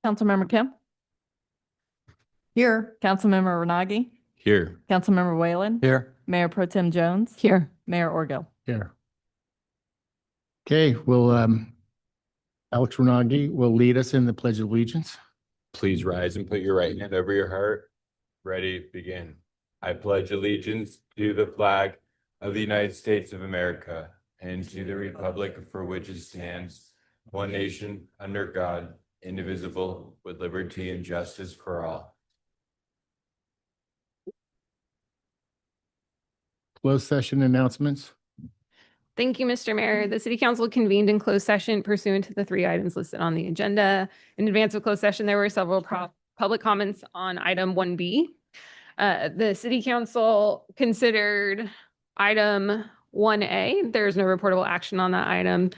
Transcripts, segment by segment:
Councilmember Kim, Here. Councilmember Renagi, Here. Councilmember Whalen, Here. Mayor Pro Tem Jones, Here. Mayor Orgill. Here. Okay, well, Alex Renagi will lead us in the Pledge of Allegiance. Please rise and put your right hand over your heart. Ready, begin. I pledge allegiance to the flag of the United States of America and to the republic for which it stands, one nation, under God, indivisible, with liberty and justice for all. Closed session announcements. Thank you, Mr. Mayor. The City Council convened in closed session pursuant to the 3 items listed on the agenda. In advance of closed session, there were several public comments on item 1B. The City Council considered item 1A. There is no reportable action on that item.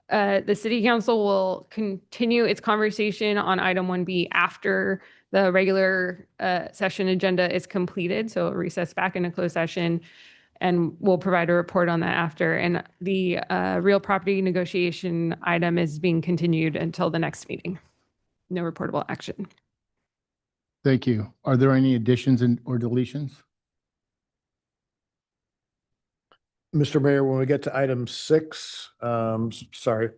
The City Council will continue its conversation on item 1B after the regular session agenda is completed. So it'll recess back into closed session, and we'll provide a report on that after. And the real property negotiation item is being continued until the next meeting. No reportable action. Thank you. Are there any additions or deletions? Mr. Mayor, when we get to item 6, sorry.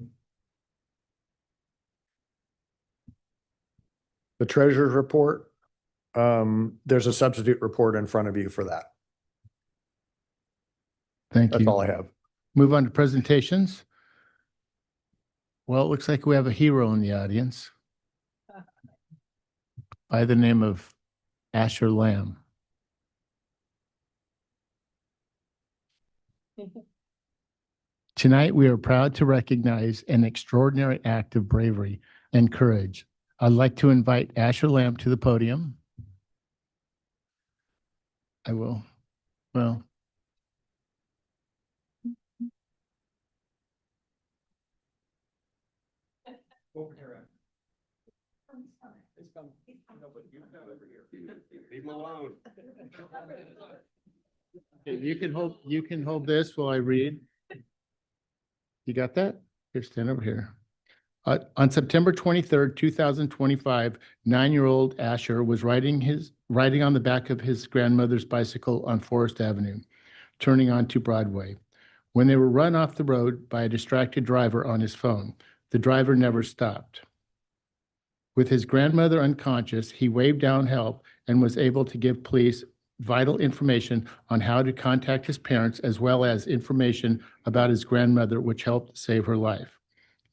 The treasurer's report, there's a substitute report in front of you for that. Thank That's you. all I have. Move on to presentations. Well, it looks like we have a hero in the audience by the name of Asher Lamb. Tonight, we are proud to recognize an extraordinary act of bravery and courage. I'd like to invite Asher Lamb to the podium. I will. Well. Leave him alone. You can hold this while I read. You got that? Here, stand over here. On September 23rd, 2025, 9-year-old Asher was riding on the back of his grandmother's bicycle on Forest Avenue, turning onto Broadway. When they were run off the road by a distracted driver on his phone, the driver never stopped. With his grandmother unconscious, he waved down help and was able to give police vital information on how to contact his parents, as well as information about his grandmother, which helped save her life.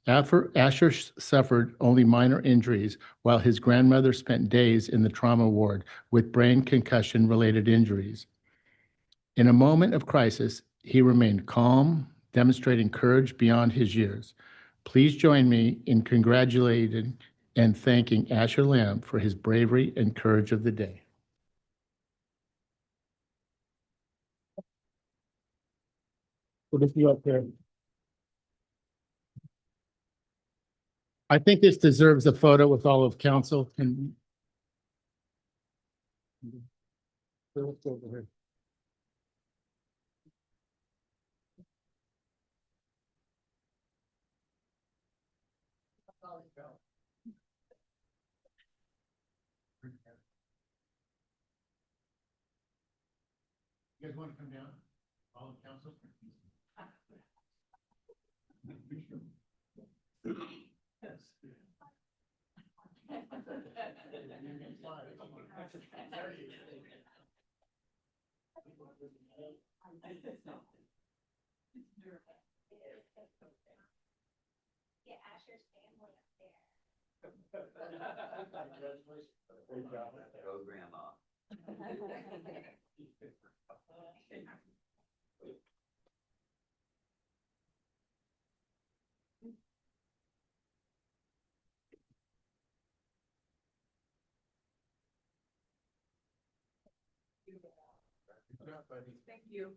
Asher suffered only minor injuries, while his grandmother spent days in the trauma ward with brain concussion-related injuries. In a moment of crisis, he remained calm, demonstrating courage beyond his years. Please join me in congratulating and thanking Asher Lamb for his bravery and courage of the day. We'll just be up there. I think this deserves a photo with all of council. Can you guys want to come down? All of council? Yeah, Asher's family up there. Go, Grandma. Thank you.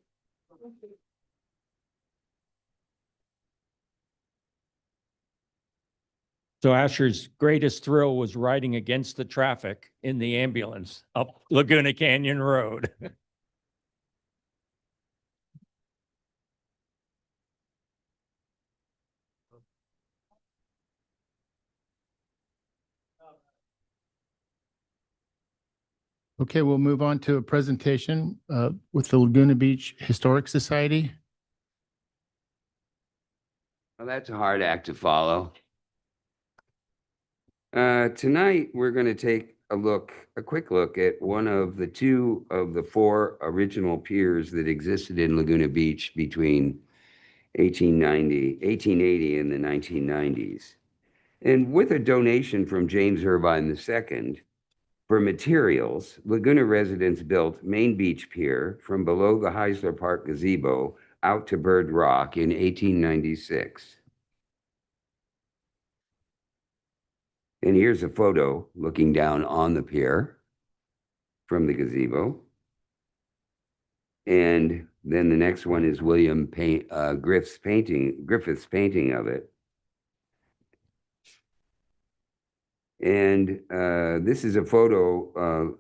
So Asher's greatest thrill was riding against the traffic in the ambulance up Laguna Canyon Road. Okay, we'll move on to a presentation with the Laguna Beach Historic Society. Well, that's a hard act to follow. Tonight, we're going to take a quick look at one of the two of the four original piers that existed in Laguna Beach between 1880 and the 1990s. And with a donation from James Irvine II for materials, Laguna residents built Main Beach Pier from below the Heisler Park gazebo out to Bird Rock in 1896. And here's a photo looking down on the pier from the gazebo. And then the next one is William Griffith's painting of it. And this is a photo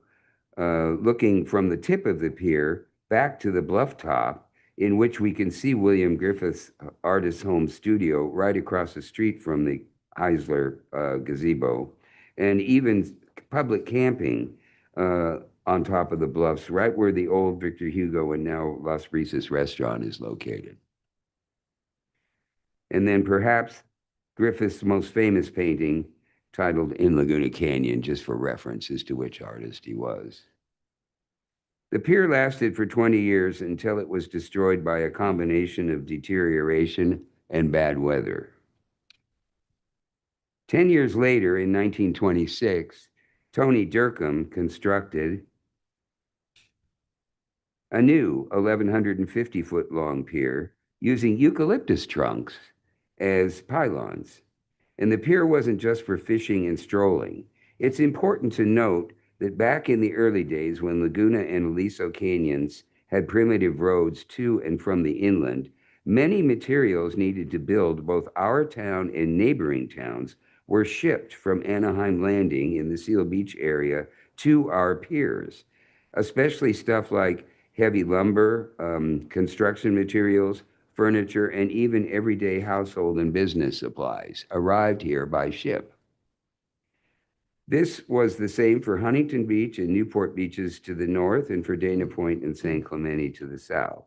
looking from the tip of the pier back to the bluff top, in which we can see William Griffith's artist home studio right across the street from the Heisler gazebo, and even public camping on top of the bluffs, right where the old Victor Hugo and now Las Brisas restaurant is located. And then perhaps Griffith's most famous painting, titled In Laguna Canyon, just for reference as to which artist he was. The pier lasted for 20 years until it was destroyed by a combination of deterioration and bad weather. 10 years later, in 1926, Tony Durkham constructed a new 1,150-foot long pier using eucalyptus trunks as pylons. And the pier wasn't just for fishing and strolling. It's important to note that back in the early days, when Laguna and Aliso canyons had primitive roads to and from the inland, many materials needed to build both our town and neighboring towns were shipped from Anaheim Landing in the Seal Beach area to our piers, especially stuff like heavy lumber, construction materials, furniture, and even everyday household and business supplies arrived here by ship. This was the same for Huntington Beach and Newport beaches to the north, and for Dana Point and San Clemente to the south.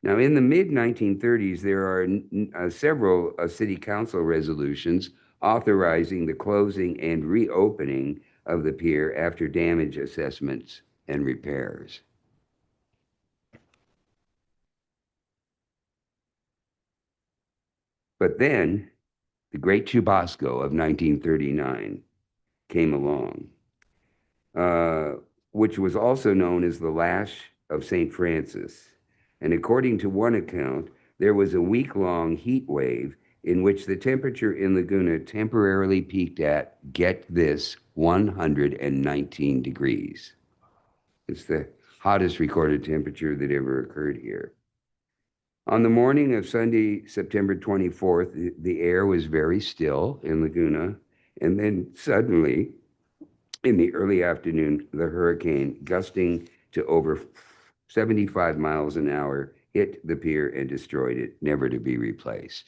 Now, in the mid-1930s, there are several city council resolutions authorizing the closing and reopening of the pier after damage assessments and repairs. But then the Great Chubasco of 1939 came along, which was also known as the Lash of St. Francis. And according to one account, there was a week-long heat wave in which the temperature in Laguna temporarily peaked at, get this, 119 degrees. It's the hottest recorded temperature that ever occurred here. On the morning of Sunday, September 24th, the air was very still in Laguna, and then suddenly, in the early afternoon, the hurricane, gusting to over 75 miles an hour, hit the pier and destroyed it, never to be replaced.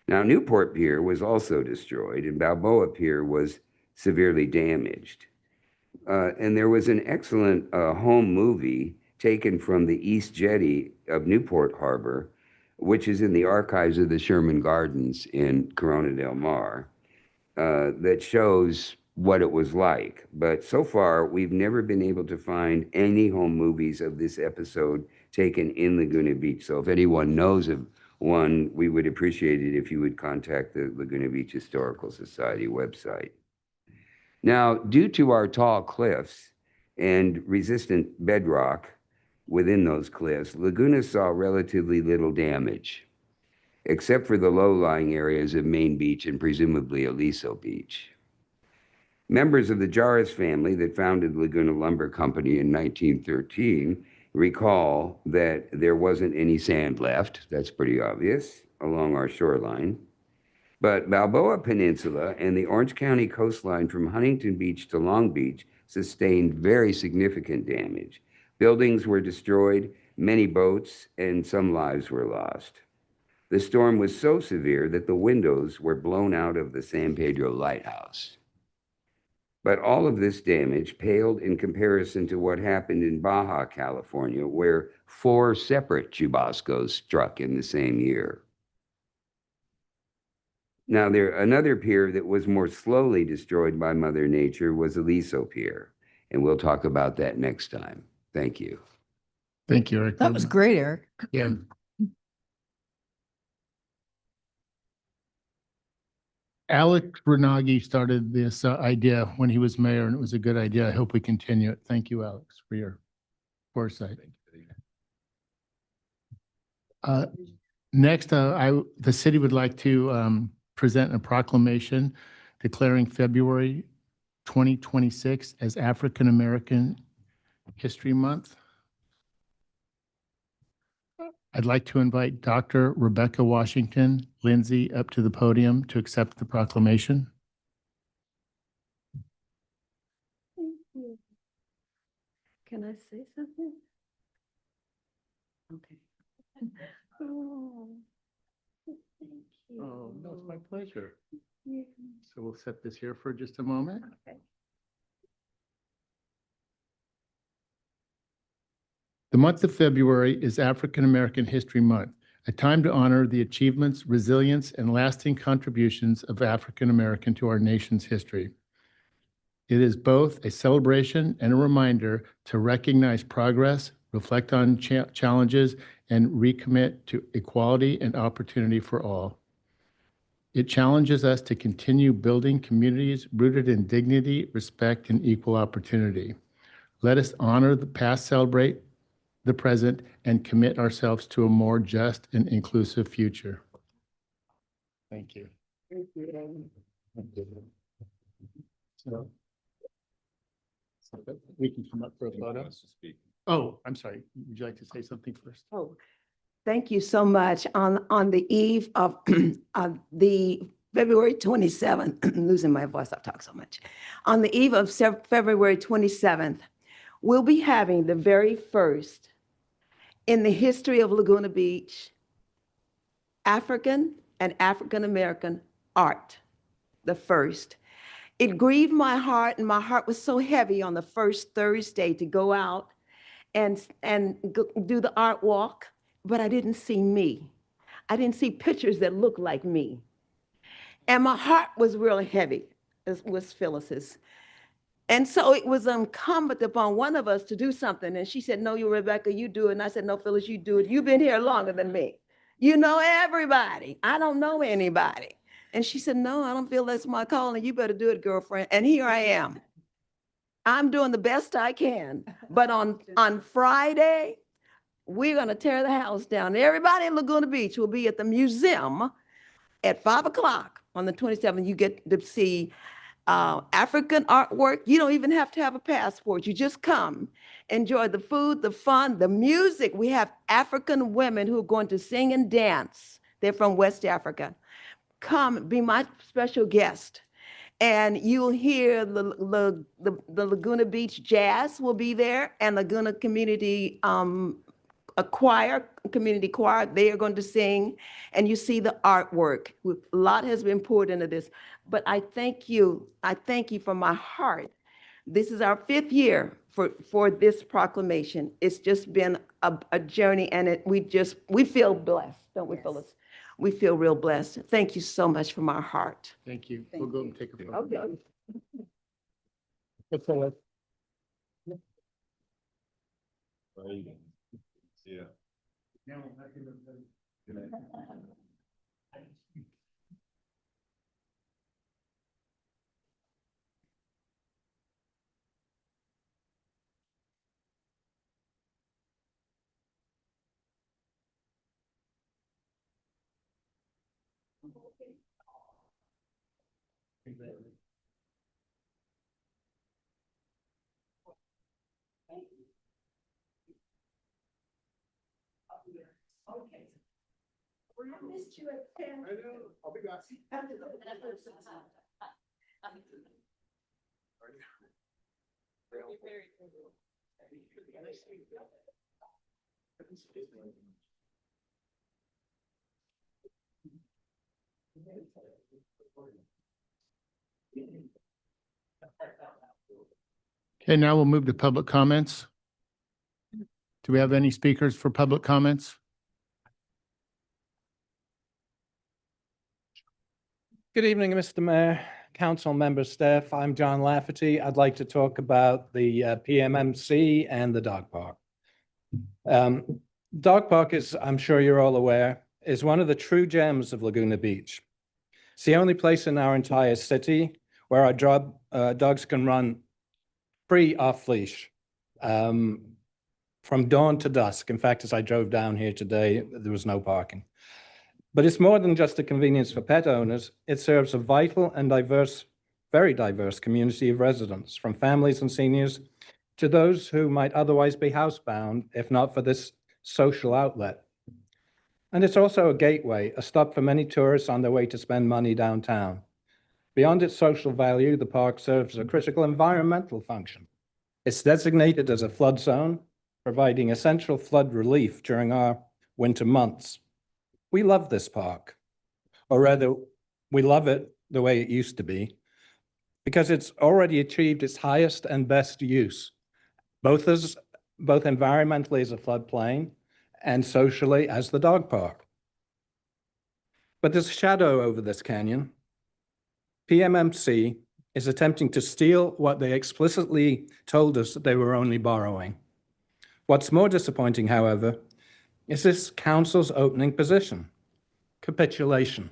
Now, Newport Pier was also destroyed, and Balboa Pier was severely damaged. And there was an excellent home movie taken from the East Jetty of Newport Harbor, which is in the archives of the Sherman Gardens in Corona del Mar, that shows what it was like. But so far, we've never been able to find any home movies of this episode taken in Laguna Beach. So if anyone knows of one, we would appreciate it if you would contact the Laguna Beach Historical Society website. Now, due to our tall cliffs and resistant bedrock within those cliffs, Laguna saw relatively little damage, except for the low-lying areas of Main Beach and presumably Aliso Beach. Members of the Jarvis family that founded Laguna Lumber Company in 1913 recall that there wasn't any sand left, that's pretty obvious, along our shoreline. But Balboa Peninsula and the Orange County coastline from Huntington Beach to Long Beach sustained very significant damage. Buildings were destroyed, many boats, and some lives were lost. The storm was so severe that the windows were blown out of the San Pedro Lighthouse. But all of this damage paled in comparison to what happened in Baja California, where 4 separate chubascos struck in the same year. Now, another pier that was more slowly destroyed by Mother Nature was Aliso Pier, and we'll talk about that next time. Thank you. Thank you, Eric. That was great, Eric. Yeah. Alex Renagi started this idea when he was mayor, and it was a good idea. I hope we continue it. Thank you, Alex, for your foresight. Next, the city would like to present a proclamation declaring February 2026 as African American History Month. I'd like to invite Dr. Rebecca Washington Lindsay up to the podium to accept the proclamation. Thank you. Can I say something? Okay. Oh, thank you. Oh, no, it's my pleasure. Yeah. So we'll set this here for just a moment. Okay. The month of February is African American History Month, a time to honor the achievements, resilience, and lasting contributions of African American to our nation's history. It is both a celebration and a reminder to recognize progress, reflect on challenges, and recommit to equality and opportunity for all. It challenges us to continue building communities rooted in dignity, respect, and equal opportunity. Let us honor the past, celebrate the present, and commit ourselves to a more just and inclusive future. Thank you. Thank you. So we can come up for a photo. Oh, I'm sorry. Would you like to say something first? Oh, thank you so much. On the eve of the February 27th, I'm losing my voice, I've talked so much. On the eve of February 27th, we'll be having the very first in the history of Laguna Beach, African and African American art, the first. It grieved my heart, and my heart was so heavy on the first Thursday to go out and do the art walk, but I didn't see me. I didn't see pictures that looked like me. And my heart was really heavy, as was Phyllis's. And so it was incumbent upon one of us to do something. And she said, no, you, Rebecca, you do it. And I said, no, Phyllis, you do it. You've been here longer than me. You know everybody. I don't know anybody. And she said, no, I don't feel that's my calling. You better do it, girlfriend. And here I am. I'm doing the best I can. But on Friday, we're going to tear the house down. Everybody in Laguna Beach will be at the museum at 5 o'clock on the 27th. You get to see African artwork. You don't even have to have a passport. You just come, enjoy the food, the fun, the music. We have African women who are going to sing and dance. They're from West Africa. Come, be my special guest. And you'll hear the Laguna Beach Jazz will be there, and Laguna Community community choir, they are going to sing, and you see the artwork. A lot has been poured into this, but I thank you from my heart. This is our 5th year for this proclamation. It's just been a journey, and we feel blessed, don't we, Phyllis? We feel real blessed. Thank you so much from our heart. Thank you. We'll go and take a photo. Okay. That's all right. Yeah. Okay. I missed you at 10. I know. I'll be back. Okay, now we'll move to public comments. Do we have any speakers for public comments? Good evening, Mr. Mayor, council members, staff. I'm John Lafferty. I'd like to talk about the PMMC and the dog park. Dog park is, I'm sure you're all aware, is one of the true gems of Laguna Beach. It's the only place in our entire city where our dogs can run free off leash from dawn to dusk. In fact, as I drove down here today, there was no parking. But it's more than just a convenience for pet owners. It serves a vital and diverse, very diverse community of residents, from families and seniors to those who might otherwise be housebound if not for this social outlet. And it's also a gateway, a stop for many tourists on their way to spend money downtown. Beyond its social value, the park serves a critical environmental function. It's designated as a flood zone, providing essential flood relief during our winter months. We love this park, or rather, we love it the way it used to be, because it's already achieved its highest and best use, both environmentally as a floodplain and socially as the dog park. But there's a shadow over this canyon. PMMC is attempting to steal what they explicitly told us that they were only borrowing. What's more disappointing, however, is this council's opening position: capitulation.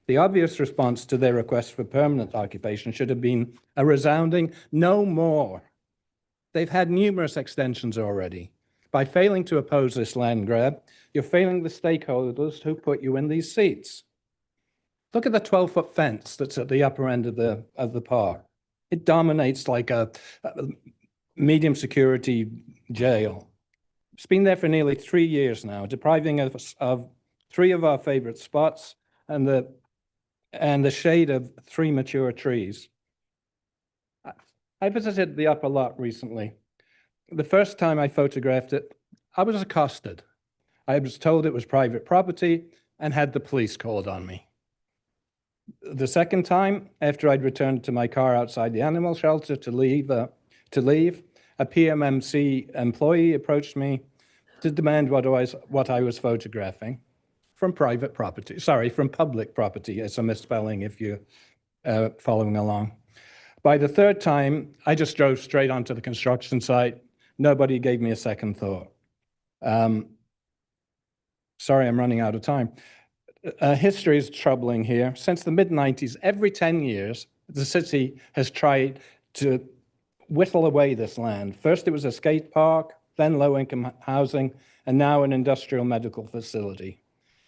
The obvious response to their request for permanent occupation should have been a resounding no more. They've had numerous extensions already. By failing to oppose this land grab, you're failing the stakeholders who put you in these seats. Look at the 12-foot fence that's at the upper end of the park. It dominates like a medium security jail. It's been there for nearly 3 years now, depriving us of 3 of our favorite spots and the shade of 3 mature trees. I visited the upper lot recently. The first time I photographed it, I was accosted. I was told it was private property and had the police called on me. The second time, after I'd returned to my car outside the animal shelter to leave, a PMMC employee approached me to demand what I was photographing from public property. It's a misspelling if you're following along. By the third time, I just drove straight onto the construction site. Nobody gave me a second thought. Sorry, I'm running out of time. History is troubling here. Since the mid-90s, every 10 years, the city has tried to whittle away this land. First, it was a skate park, then low-income housing, and now an industrial medical facility.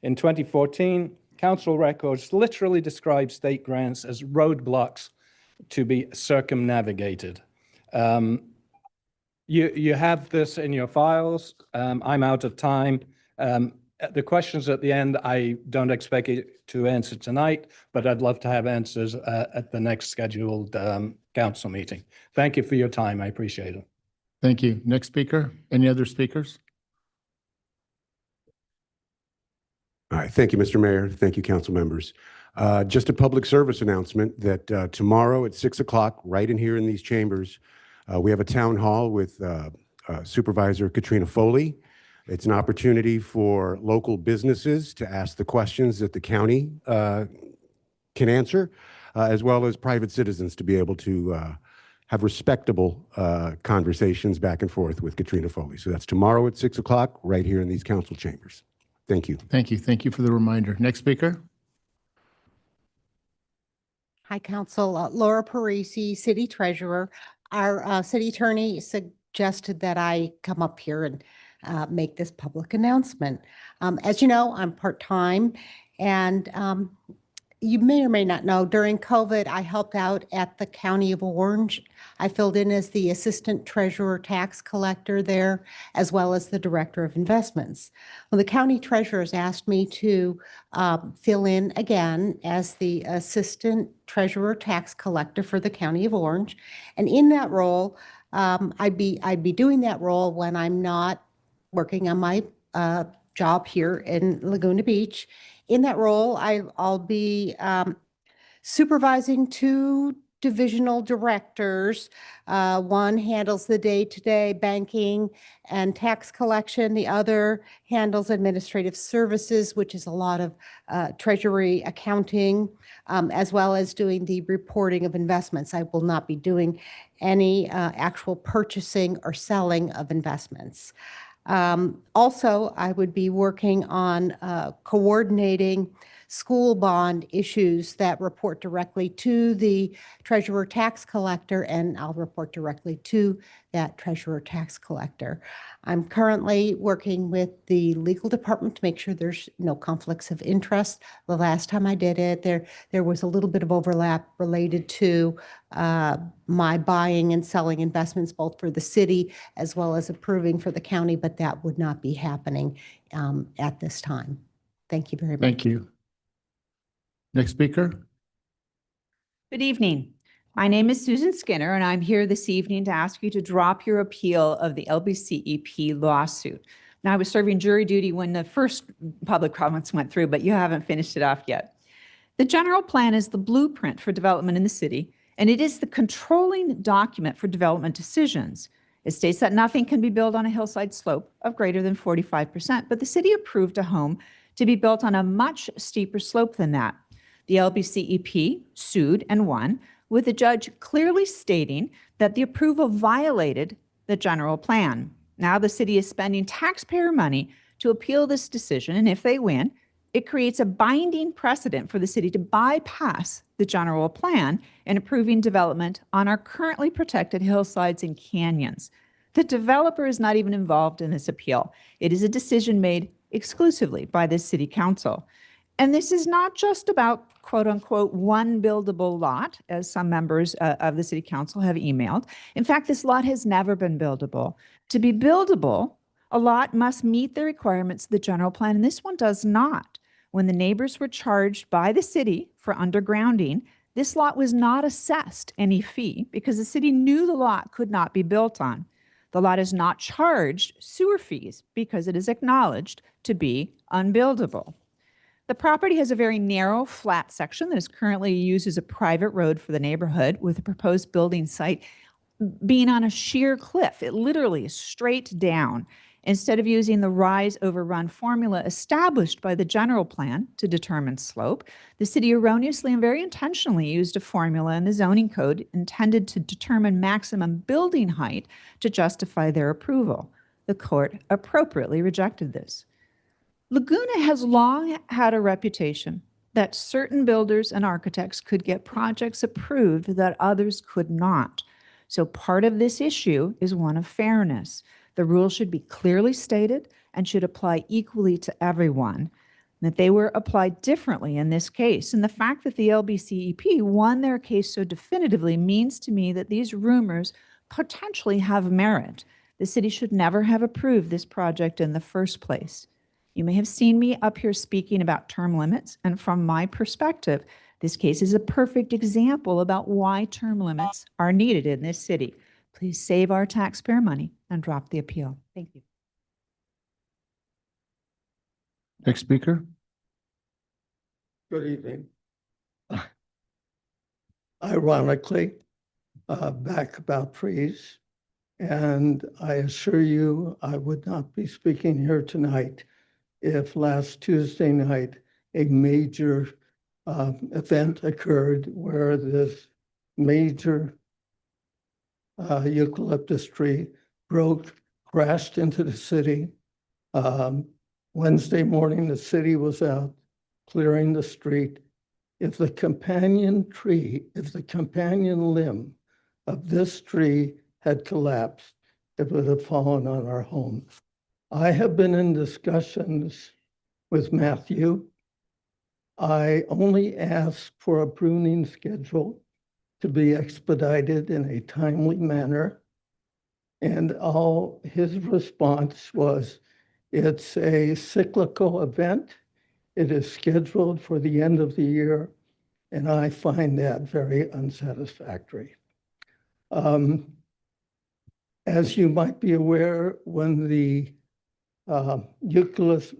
In 2014, council records literally describe state grants as roadblocks to be circumnavigated. You have this in your files. I'm out of time. The questions at the end, I don't expect you to answer tonight, but I'd love to have answers at the next scheduled council meeting. Thank you for your time. I appreciate it. Thank you. Next speaker. Any other speakers? All right. Thank you, Mr. Mayor. Thank you, council members. Just a public service announcement that tomorrow at 6 o'clock, right in here in these chambers, we have a town hall with Supervisor Katrina Foley. It's an opportunity for local businesses to ask the questions that the county can answer, as well as private citizens to be able to have respectable conversations back and forth with Katrina Foley. So that's tomorrow at 6 o'clock, right here in these council chambers. Thank you. Thank you. Thank you for the reminder. Next speaker. Hi, Council. Laura Parisi, City Treasurer. Our city attorney suggested that I come up here and make this public announcement. As you know, I'm part-time, and you may or may not know, during COVID, I helped out at the County of Orange. I filled in as the Assistant Treasurer Tax Collector there, as well as the Director of Investments. Well, the County Treasurer has asked me to fill in again as the Assistant Treasurer Tax Collector for the County of Orange. And in that role, I'd be doing that role when I'm not working on my job here in Laguna Beach. In that role, I'll be supervising 2 divisional directors. One handles the day-to-day banking and tax collection. The other handles administrative services, which is a lot of treasury accounting, as well as doing the reporting of investments. I will not be doing any actual purchasing or selling of investments. Also, I would be working on coordinating school bond issues that report directly to the treasurer tax collector, and I'll report directly to that treasurer tax collector. I'm currently working with the legal department to make sure there's no conflicts of interest. The last time I did it, there was a little bit of overlap related to my buying and selling investments, both for the city as well as approving for the county, but that would not be happening at this time. Thank you very much. Thank you. Next speaker. Good evening. My name is Susan Skinner, and I'm here this evening to ask you to drop your appeal of the LBCEP lawsuit. Now, I was serving jury duty when the first public comments went through, but you haven't finished it off yet. The general plan is the blueprint for development in the city, and it is the controlling document for development decisions. It states that nothing can be built on a hillside slope of greater than 45%, but the city approved a home to be built on a much steeper slope than that. The LBCEP sued and won, with the judge clearly stating that the approval violated the general plan. Now the city is spending taxpayer money to appeal this decision, and if they win, it creates a binding precedent for the city to bypass the general plan in approving development on our currently protected hillsides and canyons. The developer is not even involved in this appeal. It is a decision made exclusively by the city council. And this is not just about, quote unquote, one buildable lot, as some members of the city council have emailed. In fact, this lot has never been buildable. To be buildable, a lot must meet the requirements of the general plan, and this one does not. When the neighbors were charged by the city for undergrounding, this lot was not assessed any fee because the city knew the lot could not be built on. The lot is not charged sewer fees because it is acknowledged to be unbuildable. The property has a very narrow, flat section that is currently used as a private road for the neighborhood, with the proposed building site being on a sheer cliff. It literally is straight down. Instead of using the rise over run formula established by the general plan to determine slope, the city erroneously and very intentionally used a formula in the zoning code intended to determine maximum building height to justify their approval. The court appropriately rejected this. Laguna has long had a reputation that certain builders and architects could get projects approved that others could not. So part of this issue is one of fairness. The rules should be clearly stated and should apply equally to everyone, that they were applied differently in this case. And the fact that the LBCEP won their case so definitively means to me that these rumors potentially have merit. The city should never have approved this project in the first place. You may have seen me up here speaking about term limits, and from my perspective, this case is a perfect example about why term limits are needed in this city. Please save our taxpayer money and drop the appeal. Thank you. Next speaker. Good evening. Ironically, back about trees, and I assure you I would not be speaking here tonight if last Tuesday night a major event occurred where this major eucalyptus tree crashed into the city. Wednesday morning, the city was out clearing the street. If the companion limb of this tree had collapsed, it would have fallen on our home. I have been in discussions with Matthew. I only asked for a pruning schedule to be expedited in a timely manner. And all his response was, it's a cyclical event. It is scheduled for the end of the year, and I find that very unsatisfactory. As you might be aware, when the eucalyptus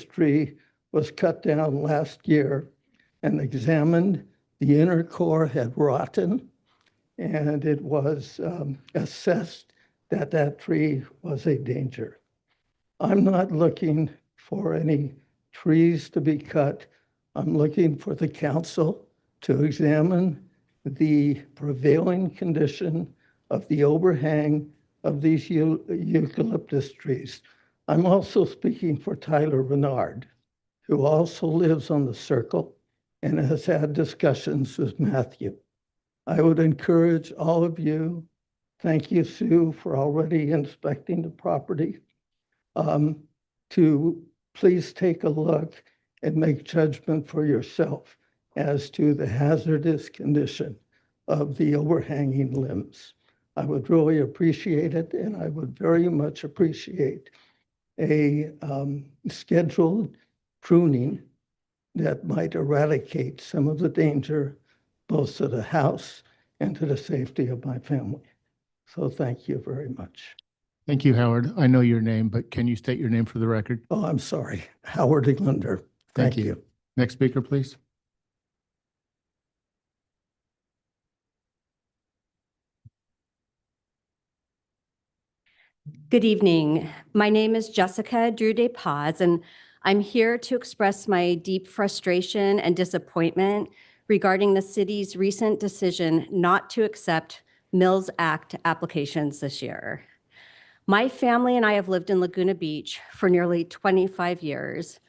tree was cut down last year and examined, The inner core had rotten, and it was assessed that that tree was a danger. I'm not looking for any trees to be cut. I'm looking for the council to examine the prevailing condition of the overhang of these eucalyptus trees. I'm also speaking for Tyler Renard, who also lives on the circle and has had discussions with Matthew. I would encourage all of you, thank you, Sue, for already inspecting the property, to please take a look and make judgment for yourself as to the hazardous condition of the overhanging limbs. I would really appreciate it, and I would very much appreciate a scheduled pruning that might eradicate some of the danger both to the house and to the safety of my family. So thank you very much. Thank you, Howard. I know your name, but can you state your name for the record? Oh, I'm sorry, Howard Englander. Thank you. Next speaker, please. Good evening. My name is Jessica Drew de Paz, and I'm here to express my deep frustration and disappointment regarding the city's recent decision not to accept Mills Act applications this year. My family and I have lived in Laguna Beach for nearly 25 years.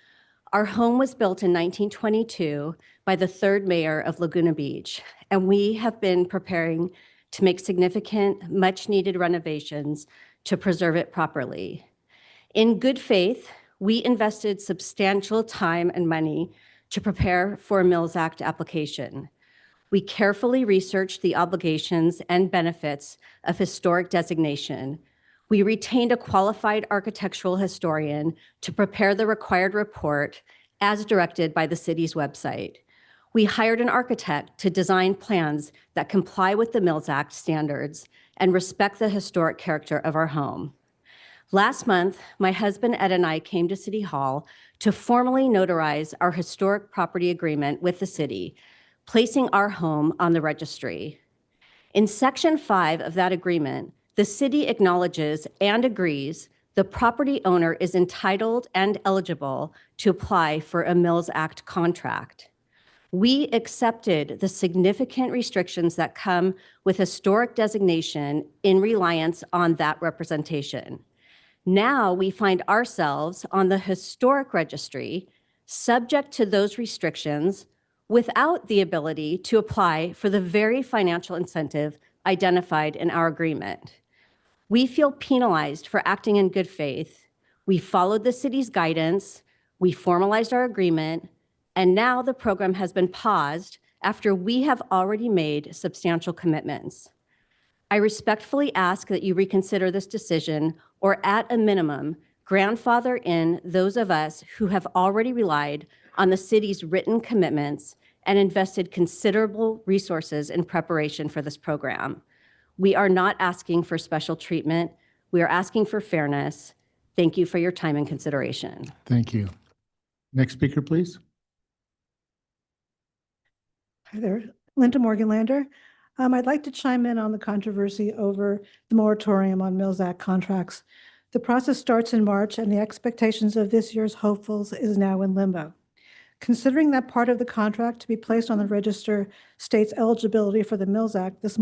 Our home was built in 1922 by the third mayor of Laguna Beach, and we have been preparing to make significant, much-needed renovations to preserve it properly. In good faith, we invested substantial time and money to prepare for a Mills Act application. We carefully researched the obligations and benefits of historic designation. We retained a qualified architectural historian to prepare the required report as directed by the city's website. We hired an architect to design plans that comply with the Mills Act standards and respect the historic character of our home. Last month, my husband Ed and I came to City Hall to formally notarize our historic property agreement with the city, placing our home on the registry. In Section 5 of that agreement, the city acknowledges and agrees the property owner is entitled and eligible to apply for a Mills Act contract. We accepted the significant restrictions that come with historic designation in reliance on that representation. Now we find ourselves on the historic registry, subject to those restrictions, without the ability to apply for the very financial incentive identified in our agreement. We feel penalized for acting in good faith. We followed the city's guidance, we formalized our agreement, and now the program has been paused after we have already made substantial commitments. I respectfully ask that you reconsider this decision, or at a minimum, grandfather in those of us who have already relied on the city's written commitments and invested considerable resources in preparation for this program. We are not asking for special treatment. We are asking for fairness. Thank you for your time and consideration. Thank you. Next speaker, please. Hi there, Linda Morganlander. I'd like to chime in on the controversy over the moratorium on Mills Act contracts. The process starts in March, and the expectations of this year's hopefuls is now in limbo. Considering that part of the contract to be placed on the register states eligibility for the Mills Act, this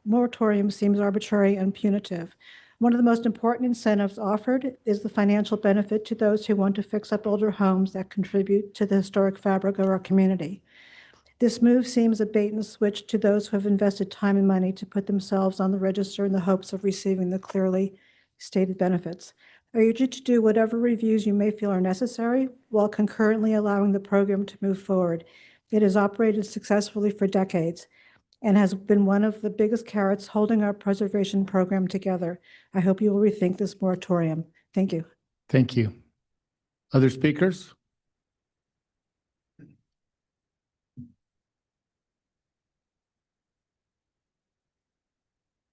moratorium seems arbitrary and punitive. One of the most important incentives offered is the financial benefit to those who want to fix up older homes that contribute to the historic fabric of our community. This move seems a bait and switch to those who have invested time and money to put themselves on the register in the hopes of receiving the clearly stated benefits. I urge you to do whatever reviews you may feel are necessary while concurrently allowing the program to move forward. It has operated successfully for decades and has been one of the biggest carrots holding our preservation program together. I hope you will rethink this moratorium. Thank you. Thank you. Other speakers?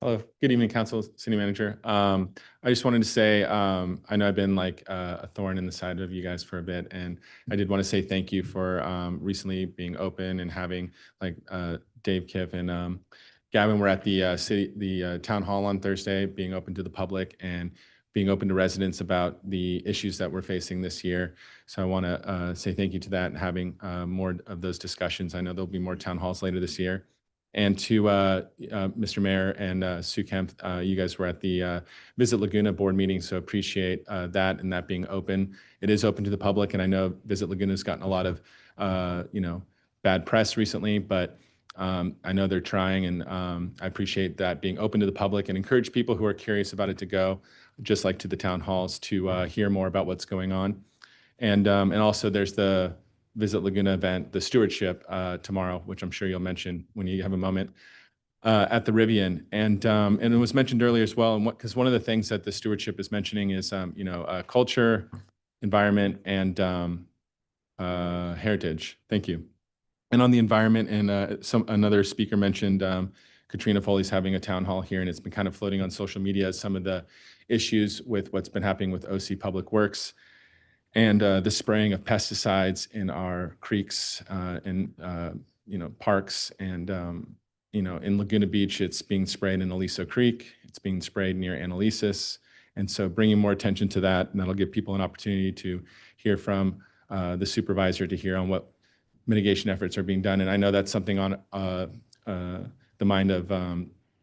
Hello, good evening, Council, City Manager. I just wanted to say, I know I've been like a thorn in the side of you guys for a bit, and I did want to say thank you for recently being open and having like Dave, Kip, and Gavin were at the town hall on Thursday, being open to the public and being open to residents about the issues that we're facing this year. So I want to say thank you to that and having more of those discussions. I know there'll be more town halls later this year. And to Mr. Mayor and Sue Kemp, you guys were at the Visit Laguna board meeting, so appreciate that and that being open. It is open to the public, and I know Visit Laguna has gotten a lot of bad press recently, but I know they're trying, and I appreciate that being open to the public and encourage people who are curious about it to go, just like to the town halls, to hear more about what's going on. And also there's the Visit Laguna event, the stewardship tomorrow, which I'm sure you'll mention when you have a moment, at the Rivian. And it was mentioned earlier as well, and because one of the things that the stewardship is mentioning is culture, environment, and heritage. Thank you. And on the environment, and another speaker mentioned Katrina Foley's having a town hall here, and it's been kind of floating on social media as some of the issues with what's been happening with OC Public Works and the spraying of pesticides in our creeks and parks, and in Laguna Beach, it's being sprayed in Aliso Creek. It's being sprayed near Annalesis, and so bringing more attention to that, and that'll give people an opportunity to hear from the supervisor, to hear on what mitigation efforts are being done. And I know that's something on the mind of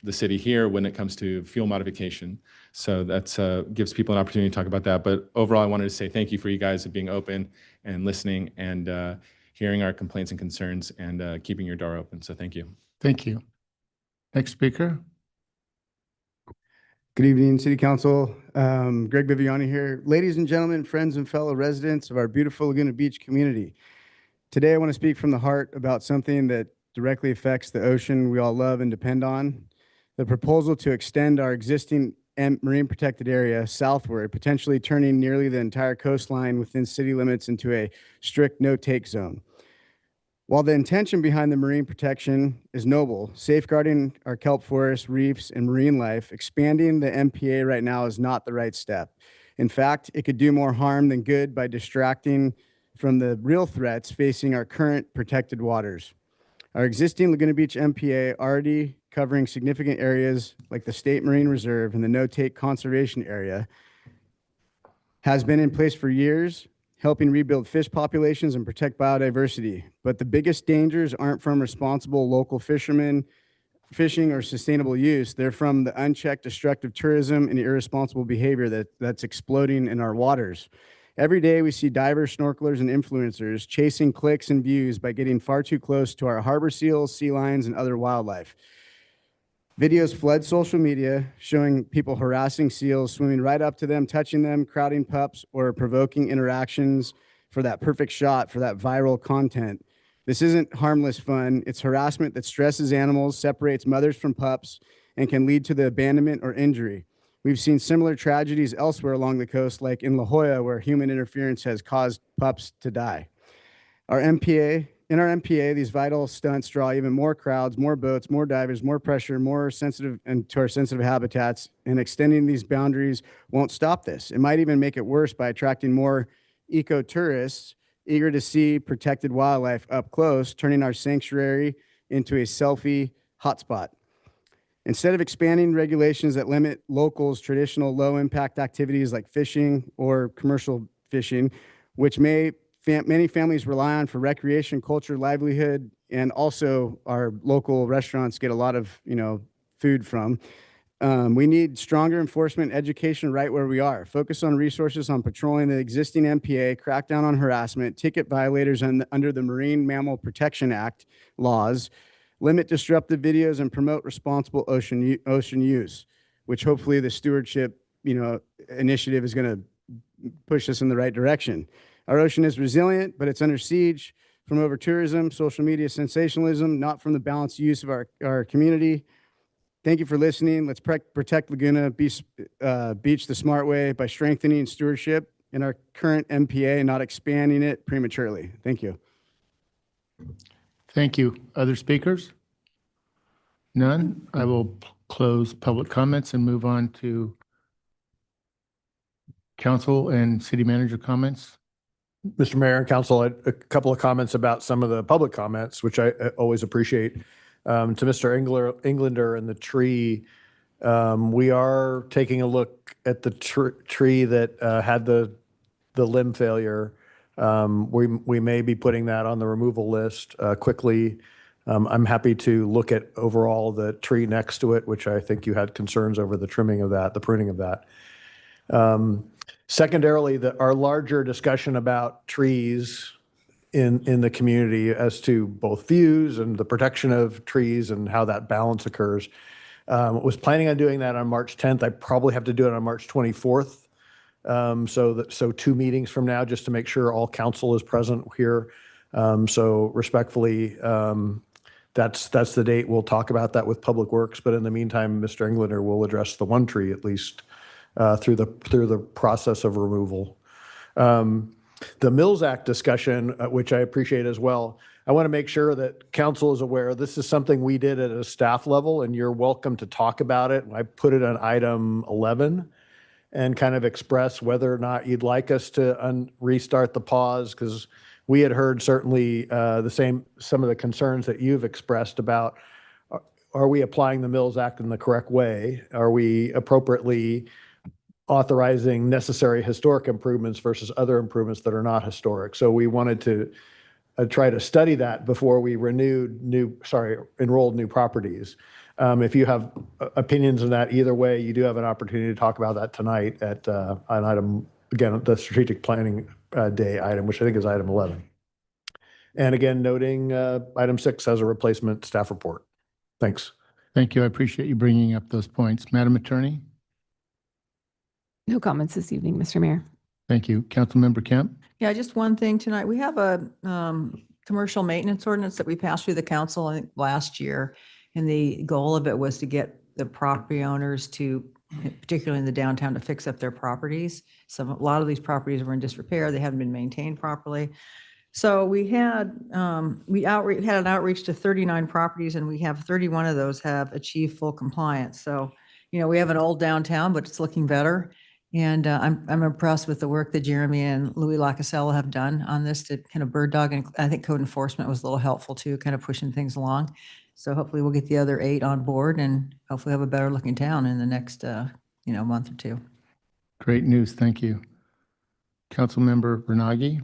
the city here when it comes to fuel modification. So that's gives people an opportunity to talk about that. But overall, I wanted to say thank you for you guys being open and listening and hearing our complaints and concerns and keeping your door open. So thank you. Thank you. Next speaker. Good evening, City Council. Greg Viviani here. Ladies and gentlemen, friends and fellow residents of our beautiful Laguna Beach community. Today, I want to speak from the heart about something that directly affects the ocean we all love and depend on. The proposal to extend our existing marine protected area southward, potentially turning nearly the entire coastline within city limits into a strict no-take zone. While the intention behind the marine protection is noble, safeguarding our kelp forests, reefs, and marine life, expanding the MPA right now is not the right step. In fact, it could do more harm than good by distracting from the real threats facing our current protected waters. Our existing Laguna Beach MPA, already covering significant areas like the State Marine Reserve and the no-take conservation area, has been in place for years, helping rebuild fish populations and protect biodiversity. But the biggest dangers aren't from responsible local fishermen, fishing, or sustainable use. They're from the unchecked destructive tourism and irresponsible behavior that's exploding in our waters. Every day we see divers, snorkelers, and influencers chasing clicks and views by getting far too close to our harbor seals, sea lions, and other wildlife. Videos flood social media showing people harassing seals, swimming right up to them, touching them, crowding pups, or provoking interactions for that perfect shot, for that viral content. This isn't harmless fun. It's harassment that stresses animals, separates mothers from pups, and can lead to the abandonment or injury. We've seen similar tragedies elsewhere along the coast, like in La Jolla, where human interference has caused pups to die. In our MPA, these vital stunts draw even more crowds, more boats, more divers, more pressure, more sensitive to our sensitive habitats, and extending these boundaries won't stop this. It might even make it worse by attracting more eco-tourists eager to see protected wildlife up close, turning our sanctuary into a selfie hotspot. Instead of expanding regulations that limit locals' traditional low-impact activities like fishing or commercial fishing, which many families rely on for recreation, culture, livelihood, and also our local restaurants get a lot of food from. We need stronger enforcement, education right where we are. Focus on resources on patrolling the existing MPA, crack down on harassment, ticket violators under the Marine Mammal Protection Act laws, limit disruptive videos, and promote responsible ocean use, which hopefully the stewardship initiative is going to push us in the right direction. Our ocean is resilient, but it's under siege from over-tourism, social media sensationalism, not from the balanced use of our community. Thank you for listening. Let's protect Laguna Beach the smart way by strengthening stewardship in our current MPA and not expanding it prematurely. Thank you. Thank you. Other speakers? None. I will close public comments and move on to council and city manager comments. Mr. Mayor and Council, a couple of comments about some of the public comments, which I always appreciate. To Mr. Englander and the tree, we are taking a look at the tree that had the limb failure. We may be putting that on the removal list quickly. I'm happy to look at overall the tree next to it, which I think you had concerns over the trimming of that, the pruning of that. Secondarily, our larger discussion about trees in the community as to both views and the protection of trees and how that balance occurs. Was planning on doing that on March 10th. I probably have to do it on March 24th. So 2 meetings from now, just to make sure all council is present here. So respectfully, that's the date. We'll talk about that with Public Works, but in the meantime, Mr. Englander will address the one tree at least through the process of removal. The Mills Act discussion, which I appreciate as well. I want to make sure that council is aware this is something we did at a staff level, and you're welcome to talk about it. I put it on item 11 and kind of express whether or not you'd like us to restart the pause, because we had heard certainly some of the concerns that you've expressed about, are we applying the Mills Act in the correct way? Are we appropriately authorizing necessary historic improvements versus other improvements that are not historic? So we wanted to try to study that before we enrolled new properties. If you have opinions on that either way, you do have an opportunity to talk about that tonight at an item, again, the strategic planning day item, which I think is item 11. And again, noting item 6 as a replacement staff report. Thanks. Thank you. I appreciate you bringing up those points. Madam Attorney? No comments this evening, Mr. Mayor. Thank you. Councilmember Kemp? Yeah, just one thing tonight. We have a commercial maintenance ordinance that we passed through the council, I think, last year. And the goal of it was to get the property owners to, particularly in the downtown, to fix up their properties. A lot of these properties were in disrepair. They haven't been maintained properly. So we had an outreach to 39 properties, and we have 31 of those have achieved full compliance. So, we have an old downtown, but it's looking better. And I'm impressed with the work that Jeremy and Louis Lacasella have done on this to kind of bird dog. And I think code enforcement was a little helpful too, kind of pushing things along. So hopefully we'll get the other 8 on board and hopefully have a better looking town in the next, month or 2. Great news. Thank you. Councilmember Bernagi?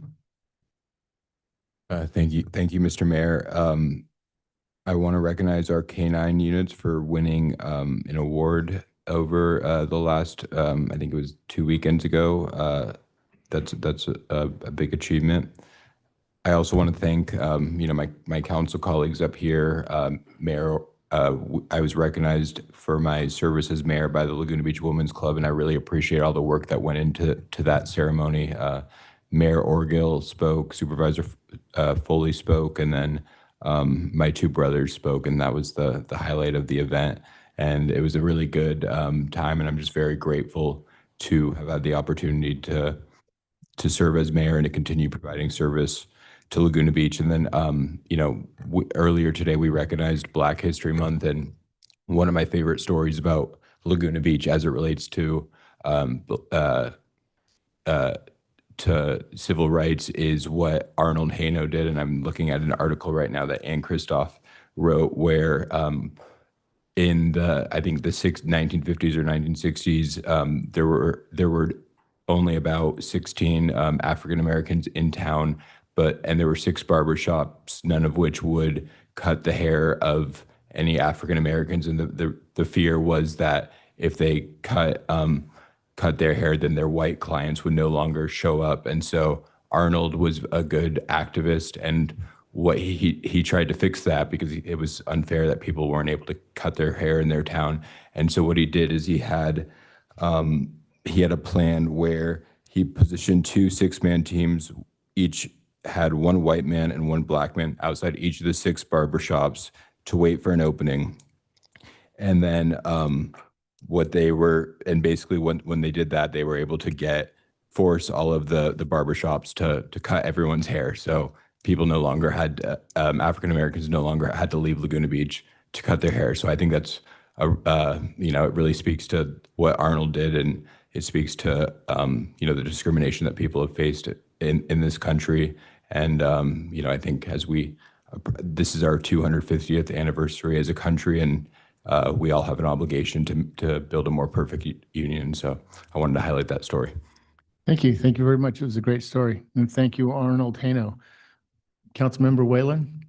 Thank you. Thank you, Mr. Mayor. I want to recognize our K-9 units for winning an award over the last, I think it was 2 weekends ago. That's a big achievement. I also want to thank, my council colleagues up here. Mayor, I was recognized for my service as mayor by the Laguna Beach Women's Club, and I really appreciate all the work that went into that ceremony. Mayor Orgill spoke, Supervisor Foley spoke, and then my 2 brothers spoke, and that was the highlight of the event. And it was a really good time, and I'm just very grateful to have had the opportunity to serve as mayor and to continue providing service to Laguna Beach. And then, earlier today we recognized Black History Month, and one of my favorite stories about Laguna Beach as it relates to civil rights is what Arnold Haino did. And I'm looking at an article right now that Ann Christoph wrote where in the 1950s or 1960s, there were only about 16 African Americans in town, and there were 6 barbershops, none of which would cut the hair of any African Americans. And the fear was that if they cut their hair, then their white clients would no longer show up. And so Arnold was a good activist, and what he tried to fix that because it was unfair that people weren't able to cut their hair in their town. And so what he did is he had a plan where he positioned 2 6-man teams. Each had 1 white man and 1 black man outside each of the 6 barbershops to wait for an opening. And then basically when they did that, they were able to force all of the barbershops to cut everyone's hair. So people no longer had, African Americans no longer had to leave Laguna Beach to cut their hair. So I think that's it really speaks to what Arnold did, and it speaks to, the discrimination that people have faced in this country. And, I think this is our 250th anniversary as a country, and we all have an obligation to build a more perfect union. So I wanted to highlight that story. Thank you. Thank you very much. It was a great story. And thank you, Arnold Hano. Councilmember Whalen?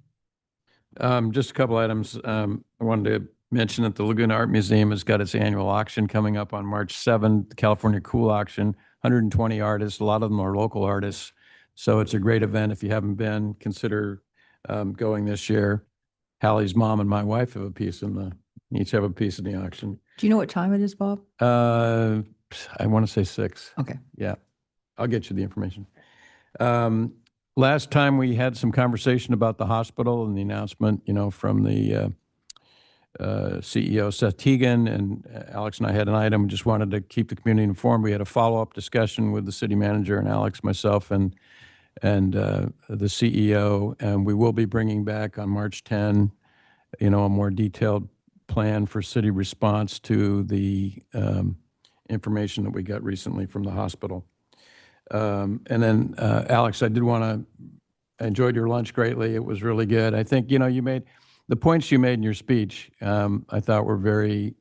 Just a couple items. I wanted to mention that the Laguna Art Museum has got its annual auction coming up on March 7th, the California Cool Auction, 120 artists. A lot of them are local artists. So it's a great event. If you haven't been, consider going this year. Hallie's mom and my wife have a piece each have a piece in the auction. Do you know what time it is, Bob? I want to say 6. Okay. Yeah, I'll get you the information. Last time we had some conversation about the hospital and the announcement, from the CEO Seth Teagan, and Alex and I had an item. Just wanted to keep the community informed. We had a follow-up discussion with the city manager and Alex, myself, and the CEO, and we will be bringing back on March 10, a more detailed plan for city response to the information that we got recently from the hospital. And then, Alex, I enjoyed your lunch greatly. It was really good. I think, the points you made in your speech, I thought were very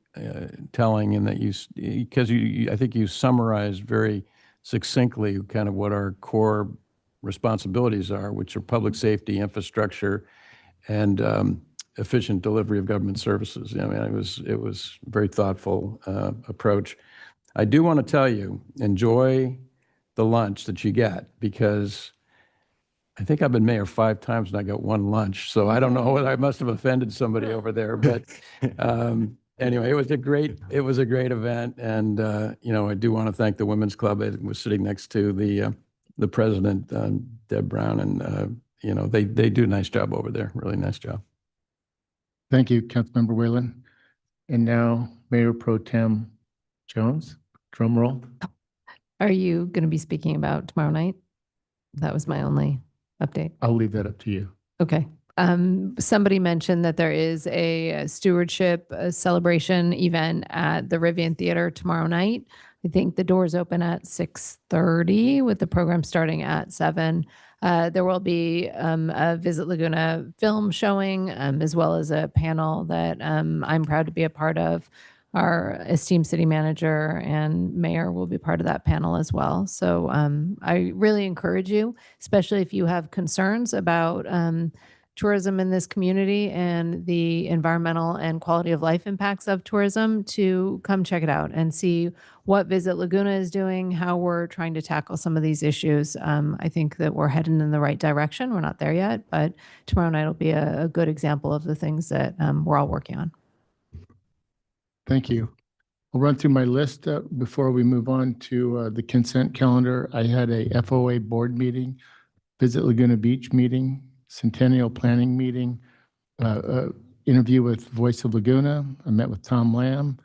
telling, in that I think you summarized very succinctly kind of what our core responsibilities are, which are public safety, infrastructure, and efficient delivery of government services. I mean, it was a very thoughtful approach. I do want to tell you, enjoy the lunch that you get, because I think I've been mayor 5 times and I got 1 lunch. So I don't know whether I must have offended somebody over there, but anyway, it was a great event. And, I do want to thank the Women's Club. I was sitting next to the president, Deb Brown, and, they do a nice job over there. Really nice job. Thank you, Councilmember Whalen. And now Mayor Pro Tem Jones, drum roll. Are you going to be speaking about tomorrow night? That was my only update. I'll leave that up to you. Okay. Somebody mentioned that there is a stewardship celebration event at the Rivian Theater tomorrow night. I think the doors open at 6:30 with the program starting at 7. There will be a Visit Laguna film showing, as well as a panel that I'm proud to be a part of. Our esteemed city manager and mayor will be part of that panel as well. So I really encourage you, especially if you have concerns about tourism in this community and the environmental and quality of life impacts of tourism, to come check it out and see what Visit Laguna is doing, how we're trying to tackle some of these issues. I think that we're heading in the right direction. We're not there yet, but tomorrow night will be a good example of the things that we're all working on. Thank you. I'll run through my list before we move on to the consent calendar. I had a FOA board meeting, Visit Laguna Beach meeting, Centennial Planning meeting, interview with Voice of Laguna. I met with Tom Lamb.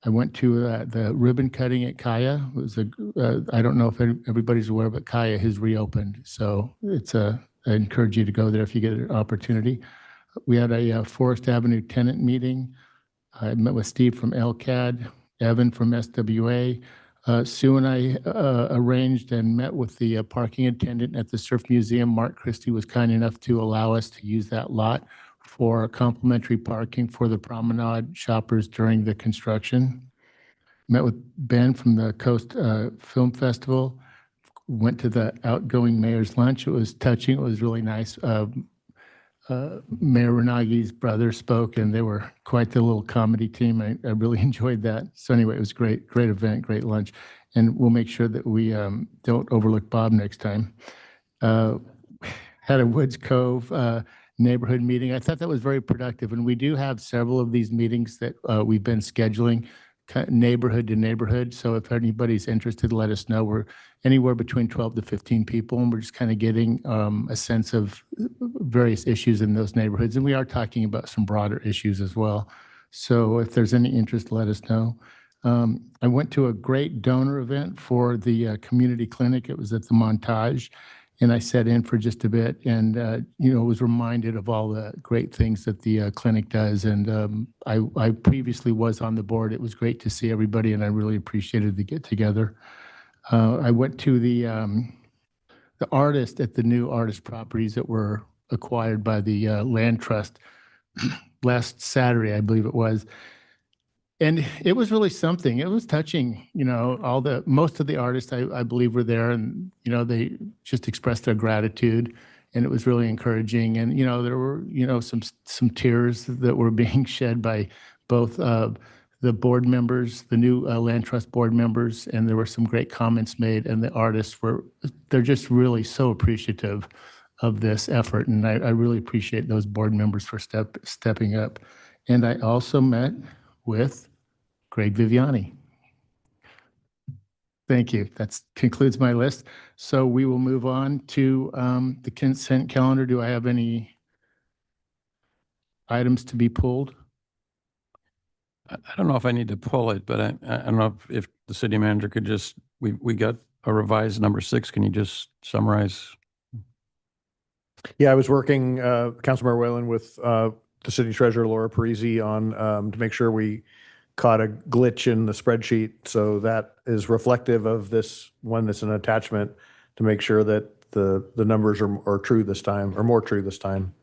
I went to the ribbon cutting at Kaya. It was I don't know if everybody's aware, but Kaya has reopened. So I encourage you to go there if you get an opportunity. We had a Forest Avenue tenant meeting. I met with Steve from LCAD, Evan from SWA. Sue and I arranged and met with the parking attendant at the Surf Museum. Mark Christie was kind enough to allow us to use that lot for complimentary parking for the promenade shoppers during the construction. Met with Ben from the Coast Film Festival. Went to the outgoing mayor's lunch. It was touching. It was really nice. Mayor Renagi's brother spoke, and they were quite the little comedy team. I really enjoyed that. So anyway, it was great event, great lunch. And we'll make sure that we don't overlook Bob next time. Had a Woods Cove neighborhood meeting. I thought that was very productive. And we do have several of these meetings that we've been scheduling neighborhood to neighborhood. So if anybody's interested, let us know. We're anywhere between 12 to 15 people, and we're just kind of getting a sense of various issues in those neighborhoods. And we are talking about some broader issues as well. So if there's any interest, let us know. I went to a great donor event for the community clinic. It was at the Montage. and I sat in for just a bit and, was reminded of all the great things that the clinic does. And I previously was on the board. It was great to see everybody, and I really appreciated the get together. I went to the artist at the new artist properties that were acquired by the land trust last Saturday, I believe it was. And it was really something. It was touching, most of the artists I believe were there, and, they just expressed their gratitude, and it was really encouraging. And, there were, some tears that were being shed by both the board members, the new land trust board members, and there were some great comments made, and the artists they're just really so appreciative of this effort. And I really appreciate those board members for stepping up. And I also met with Greg Viviani. Thank you. That concludes my list. So we will move on to the consent calendar. Do I have any items to be pulled? I don't know if I need to pull it, but I don't know if the city manager could just, we got a revised number 6. Can you just summarize? Yeah, I was working, Councilmember Whalen, with the city treasurer, Laura Parisi, on to make sure we caught a glitch in the spreadsheet. So that is reflective of this one that's an attachment, to make sure that the numbers are true this time, or more true this time.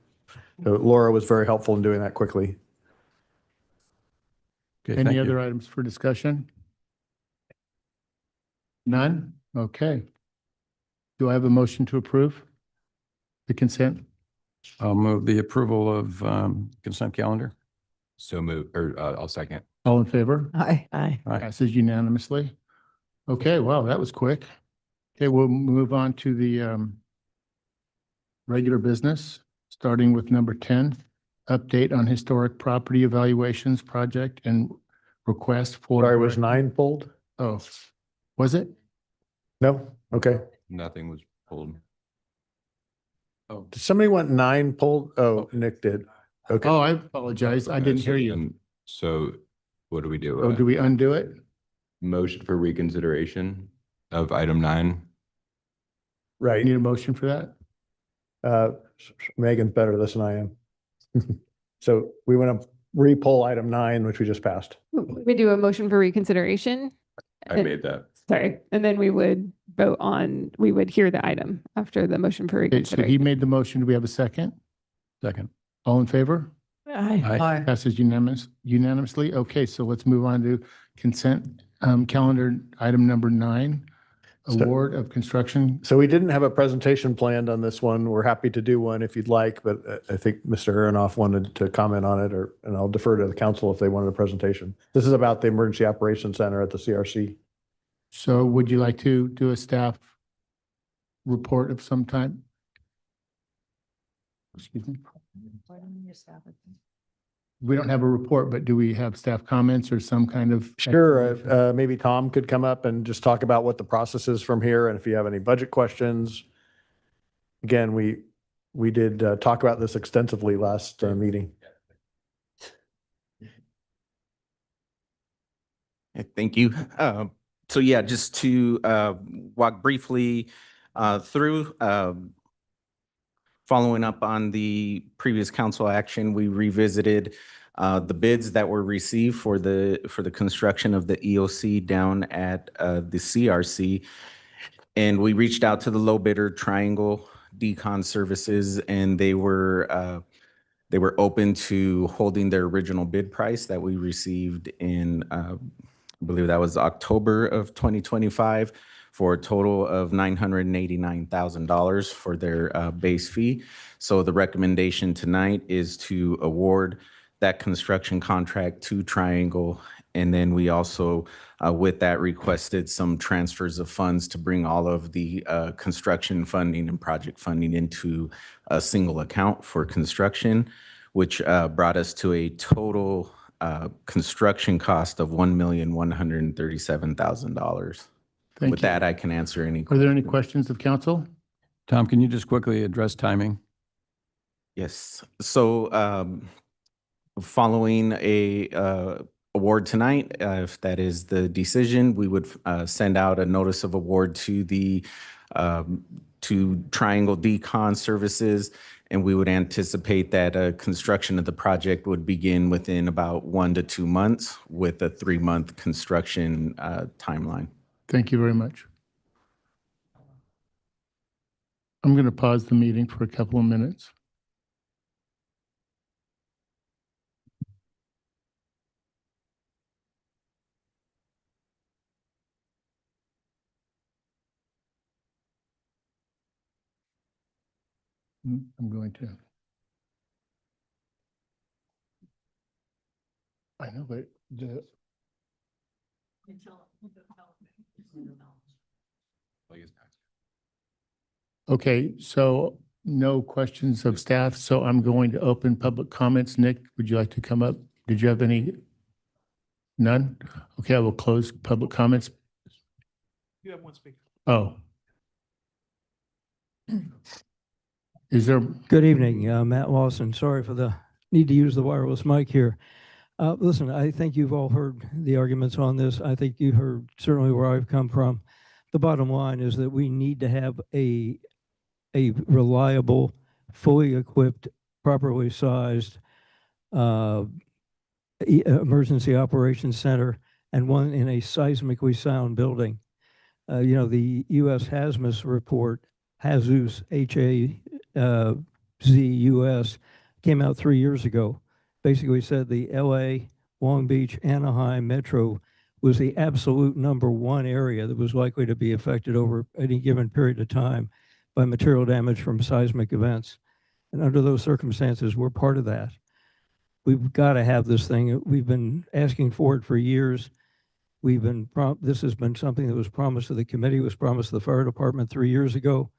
So Laura was very helpful in doing that quickly. Okay, Any thank other you. items for discussion? None? Okay. Do I have a motion to approve the consent? I'll move the approval of consent calendar. So move, or I'll second. All in favor? Aye. Aye. Passes unanimously. Okay, wow, that was quick. Okay, we'll move on to the regular business, starting with number 10, update on historic property evaluations project and request for. Sorry, was 9 pulled? Oh, was it? No? Okay. Nothing was pulled. Oh, Did somebody want 9 pulled? Oh, Nick did. Okay. Oh, I apologize. I didn't hear you. So what do we do? Oh, do we undo it? Motion for reconsideration of item 9. Right. Need a motion for that? Megan's better at this than I am. So we want to re-pull item 9, which we just passed. We do a motion for reconsideration. I made that. Sorry. And then we would we would hear the item after the motion for Okay, so he reconsideration. made the motion. Do we have a second? second. All in favor? Aye. Aye. Passes unanimously. Okay, so let's move on to consent calendar item number 9, So- award of construction. So we didn't have a presentation planned on this one. We're happy to do one if you'd like, but I think Mr. Aronoff wanted to comment on it, and I'll defer to the council if they wanted a presentation. This is about the Emergency Operations Center at the CRC. So would you like to do a staff report of some type? Excuse me. We don't have a report, but do we have staff comments or some kind of? Sure, maybe Tom could come up and just talk about what the process is from here, and if you have any budget questions. Again, we did talk about this extensively last meeting. Thank you. So yeah, just to walk briefly through, following up on the previous council action, we revisited the bids that were received for the construction of the EOC down at the CRC. And we reached out to the low bidder, Triangle Decon Services, and they were open to holding their original bid price that we received in, I believe that was October of 2025, for a total of $989,000 for their base fee. So the recommendation tonight is to award that construction contract to Triangle. And then we also, with that, requested some transfers of funds to bring all of the construction funding and project funding into a single account for construction, which brought us to a total construction cost of $1,137,000. Thank With you. that, I can answer any. Are there any questions of council? Tom, can you just quickly address timing? Yes. So following a award tonight, if that is the decision, we would send out a notice of award to the to Triangle Decon Services, and we would anticipate that construction of the project would begin within about 1 to 2 months with a 3-month construction timeline. Thank you very much. I'm going to pause the meeting for a couple of minutes. I'm going to. I know, but the. Okay, so no questions of staff, so I'm going to open public comments. Nick, would you like to come up? Did you have any? None? Okay, I will close public comments. You have one speaker. Oh. Is there? Good evening, Matt Lawson. Sorry for the need to use the wireless mic here. Listen, I think you've all heard the arguments on this. I think you heard certainly where I've come from. The bottom line is that we need to have a reliable, fully equipped, properly sized emergency operations center, and one in a seismically sound building. You know, the U.S. HAZMAS report, HAZUS, HAZUS, came out 3 years ago. Basically said the LA, Long Beach, Anaheim metro was the absolute #1 area that was likely to be affected over any given period of time by material damage from seismic events. And under those circumstances, we're part of that. We've got to have this thing. We've been asking for it for years. This has been something that was promised to the committee, was promised to the fire department 3 years ago.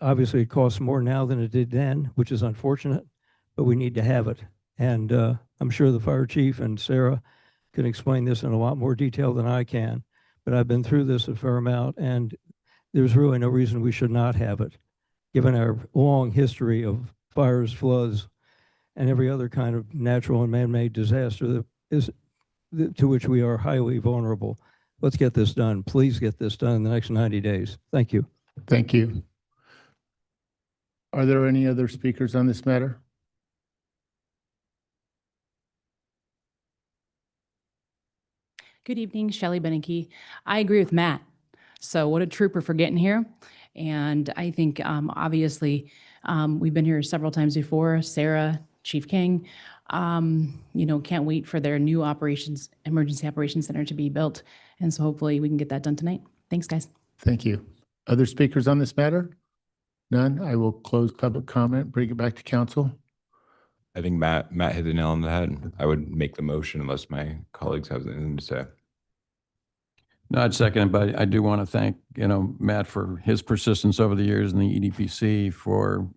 Obviously, it costs more now than it did then, which is unfortunate, but we need to have it. And I'm sure the fire chief and Sarah can explain this in a lot more detail than I can, but I've been through this a fair amount, and there's really no reason we should not have it, given our long history of fires, floods, and every other kind of natural and man-made disaster to which we are highly vulnerable. Let's get this done. Please get this done in the next 90 days. Thank you. Thank you. Are there any other speakers on this matter? Good evening, Shelley Beneke. I agree with Matt. So what a trooper for getting here. And I think obviously we've been here several times before, Sarah, Chief King, can't wait for their new emergency operations center to be built. And so hopefully we can get that done tonight. Thanks, guys. Thank you. Other speakers on this matter? None. I will close public comment, bring it back to council. I think Matt hit the nail on the head. I would make the motion unless my colleagues have anything to say. No, I'd second it, but I do want to thank, Matt for his persistence over the years and the EDPC for,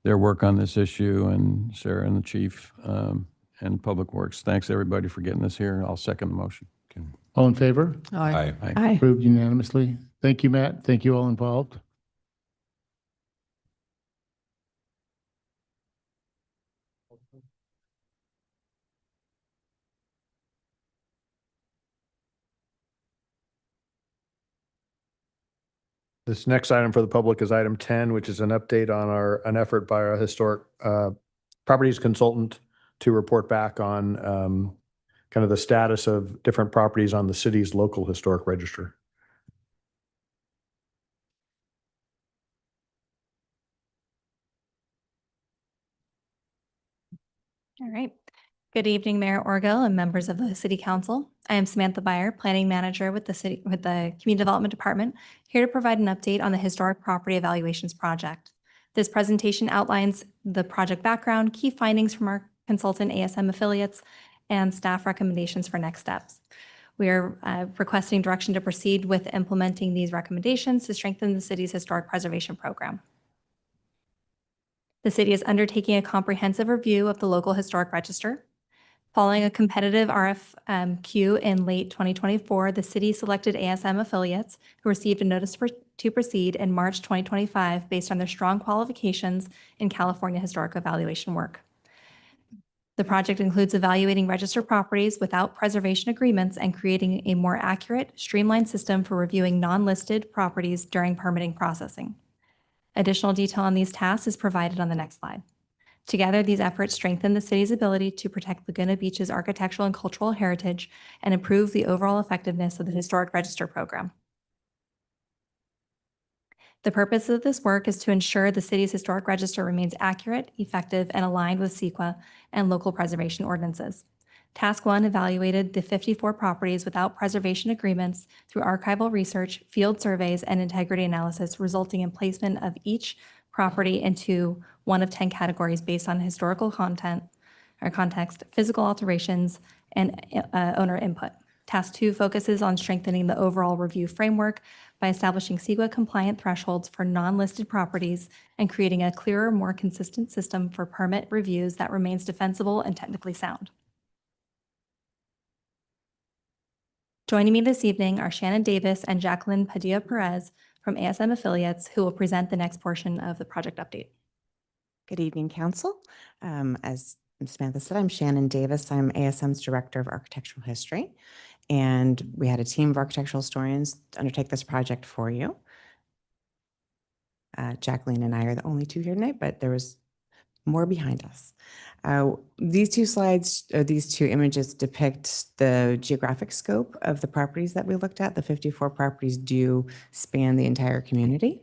their work on this issue, and Sarah and the chief and Public Works. Thanks, everybody, for getting this here. I'll second the motion. All in favor? Aye. Aye. Approved unanimously. Thank you, Matt. Thank you all involved. This next item for the public is item 10, which is an update on an effort by our historic properties consultant to report back on kind of the status of different properties on the city's local historic register. All right. Good evening, Mayor Orgill and members of the City Council. I am Samantha Beyer, Planning Manager with the Community Development Department, here to provide an update on the Historic Property Evaluations Project. This presentation outlines the project background, key findings from our consultant ASM affiliates, and staff recommendations for next steps. We are requesting direction to proceed with implementing these recommendations to strengthen the city's historic preservation program. The city is undertaking a comprehensive review of the local historic register. Following a competitive RFQ in late 2024, the city selected ASM affiliates who received a notice to proceed in March 2025 based on their strong qualifications in California historic evaluation work. The project includes evaluating registered properties without preservation agreements and creating a more accurate, streamlined system for reviewing non-listed properties during permitting processing. Additional detail on these tasks is provided on the next slide. Together, these efforts strengthen the city's ability to protect Laguna Beach's architectural and cultural heritage and improve the overall effectiveness of the Historic Register program. The purpose of this work is to ensure the city's historic register remains accurate, effective, and aligned with CEQA and local preservation ordinances. Task 1 evaluated the 54 properties without preservation agreements through archival research, field surveys, and integrity analysis, resulting in placement of each property into one of 10 categories based on historical content or context, physical alterations, and owner input. Task 2 focuses on strengthening the overall review framework by establishing CEQA-compliant thresholds for non-listed properties and creating a clearer, more consistent system for permit reviews that remains defensible and technically sound. Joining me this evening are Shannon Davis and Jacqueline Padilla Perez from ASM Affiliates, who will present the next portion of the project update. Good evening, Council. As Samantha said, I'm Shannon Davis. I'm ASM's Director of Architectural History, and we had a team of architectural historians to undertake this project for you. Jacqueline and I are the only two here tonight, but there was more behind us. These two slides, or these two images, depict the geographic scope of the properties that we looked at. The 54 properties do span the entire community.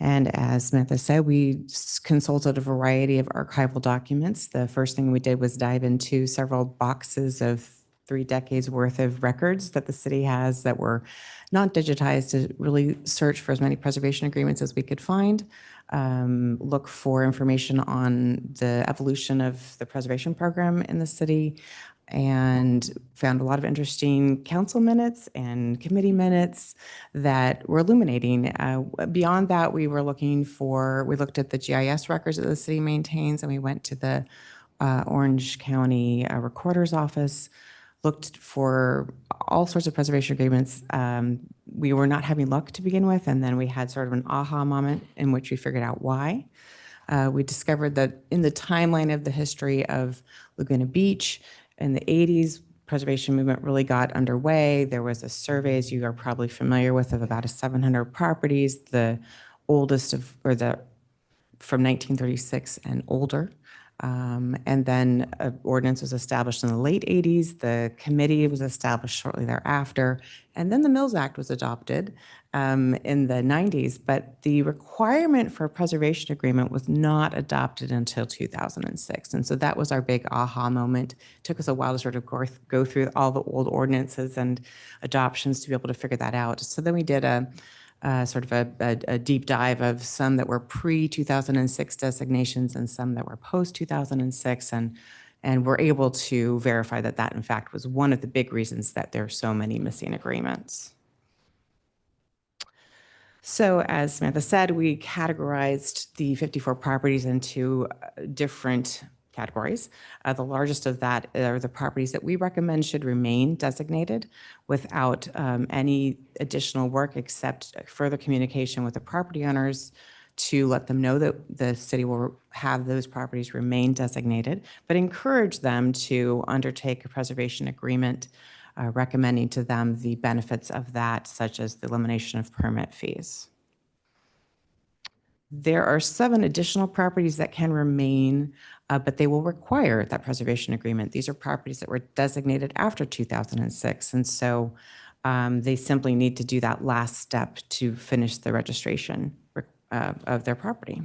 And as Samantha said, we consulted a variety of archival documents. The first thing we did was dive into several boxes of 3 decades worth of records that the city has that were not digitized, to really search for as many preservation agreements as we could find. Look for information on the evolution of the preservation program in the city, and found a lot of interesting council minutes and committee minutes that were illuminating. Beyond that, we looked at the GIS records that the city maintains, and we went to the Orange County Recorder's Office, looked for all sorts of preservation agreements. We were not having luck to begin with, and then we had sort of an aha moment in which we figured out why. We discovered that in the timeline of the history of Laguna Beach, in the 80s, preservation movement really got underway. There was a survey, as you are probably familiar with, of about 700 properties, the oldest from 1936 and older. And then an ordinance was established in the late 80s. The committee was established shortly thereafter. And then the Mills Act was adopted in the 90s. But the requirement for a preservation agreement was not adopted until 2006. And so that was our big aha moment. It took us a while to sort of go through all the old ordinances and adoptions to be able to figure that out. So then we did a deep dive of some that were pre-2006 designations and some that were post-2006, and we're able to verify that that in fact was one of the big reasons that there are so many missing agreements. So as Samantha said, we categorized the 54 properties into different categories. The largest of that are the properties that we recommend should remain designated without any additional work, except further communication with the property owners to let them know that the city will have those properties remain designated, but encourage them to undertake a preservation agreement, recommending to them the benefits of that, such as the elimination of permit fees. There are 7 additional properties that can remain, but they will require that preservation agreement. These are properties that were designated after 2006, and so they simply need to do that last step to finish the registration of their property.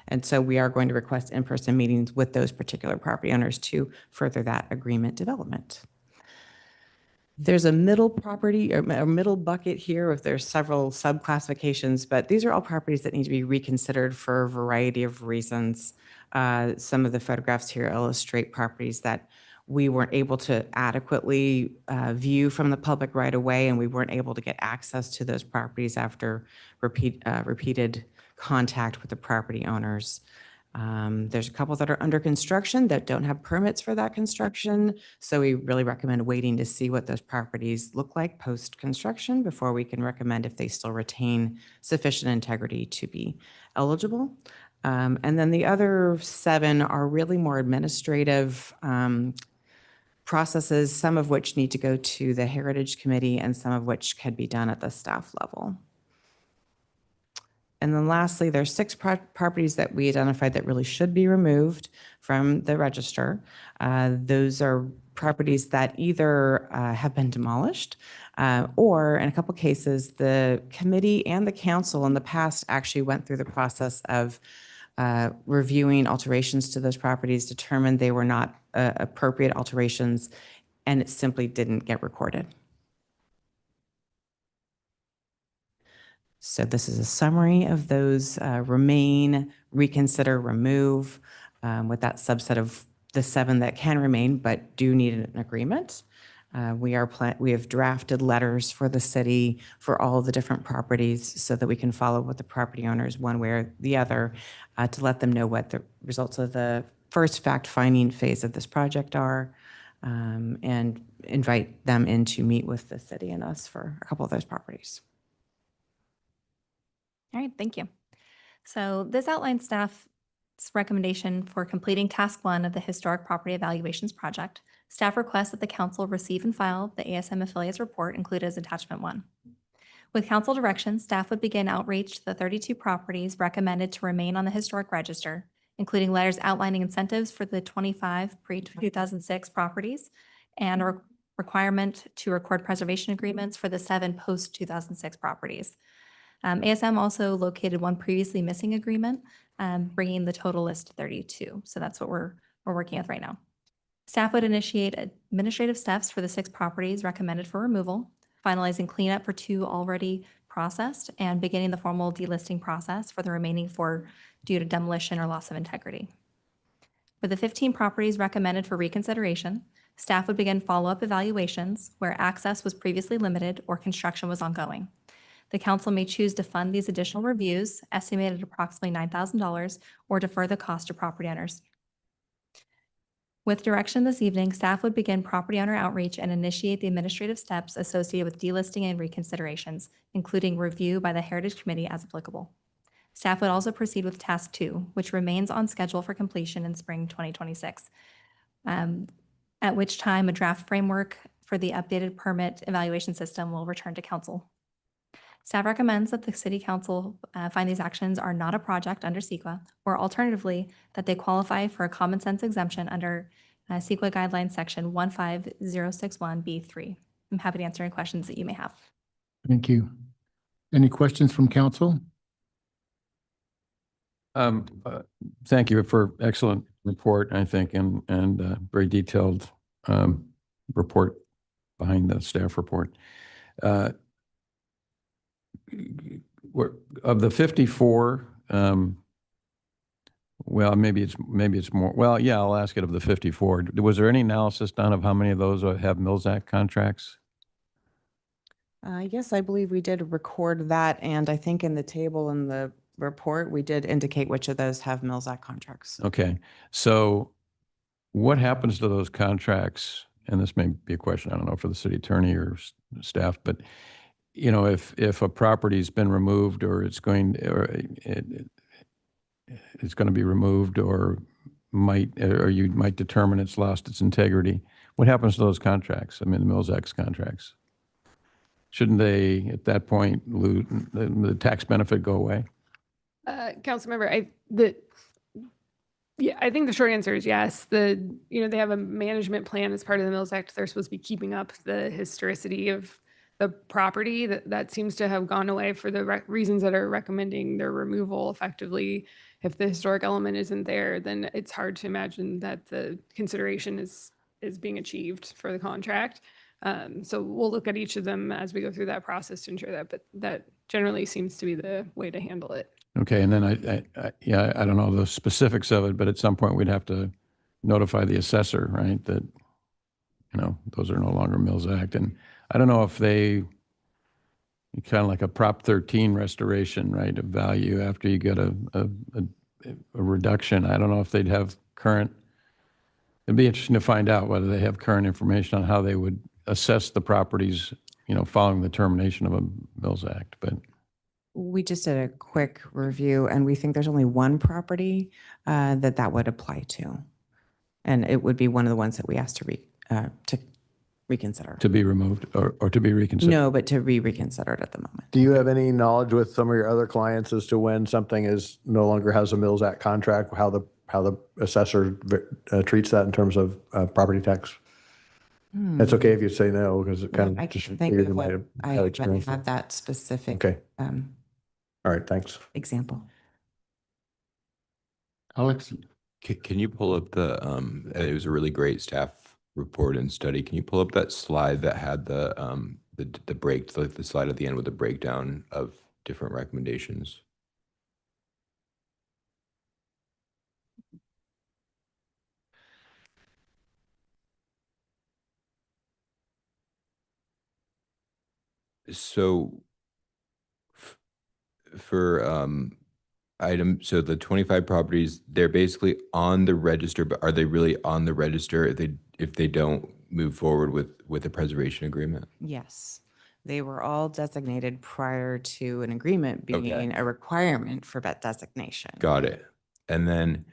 And so we are going to request in-person meetings with those particular property owners to further that agreement development. There's a middle property, or a middle bucket here, if there's several subclassifications, but these are all properties that need to be reconsidered for a variety of reasons. Some of the photographs here illustrate properties that we weren't able to adequately view from the public right away, and we weren't able to get access to those properties after repeated contact with the property owners. There's a couple that are under construction that don't have permits for that construction. So we really recommend waiting to see what those properties look like post-construction before we can recommend if they still retain sufficient integrity to be eligible. And then the other 7 are really more administrative processes, some of which need to go to the Heritage Committee and some of which can be done at the staff level. And then lastly, there's 6 properties that we identified that really should be removed from the register. Those are properties that either have been demolished or in a couple cases, the committee and the council in the past actually went through the process of reviewing alterations to those properties, determined they were not appropriate alterations, and it simply didn't get recorded. So this is a summary of those remain, reconsider, remove, with that subset of the 7 that can remain but do need an agreement. We have drafted letters for the city for all the different properties so that we can follow with the property owners one way or the other to let them know what the results of the first fact-finding phase of this project are, and invite them in to meet with the city and us for a couple of those properties. All right, thank you. So this outlines staff's recommendation for completing task 1 of the Historic Property Evaluations Project. Staff requests that the council receive and file the ASM affiliates report included as attachment 1. With council direction, staff would begin outreach to the 32 properties recommended to remain on the historic register, including letters outlining incentives for the 25 pre-2006 properties and a requirement to record preservation agreements for the 7 post-2006 properties. ASM also located 1 previously missing agreement, bringing the total list to 32. So that's what we're working with right now. Staff would initiate administrative steps for the 6 properties recommended for removal, finalizing cleanup for 2 already processed, and beginning the formal delisting process for the remaining 4 due to demolition or loss of integrity. For the 15 properties recommended for reconsideration, staff would begin follow-up evaluations where access was previously limited or construction was ongoing. The council may choose to fund these additional reviews, estimated at approximately $9,000, or defer the cost to property owners. With direction this evening, staff would begin property owner outreach and initiate the administrative steps associated with delisting and reconsiderations, including review by the Heritage Committee as applicable. Staff would also proceed with task 2, which remains on schedule for completion in spring 2026, at which time a draft framework for the updated permit evaluation system will return to council. Staff recommends that the City Council find these actions are not a project under CEQA, or alternatively, that they qualify for a common sense exemption under CEQA Guidelines Section 15061B3. I'm happy to answer any questions that you may have. Thank you. Any questions from council? Thank you for excellent report, I think, and very detailed report behind the staff report. Of the 54, well, maybe it's more. Well, yeah, I'll ask it of the 54. Was there any analysis done of how many of those have Mills Act contracts? Yes, I believe we did record that, and I think in the table in the report, we did indicate which of those have Mills Act contracts. Okay, so what happens to those contracts? And this may be a question, I don't know, for the city attorney or staff, but you know, if a property's been removed or it's going to be removed or you might determine it's lost its integrity, what happens to those contracts? I mean, the Mills Act contracts. Shouldn't they, at that point, lose the tax benefit go away? Councilmember, I think the short answer is yes. They have a management plan as part of the Mills Act. They're supposed to be keeping up the historicity of the property. That seems to have gone away for the reasons that are recommending their removal. Effectively, if the historic element isn't there, then it's hard to imagine that the consideration is being achieved for the contract. So we'll look at each of them as we go through that process to ensure that, but that generally seems to be the way to handle it. Okay, and then I don't know the specifics of it, but at some point we'd have to notify the assessor, right, that, those are no longer Mills Act. And I don't know if they, kind of like a Prop 13 restoration, right, of value after you get a a reduction. I don't know if they'd have current, it'd be interesting to find out whether they have current information on how they would assess the properties, following the termination of a Mills Act, but. We just did a quick review, and we think there's only one property that would apply to. And it would be one of the ones that we asked to reconsider. To be removed or to be reconsidered? No, but to be reconsidered at the moment. Do you have any knowledge with some of your other clients as to when something is no longer has a Mills Act contract, how the assessor treats that in terms of property tax? It's okay if you say no, because it kind I of just can't think figured of you might what have I had haven't experience. had that specific Okay. All right, thanks. example. Alex? Can you pull up the, it was a really great staff report and study. Can you pull up that slide that had the slide at the end with the breakdown of different recommendations? So for so the 25 properties, they're basically on the register, but are they really on the register if they don't move forward with a preservation agreement? Yes. They were all designated prior to an agreement being Okay. a requirement for that designation. Got it. And then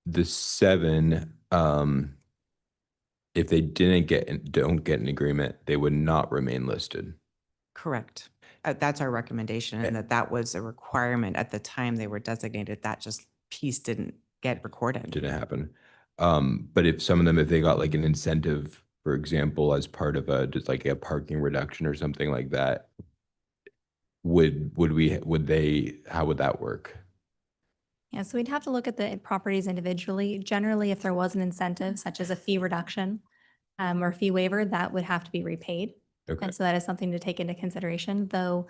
the 7, if they don't get an agreement, they would not remain listed. Correct. That's our recommendation, and that was a requirement at the time they were designated. That just piece didn't get recorded. Didn't happen. But if some of them, if they got like an incentive, for example, as part of just like a parking reduction or something like that, how would that work? Yeah, so we'd have to look at the properties individually. Generally, if there was an incentive such as a fee reduction or fee waiver, that would have to be repaid. Okay. And so that is something to take into consideration, though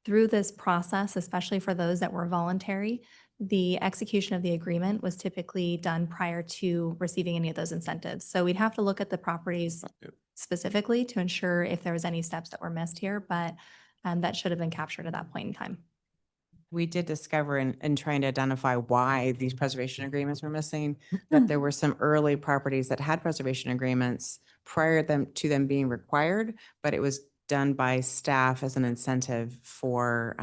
through this process, especially for those that were voluntary, the execution of the agreement was typically done prior to receiving any of those incentives. So we'd have to look at the properties specifically to ensure if there was any steps that were missed here, but that should have been captured at that point in time. We did discover in trying to identify why these preservation agreements were missing, that there were some early properties that had preservation agreements prior to them being required, but it was done by staff as an incentive for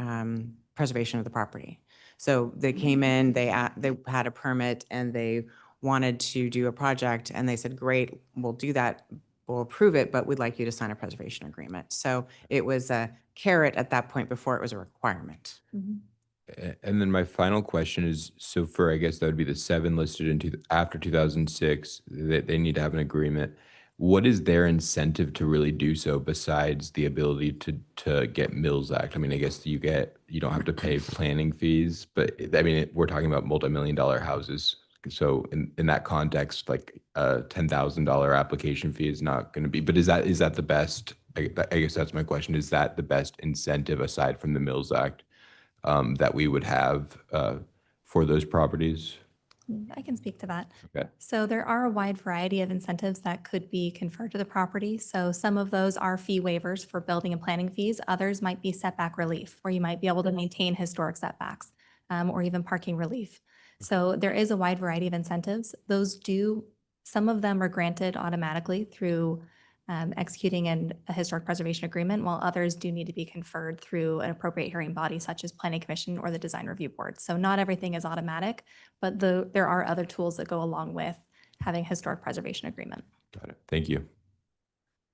preservation of the property. So they came in, they had a permit and they wanted to do a project and they said, great, we'll do that. We'll approve it, but we'd like you to sign a preservation agreement. So it was a carrot at that point before it was a requirement. And then my final question is, so for, I guess that would be the 7 listed after 2006, they need to have an agreement. What is their incentive to really do so besides the ability to get Mills Act? I mean, I guess you don't have to pay planning fees, but I mean, we're talking about multi-million-dollar houses. So in that context, like a $10,000 application fee is not going to be, but is that the best? I guess that's my question. Is that the best incentive aside from the Mills Act that we would have for those properties? I can speak to that. Okay. So there are a wide variety of incentives that could be conferred to the property. So some of those are fee waivers for building and planning fees. Others might be setback relief, where you might be able to maintain historic setbacks or even parking relief. So there is a wide variety of incentives. Some of them are granted automatically through executing a historic preservation agreement, while others do need to be conferred through an appropriate hearing body such as Planning Commission or the Design Review Board. So not everything is automatic, but there are other tools that go along with having historic preservation agreement. Got it. Thank you.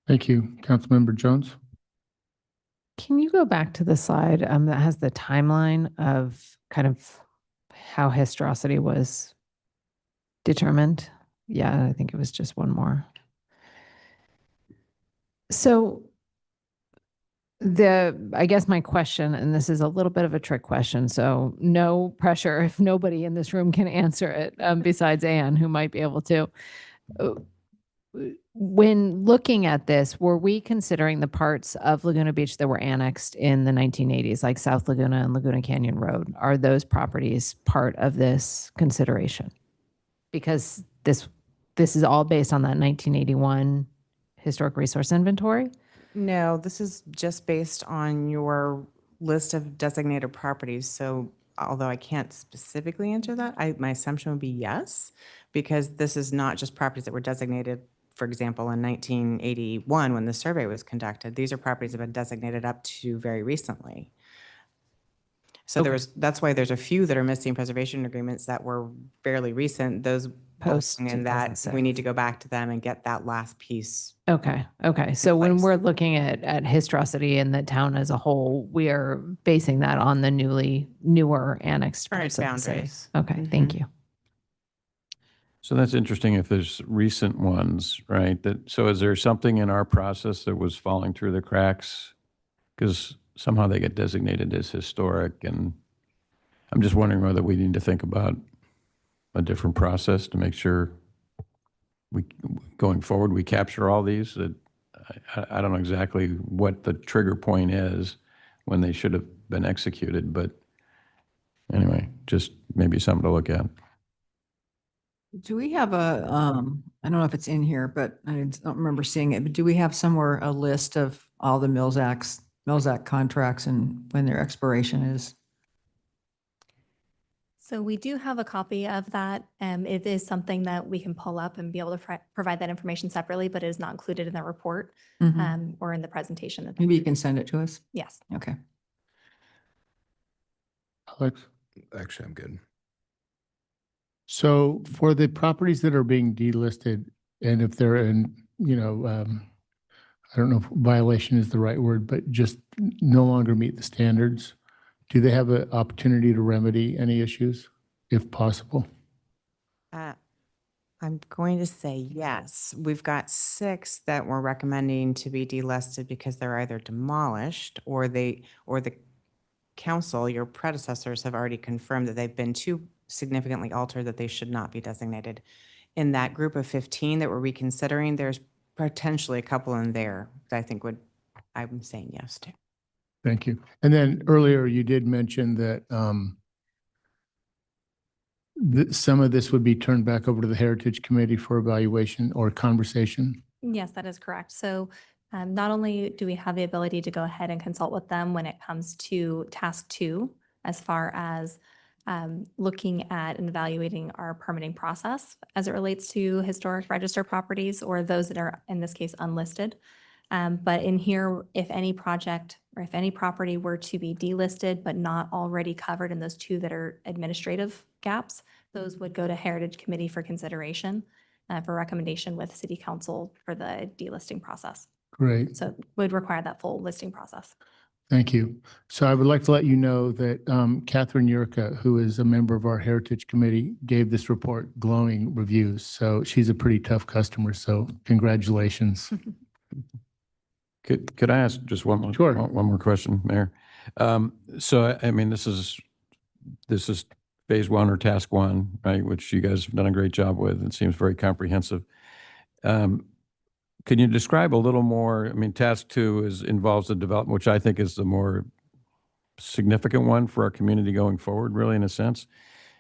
Thank you. Councilmember Jones? Can you go back to the slide that has the timeline of kind of how historicity was determined? Yeah, I think it was just one more. So I guess my question, and this is a little bit of a trick question, so no pressure if nobody in this room can answer it besides Anne, who might be able to. When looking at this, were we considering the parts of Laguna Beach that were annexed in the 1980s, like South Laguna and Laguna Canyon Road? Are those properties part of this consideration? Because this is all based on that 1981 historic resource inventory? No, this is just based on your list of designated properties. So although I can't specifically answer that, my assumption would be yes, because this is not just properties that were designated, for example, in 1981 when the survey was conducted. These are properties that have been designated up to very recently. So that's why there's a few that are missing preservation agreements that were fairly recent. Those Post belong in that we 2006. need to go back to them and get that last piece. Okay. Okay. So when we're looking at Histrosity and the town as a whole, we are basing that on the newer annexed Current parts of the boundaries. city. Okay. Thank you. So that's interesting if there's recent ones, right? So is there something in our process that was falling through the cracks? Because somehow they get designated as historic, and I'm just wondering whether we need to think about a different process to make sure going forward, we capture all these. That I don't know exactly what the trigger point is when they should have been executed, but anyway, just maybe something to look at. Do we have a, I don't know if it's in here, but I don't remember seeing it, but do we have somewhere a list of all the Mills Act contracts and when their expiration is? So we do have a copy of that. It is something that we can pull up and be able to provide that information separately, but it is not included in the report or in the presentation. Maybe you can send it to us. Yes. Okay. Alex? Actually, I'm good. So for the properties that are being delisted, and if they're in, I don't know if violation is the right word, but just no longer meet the standards, do they have an opportunity to remedy any issues if possible? I'm going to say yes. We've got 6 that we're recommending to be delisted because they're either demolished or the council, your predecessors, have already confirmed that they've been too significantly altered that they should not be designated. In that group of 15 that we're reconsidering, there's potentially a couple in there that I think I'm saying yes to. Thank you. And then earlier you did mention that some of this would be turned back over to the Heritage Committee for evaluation or conversation. Yes, that is correct. So not only do we have the ability to go ahead and consult with them when it comes to task 2, as far as looking at and evaluating our permitting process as it relates to historic register properties or those that are, in this case, unlisted. But in here, if any project or if any property were to be delisted but not already covered in those 2 that are administrative gaps, those would go to Heritage Committee for consideration, for recommendation with City Council for the delisting process. Great. So it would require that full listing process. Thank you. So I would like to let you know that Catherine Yurka, who is a member of our Heritage Committee, gave this report glowing reviews. So she's a pretty tough customer. So congratulations. Could I ask just one more question, Mayor? So I mean, this is phase 1 or task 1, right? Which you guys have done a great job with. It seems very comprehensive. Can you describe a little more? I mean, task 2 involves the development, which I think is the more significant one for our community going forward, really, in a sense,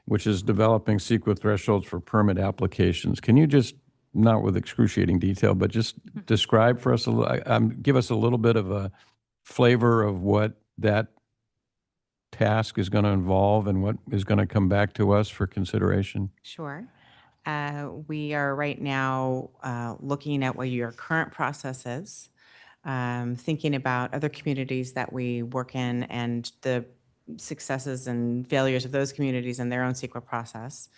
which is developing CEQA thresholds for permit applications. Can you just, not with excruciating detail, but just describe for us, give us a little bit of a flavor of what that task is going to involve and what is going to come back to us for consideration? Sure. We are right now looking at what your current process is, thinking about other communities that we work in and the successes and failures of those communities and their own CEQA process.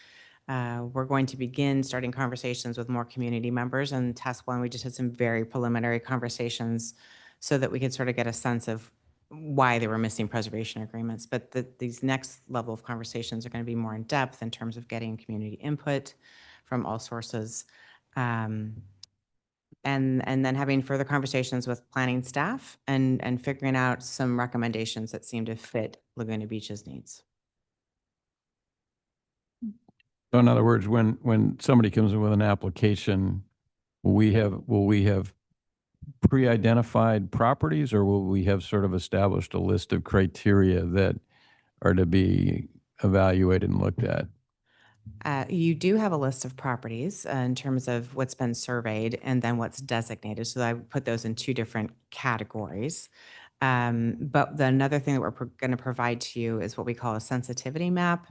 We're going to begin starting conversations with more community members. And task 1, we just had some very preliminary conversations so that we could sort of get a sense of why they were missing preservation agreements. But these next level of conversations are going to be more in depth in terms of getting community input from all sources. And then having further conversations with planning staff and figuring out some recommendations that seem to fit Laguna Beach's needs. So in other words, when somebody comes in with an application, will we have pre-identified properties, or will we have sort of established a list of criteria that are to be evaluated and looked at? You do have a list of properties in terms of what's been surveyed and then what's designated. So I would put those in 2 different categories. But another thing that we're going to provide to you is what we call a sensitivity map.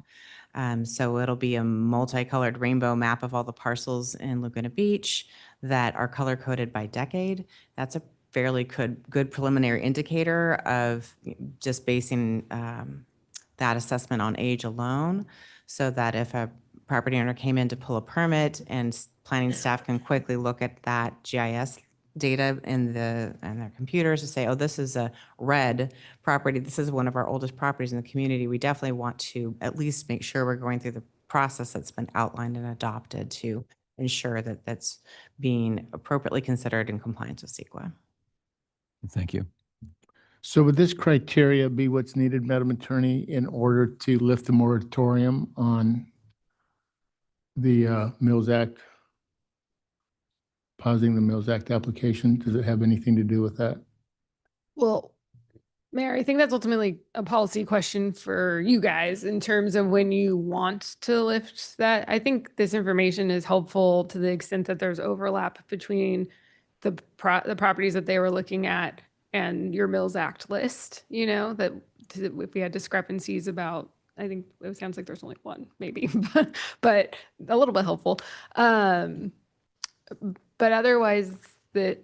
So it'll be a multicolored rainbow map of all the parcels in Laguna Beach that are color coded by decade. That's a fairly good preliminary indicator of just basing that assessment on age alone, so that if a property owner came in to pull a permit and planning staff can quickly look at that GIS data in their computers to say, oh, this is a red property. This is one of our oldest properties in the community. We definitely want to at least make sure we're going through the process that's been outlined and adopted to ensure that that's being appropriately considered in compliance with CEQA. Thank you. So would this criteria be what's needed, Madam Attorney, in order to lift the moratorium on the Mills Act? Pausing the Mills Act application, does it have anything to do with that? Well, Mayor, I think that's ultimately a policy question for you guys in terms of when you want to lift that. I think this information is helpful to the extent that there's overlap between the properties that they were looking at and your Mills Act list, you know, that if we had discrepancies about, I think it sounds like there's only one maybe, but a little bit helpful. But otherwise, the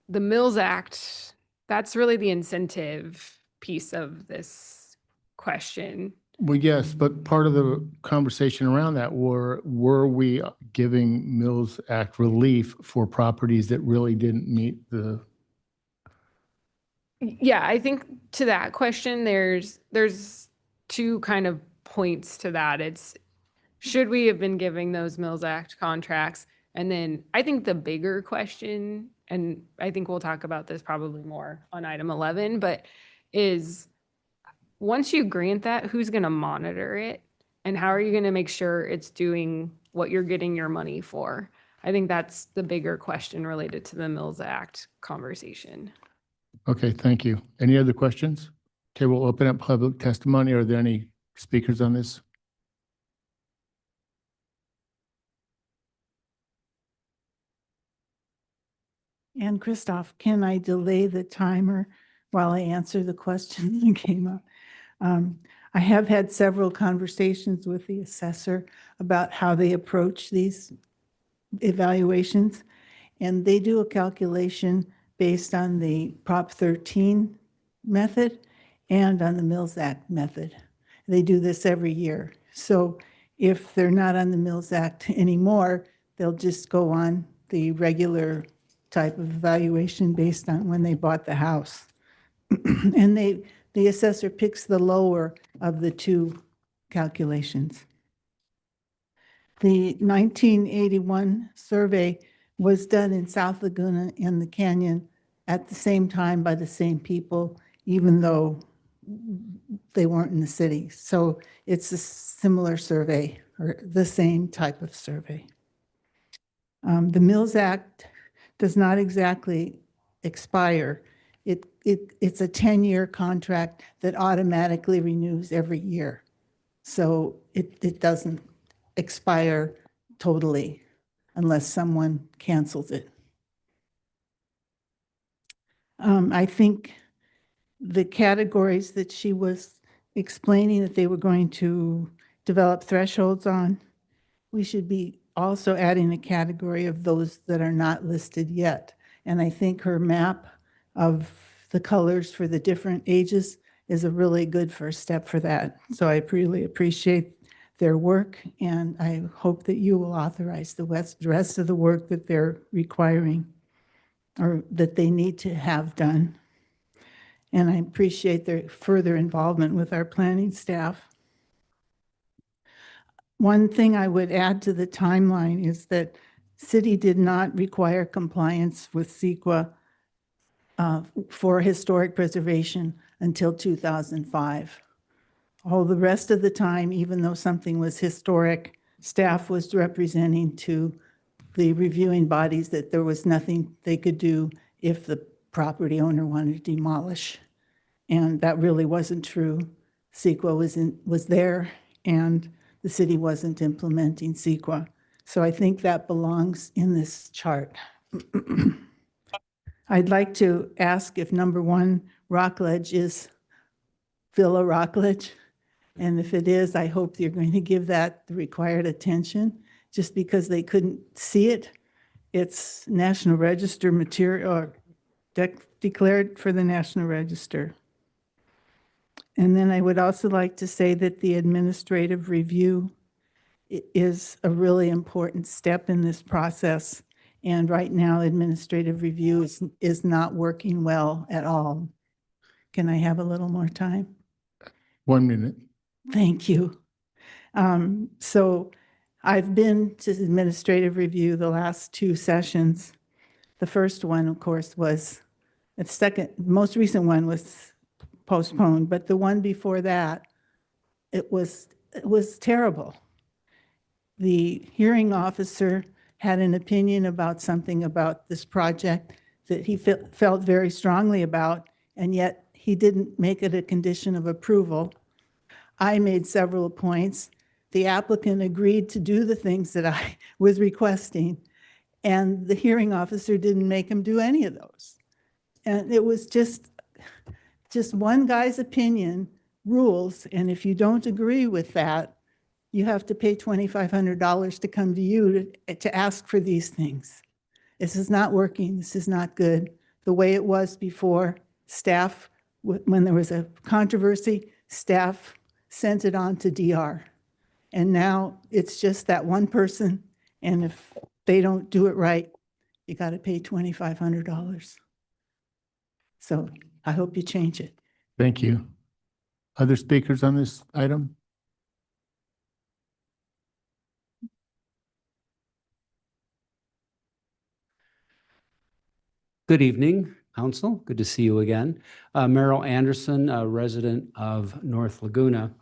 Mills Act, that's really the incentive piece of this question. Well, yes, but part of the conversation around that were we giving Mills Act relief for properties that really didn't meet the? Yeah, I think to that question, there's two kind of points to that. It's, should we have been giving those Mills Act contracts? And then I think the bigger question, and I think we'll talk about this probably more on item 11, but is once you grant that, who's going to monitor it? And how are you going to make sure it's doing what you're getting your money for? I think that's the bigger question related to the Mills Act conversation. Okay, thank you. Any other questions? Okay, we'll open up public testimony. Are there any speakers on this? And Christoph, can I delay the timer while I answer the question that came up? I have had several conversations with the assessor about how they approach these evaluations, and they do a calculation based on the Prop 13 method and on the Mills Act method. They do this every year. So if they're not on the Mills Act anymore, they'll just go on the regular type of evaluation based on when they bought the house. And the assessor picks the lower of the two calculations. The 1981 survey was done in South Laguna and the Canyon at the same time by the same people, even though they weren't in the city. So it's a similar survey or the same type of survey. The Mills Act does not exactly expire. It's a 10-year contract that automatically renews every year. So it doesn't expire totally unless someone cancels it. I think the categories that she was explaining that they were going to develop thresholds on, we should be also adding a category of those that are not listed yet. And I think her map of the colors for the different ages is a really good first step for that. So I really appreciate their work, and I hope that you will authorize the rest of the work that they're requiring or that they need to have done. And I appreciate their further involvement with our planning staff. One thing I would add to the timeline is that city did not require compliance with CEQA for historic preservation until 2005. All the rest of the time, even though something was historic, staff was representing to the reviewing bodies that there was nothing they could do if the property owner wanted to demolish. And that really wasn't true. CEQA was there, and the city wasn't implementing CEQA. So I think that belongs in this chart. I'd like to ask if number 1 Rockledge is Villa Rockledge. And if it is, I hope you're going to give that the required attention, just because they couldn't see it. It's National Register material, or declared for the National Register. And then I would also like to say that the administrative review is a really important step in this process. And right now, administrative review is not working well at all. Can I have a little more time? 1 minute. Thank you. So I've been to administrative review the last 2 sessions. The first one, of course, was, the second, most recent one was postponed, but the one before that, it was terrible. The hearing officer had an opinion about something about this project that he felt very strongly about, and yet he didn't make it a condition of approval. I made several points. The applicant agreed to do the things that I was requesting, and the hearing officer didn't make him do any of those. And it was just one guy's opinion rules, and if you don't agree with that, you have to pay $2,500 to come to you to ask for these things. This is not working. This is not good. The way it was before, staff, when there was a controversy, staff sent it on to DR. And now it's just that one person, and if they don't do it right, you got to pay $2,500. So I hope you change it. Thank you. Other speakers on this item? Good evening, Council. Good to see you again. Merrill Anderson, a resident of North Laguna.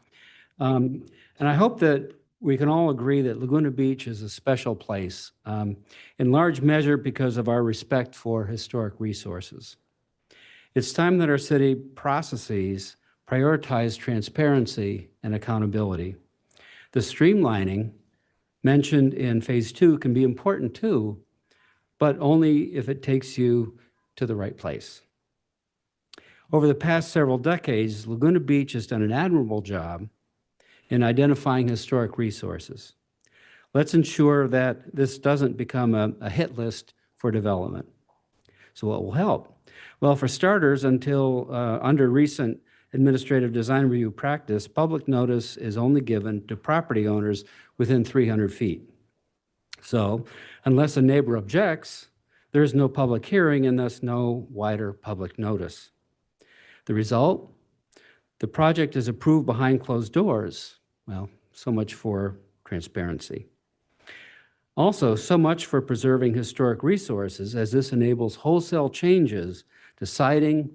And I hope that we can all agree that Laguna Beach is a special place, in large measure because of our respect for historic resources. It's time that our city processes prioritize transparency and accountability. The streamlining mentioned in Phase 2 can be important too, but only if it takes you to the right place. Over the past several decades, Laguna Beach has done an admirable job in identifying historic resources. Let's ensure that this doesn't become a hit list for development. So what will help? Well, for starters, under recent administrative design review practice, public notice is only given to property owners within 300 feet. So unless a neighbor objects, there is no public hearing and thus no wider public notice. The result? The project is approved behind closed doors. Well, so much for transparency. Also, so much for preserving historic resources, as this enables wholesale changes to siding,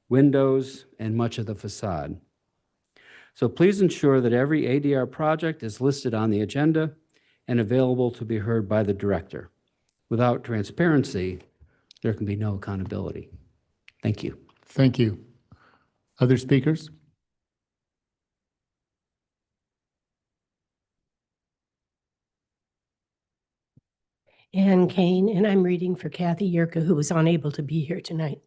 windows, and much of the facade. So please ensure that every ADR project is listed on the agenda and available to be heard by the director. Without transparency, there can be no accountability. Thank you. Thank you. Other speakers? Ann Kane, and I'm reading for Kathy Yerka, who was unable to be here tonight.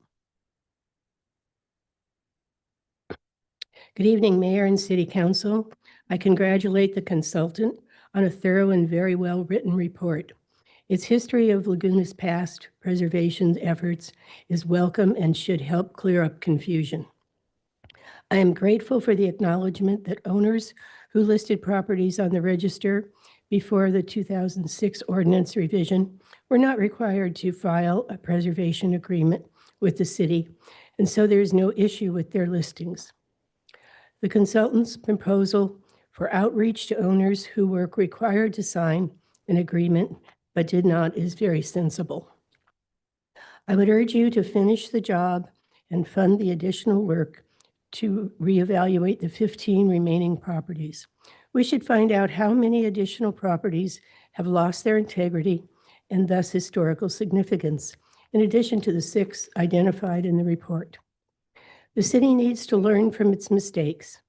Good evening, Mayor and City Council. I congratulate the consultant on a thorough and very well-written report. Its history of Laguna's past preservation efforts is welcome and should help clear up confusion. I am grateful for the acknowledgement that owners who listed properties on the register before the 2006 ordinance revision were not required to file a preservation agreement with the city, and so there is no issue with their listings. The consultant's proposal for outreach to owners who were required to sign an agreement but did not is very sensible. I would urge you to finish the job and fund the additional work to reevaluate the 15 remaining properties. We should find out how many additional properties have lost their integrity and thus historical significance, in addition to the 6 identified in the report. The city needs to learn from its mistakes.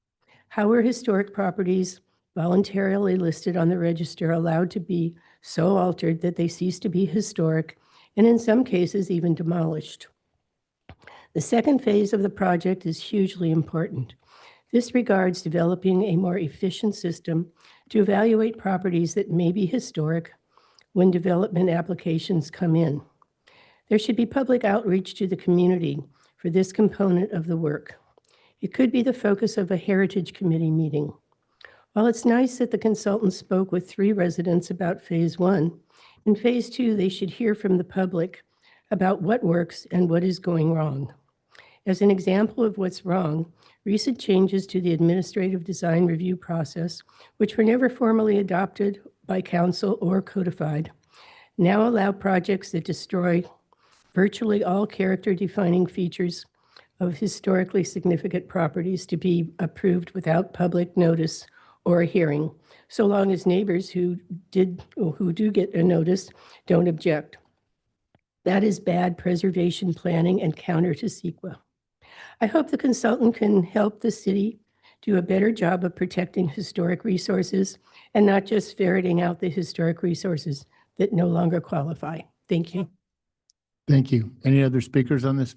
How were historic properties voluntarily listed on the register allowed to be so altered that they cease to be historic, and in some cases even demolished? The second phase of the project is hugely important. This regards developing a more efficient system to evaluate properties that may be historic when development applications come in. There should be public outreach to the community for this component of the work. It could be the focus of a Heritage Committee meeting. While it's nice that the consultant spoke with 3 residents about Phase 1, in Phase 2, they should hear from the public about what works and what is going wrong. As an example of what's wrong, recent changes to the administrative design review process, which were never formally adopted by council or codified, now allow projects that destroy virtually all character-defining features of historically significant properties to be approved without public notice or a hearing, so long as neighbors who do get a notice don't object. That is bad preservation planning and counter to CEQA. I hope the consultant can help the city do a better job of protecting historic resources and not just ferreting out the historic resources that no longer qualify. Thank you. Thank you. Any other speakers on this?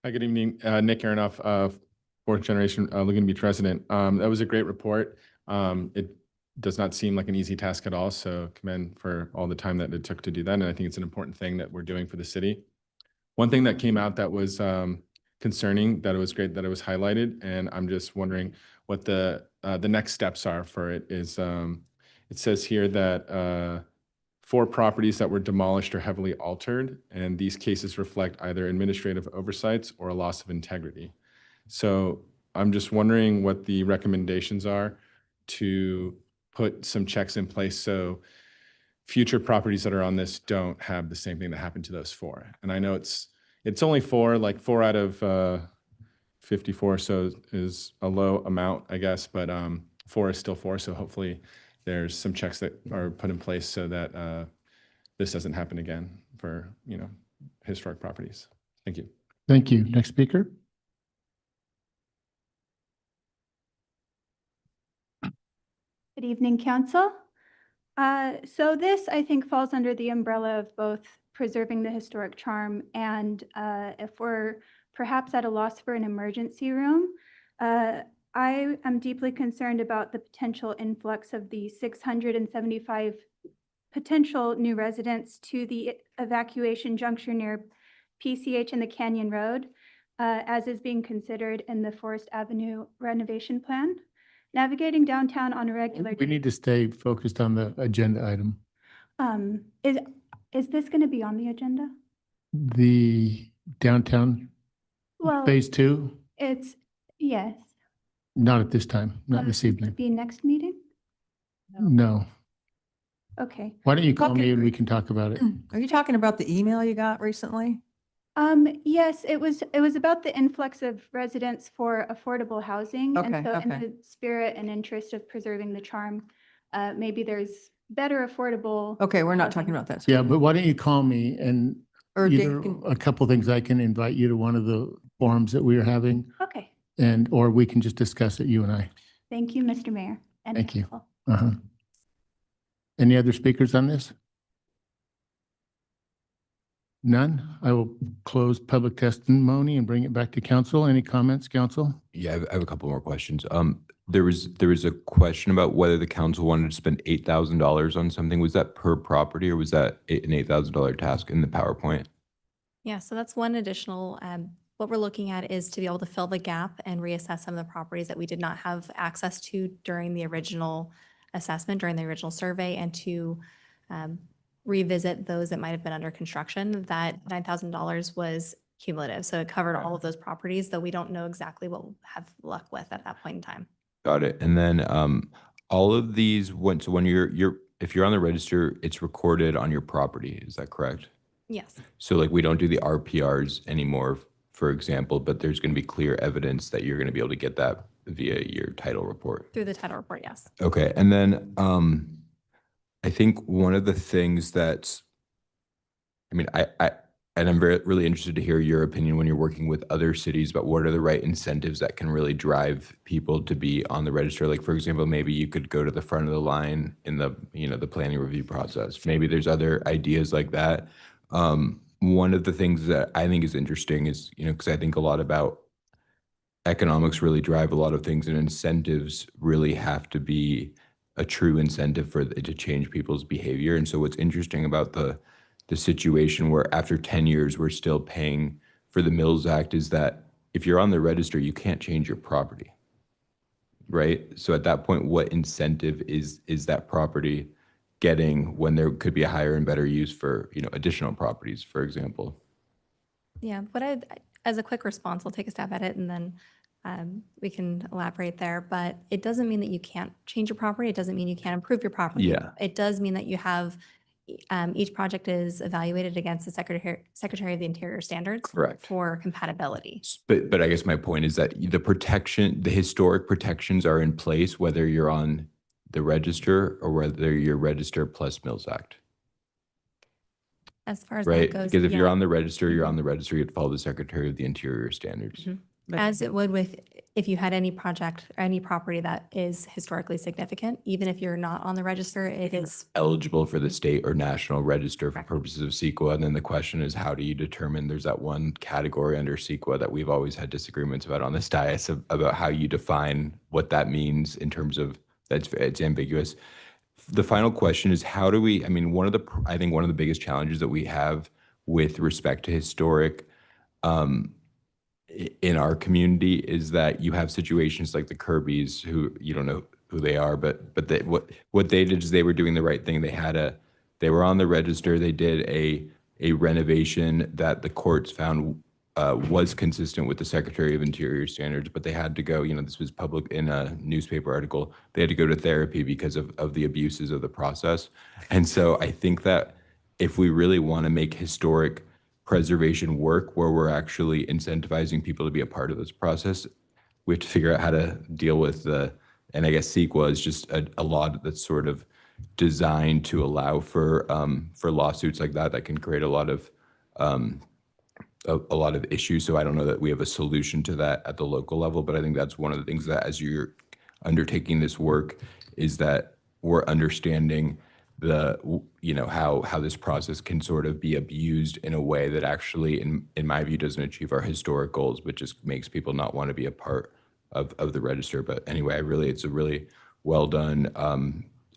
Hi, good evening. Nick Aronoff, fourth generation Laguna Beach resident. That was a great report. It does not seem like an easy task at all, so commend for all the time that it took to do that. And I think it's an important thing that we're doing for the city. One thing that came out that was concerning, that it was great that it was highlighted, and I'm just wondering what the next steps are for it is, it says here that 4 properties that were demolished or heavily altered, and these cases reflect either administrative oversights or a loss of integrity. So I'm just wondering what the recommendations are to put some checks in place so future properties that are on this don't have the same thing that happened to those 4. And I know it's only 4, like 4 out of 54, so is a low amount, I guess, but 4 is still 4. So hopefully there's some checks that are put in place so that this doesn't happen again for, historic properties. Thank you. Thank you. Next speaker. Good evening, Council. So this, I think, falls under the umbrella of both preserving the historic charm and if we're perhaps at a loss for an emergency room, I am deeply concerned about the potential influx of the 675 potential new residents to the evacuation juncture near PCH and the Canyon Road, as is being considered in the Forest Avenue renovation plan. Navigating downtown on a regular. We need to stay focused on the agenda item. Is this going to be on the agenda? The downtown Phase 2? Yes. Not at this time, not this evening. Be next meeting? No. Okay. Why don't you call me and we can talk about it? Are you talking about the email you got recently? Yes, it was about the influx of residents for affordable housing. And so in the spirit and interest of preserving the charm, maybe there's better affordable. Okay, we're not talking about that. Yeah, but why don't you call me and Or either a couple things, I can invite you to one of the forums that we are having, Okay. or we can just discuss it, you and I. Thank you, Mr. Mayor. And Thank you. council. Any other speakers on this? None. I will close public testimony and bring it back to council. Any comments, council? Yeah, I have a couple more questions. There was a question about whether the council wanted to spend $8,000 on something. Was that per property or was that an $8,000 task in the PowerPoint? Yeah, so that's one additional, what we're looking at is to be able to fill the gap and reassess some of the properties that we did not have access to during the original assessment, during the original survey, and to revisit those that might have been under construction. That $9,000 was cumulative, so it covered all of those properties, though we don't know exactly what we'll have luck with at that point in time. Got it. And then all of these went, so when if you're on the register, it's recorded on your property. Is that correct? Yes. So like we don't do the RPRs anymore, for example, but there's going to be clear evidence that you're going to be able to get that via your title report. Through the title report, yes. Okay. And then I think one of the things that's, I mean, and I'm really interested to hear your opinion when you're working with other cities about what are the right incentives that can really drive people to be on the register. Like, for example, maybe you could go to the front of the line in the, the planning review process. Maybe there's other ideas like that. One of the things that I think is interesting is, because I think a lot about economics really drive a lot of things, and incentives really have to be a true incentive for it to change people's behavior. And so what's interesting about the situation where after 10 years, we're still paying for the Mills Act is that if you're on the register, you can't change your property, right? So at that point, what incentive is that property getting when there could be a higher and better use for, additional properties, for example? Yeah, as a quick response, I'll take a stab at it and then we can elaborate there. But it doesn't mean that you can't change your property. It doesn't mean you can't improve your property. Yeah. It does mean that you have each project is evaluated against the Secretary of the Interior standards. Correct. For compatibility. But I guess my point is that the historic protections are in place, whether you're on the register or whether you're register plus Mills Act, As far as right? that goes. Because if you're yeah. on the register, you're on the register, you'd follow the Secretary of the Interior standards. As it would with if you had any project or any property that is historically significant, even if you're not on the register, it is. Eligible for the state or national register for purposes of CEQA. And then the question is, how do you determine, there's that one category under CEQA that we've always had disagreements about on this dais about how you define what that means in terms of it's ambiguous. The final question is, how do we, I think one of the biggest challenges that we have with respect to historic in our community is that you have situations like the Kirbys, who you don't know who they are, but what they did is they were doing the right thing. They were on the register. They did a renovation that the courts found was consistent with the Secretary of Interior standards, but they had to go, this was public in a newspaper article, they had to go to therapy because of the abuses of the process. And so I think that if we really want to make historic preservation work where we're actually incentivizing people to be a part of this process, we have to figure out how to deal with and I guess CEQA is just a law that's sort of designed to allow for lawsuits like that can create a lot of issues. So I don't know that we have a solution to that at the local level, but I think that's one of the things that as you're undertaking this work is that we're understanding how this process can sort of be abused in a way that actually, in my view, doesn't achieve our historic goals, but just makes people not want to be a part of the register. But anyway, it's a really well done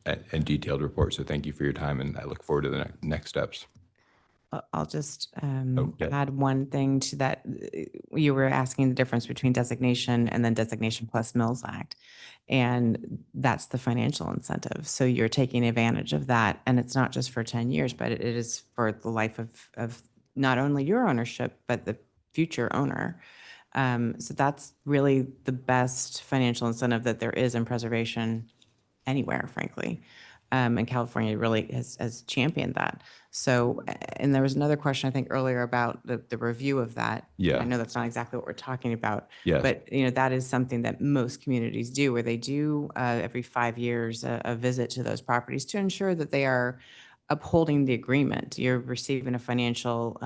and detailed report. So thank you for your time, and I look forward to the next steps. I'll just add one thing to that. You were asking the difference between designation and then designation plus Mills Act. And that's the financial incentive. So you're taking advantage of that. And it's not just for 10 years, but it is for the life of not only your ownership, but the future owner. So that's really the best financial incentive that there is in preservation anywhere, frankly. And California really has championed that. So, and there was another question, I think, earlier about the review of that. Yeah. I know that's not exactly what we're talking about. Yes. But, that is something that most communities do, where they do every 5 years a visit to those properties to ensure that they are upholding the agreement. You're receiving a financial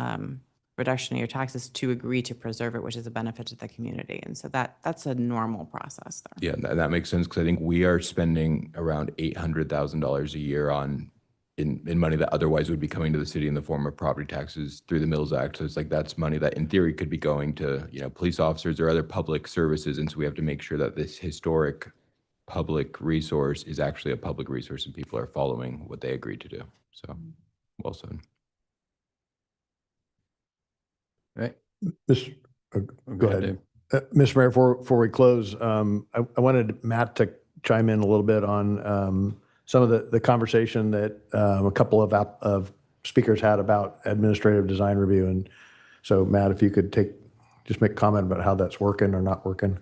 reduction in your taxes to agree to preserve it, which is a benefit to the community. And so that's a normal process there. Yeah, that makes sense, because I think we are spending around $800,000 a year in money that otherwise would be coming to the city in the form of property taxes through the Mills Act. So it's like that's money that in theory could be going to police officers or other public services, and so we have to make sure that this historic public resource is actually a public resource and people are following what they agreed to do. So, well said. Right. Go ahead. Mr. Mayor, before we close, I wanted Matt to chime in a little bit on some of the conversation that a couple of speakers had about administrative design review. And so, Matt, if you could just make a comment about how that's working or not working.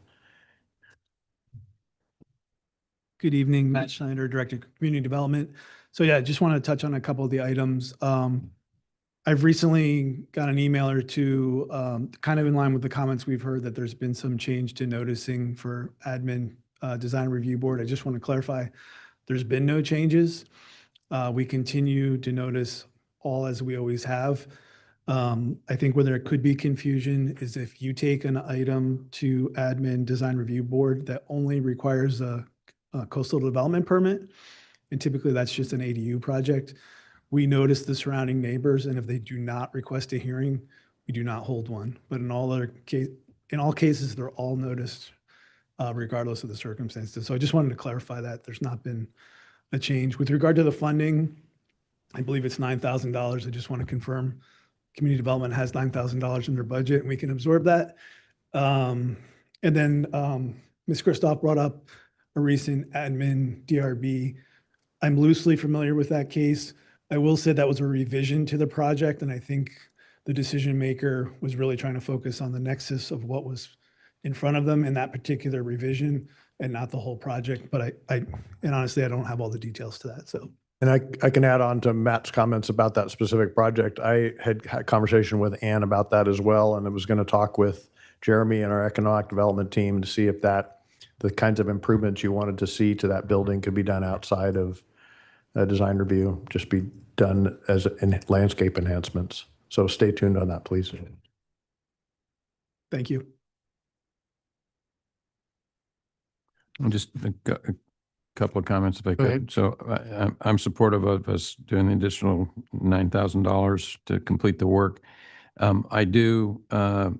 Good evening, Matt Schneider, Director of Community Development. So yeah, I just want to touch on a couple of the items. I've recently got an email or two, kind of in line with the comments we've heard, that there's been some change to noticing for admin design review board. I just want to clarify, there's been no changes. We continue to notice all as we always have. I think where there could be confusion is if you take an item to admin design review board that only requires a coastal development permit, and typically that's just an ADU project. We notice the surrounding neighbors, and if they do not request a hearing, we do not hold one. But in all cases, they're all noticed regardless of the circumstances. So I just wanted to clarify that there's not been a change. With regard to the funding, I believe it's $9,000. I just want to confirm community development has $9,000 in their budget and we can absorb that. And then Ms. Kristoff brought up a recent admin DRB. I'm loosely familiar with that case. I will say that was a revision to the project, and I think the decision maker was really trying to focus on the nexus of what was in front of them in that particular revision and not the whole project. But and honestly, I don't have all the details to that, so. And I can add on to Matt's comments about that specific project. I had a conversation with Ann about that as well, and I was going to talk with Jeremy and our economic development team to see if the kinds of improvements you wanted to see to that building could be done outside of a design review, just be done as landscape enhancements. So stay tuned on that, please. Thank you. Just a couple of comments if I Go ahead. could. So I'm supportive of us doing the additional $9,000 to complete the work. I do, I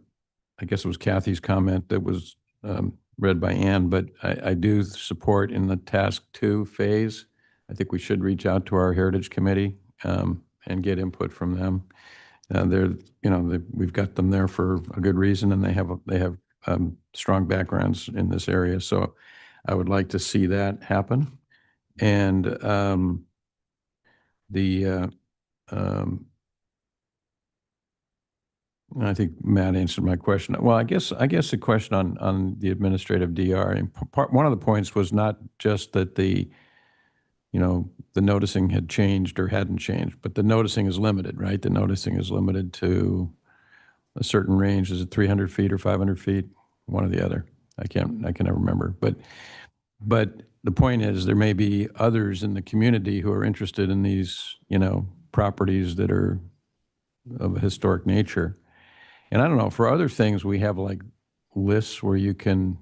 guess it was Kathy's comment that was read by Ann, but I do support in the task 2 phase. I think we should reach out to our Heritage Committee and get input from them. We've got them there for a good reason, and they have strong backgrounds in this area. So I would like to see that happen. And I think Matt answered my question. Well, I guess the question on the administrative DR, and one of the points was not just that the noticing had changed or hadn't changed, but the noticing is limited, right? The noticing is limited to a certain range. Is it 300 feet or 500 feet? One or the other. I can never remember. But the point is, there may be others in the community who are interested in these, properties that are of a historic nature. And I don't know, for other things, we have like lists where you can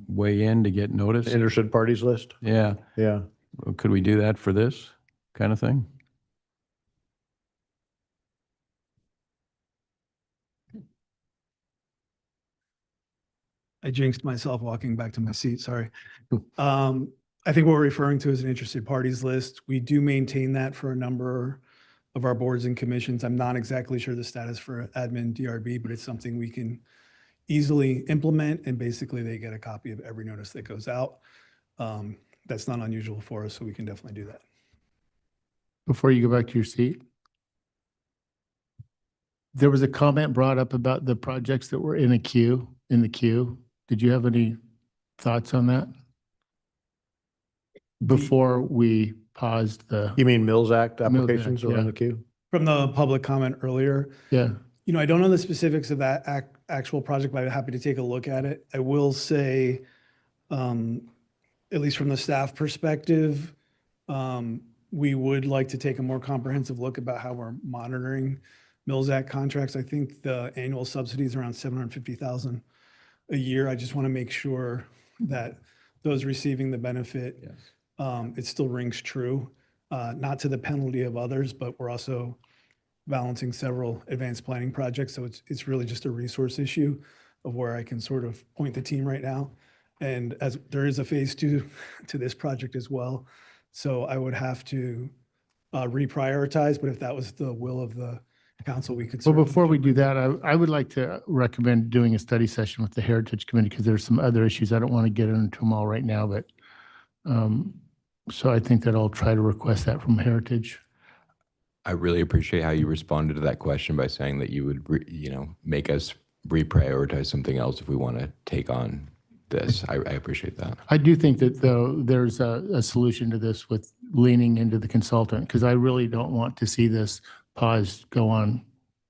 weigh in to get noticed. Interested parties list? Yeah. Yeah. Could we do that for this kind of thing? I jinxed myself walking back to my seat, sorry. I think what we're referring to is an interested parties list. We do maintain that for a number of our boards and commissions. I'm not exactly sure the status for admin DRB, but it's something we can easily implement, and basically they get a copy of every notice that goes out. That's not unusual for us, so we can definitely do that. Before you go back to your seat, there was a comment brought up about the projects that were in the queue. Did you have any thoughts on that? Before we paused the. You mean Mills Act Mills applications Act, are on yeah. the queue? From the public comment earlier, Yeah. I don't know the specifics of that actual project, but I'm happy to take a look at it. I will say, at least from the staff perspective, we would like to take a more comprehensive look about how we're monitoring Mills Act contracts. I think the annual subsidy is around $750,000 a year. I just want to make sure that those receiving the benefit, it still rings true, not to the penalty of others, but we're also balancing several advanced planning projects. So it's really just a resource issue of where I can sort of point the team right now. And as there is a phase 2 to this project as well. So I would have to reprioritize, but if that was the will of the council, we could. Well, before we do that, I would like to recommend doing a study session with the Heritage Committee, because there's some other issues. I don't want to get into them all right now, but so I think that I'll try to request that from Heritage. I really appreciate how you responded to that question by saying that you would, make us reprioritize something else if we want to take on this. I appreciate that. I do think that, though, there's a solution to this with leaning into the consultant, because I really don't want to see this pause go on.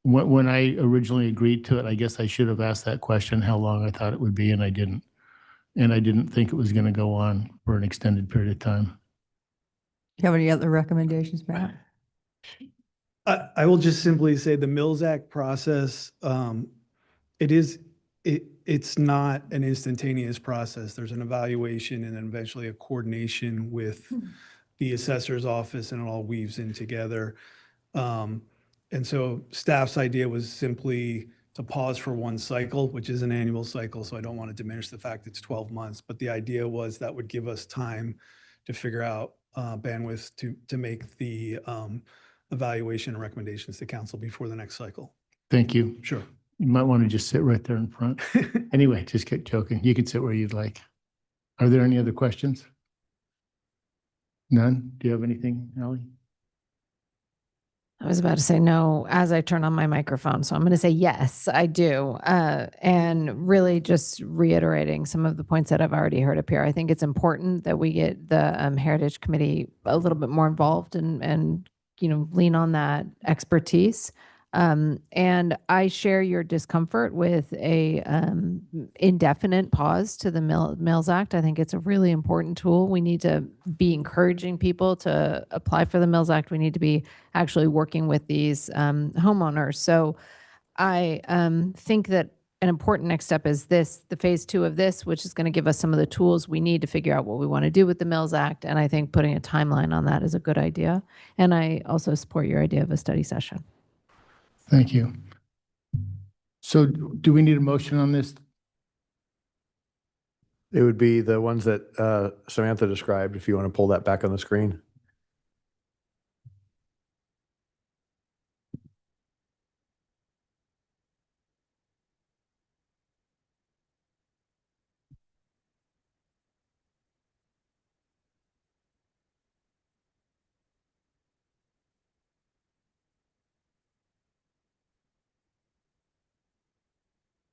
When I originally agreed to it, I guess I should have asked that question, how long I thought it would be, and I didn't. And I didn't think it was going to go on for an extended period of time. Do you have any other recommendations, Matt? I will just simply say the Mills Act process, it's not an instantaneous process. There's an evaluation and then eventually a coordination with the assessor's office, and it all weaves in together. And so staff's idea was simply to pause for one cycle, which is an annual cycle, so I don't want to diminish the fact it's 12 months. But the idea was that would give us time to figure out bandwidth to make the evaluation and recommendations to council before the next cycle. Thank you. Sure. You might want to just sit right there in front. Anyway, just get joking. You can sit where you'd like. Are there any other questions? None? Do you have anything, Ally? I was about to say no as I turn on my microphone. So I'm going to say yes, I do. And really just reiterating some of the points that I've already heard up here. I think it's important that we get the Heritage Committee a little bit more involved and lean on that expertise. And I share your discomfort with a indefinite pause to the Mills Act. I think it's a really important tool. We need to be encouraging people to apply for the Mills Act. We need to be actually working with these homeowners. So I think that an important next step is the phase 2 of this, which is going to give us some of the tools we need to figure out what we want to do with the Mills Act. And I think putting a timeline on that is a good idea. And I also support your idea of a study session. Thank you. So do we need a motion on this? It would be the ones that Samantha described, if you want to pull that back on the screen.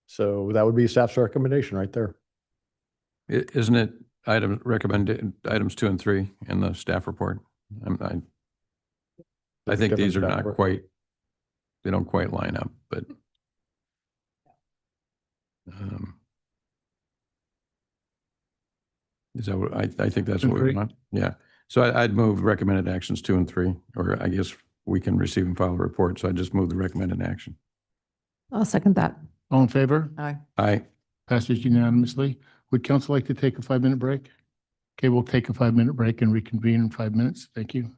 So that would be staff's recommendation right there. Isn't it items 2 and 3 in the staff report? I think these are not quite, they don't quite line up, but is that what, I think that's what we want. Yeah. So I'd move recommended actions 2 and 3, or I guess we can receive and file a report. So I just move the recommended action. I'll second that. All in favor? Aye. Aye. Passes unanimously. Would council like to take a 5-minute break? Okay, we'll take a 5-minute break and reconvene in 5 minutes. Thank you.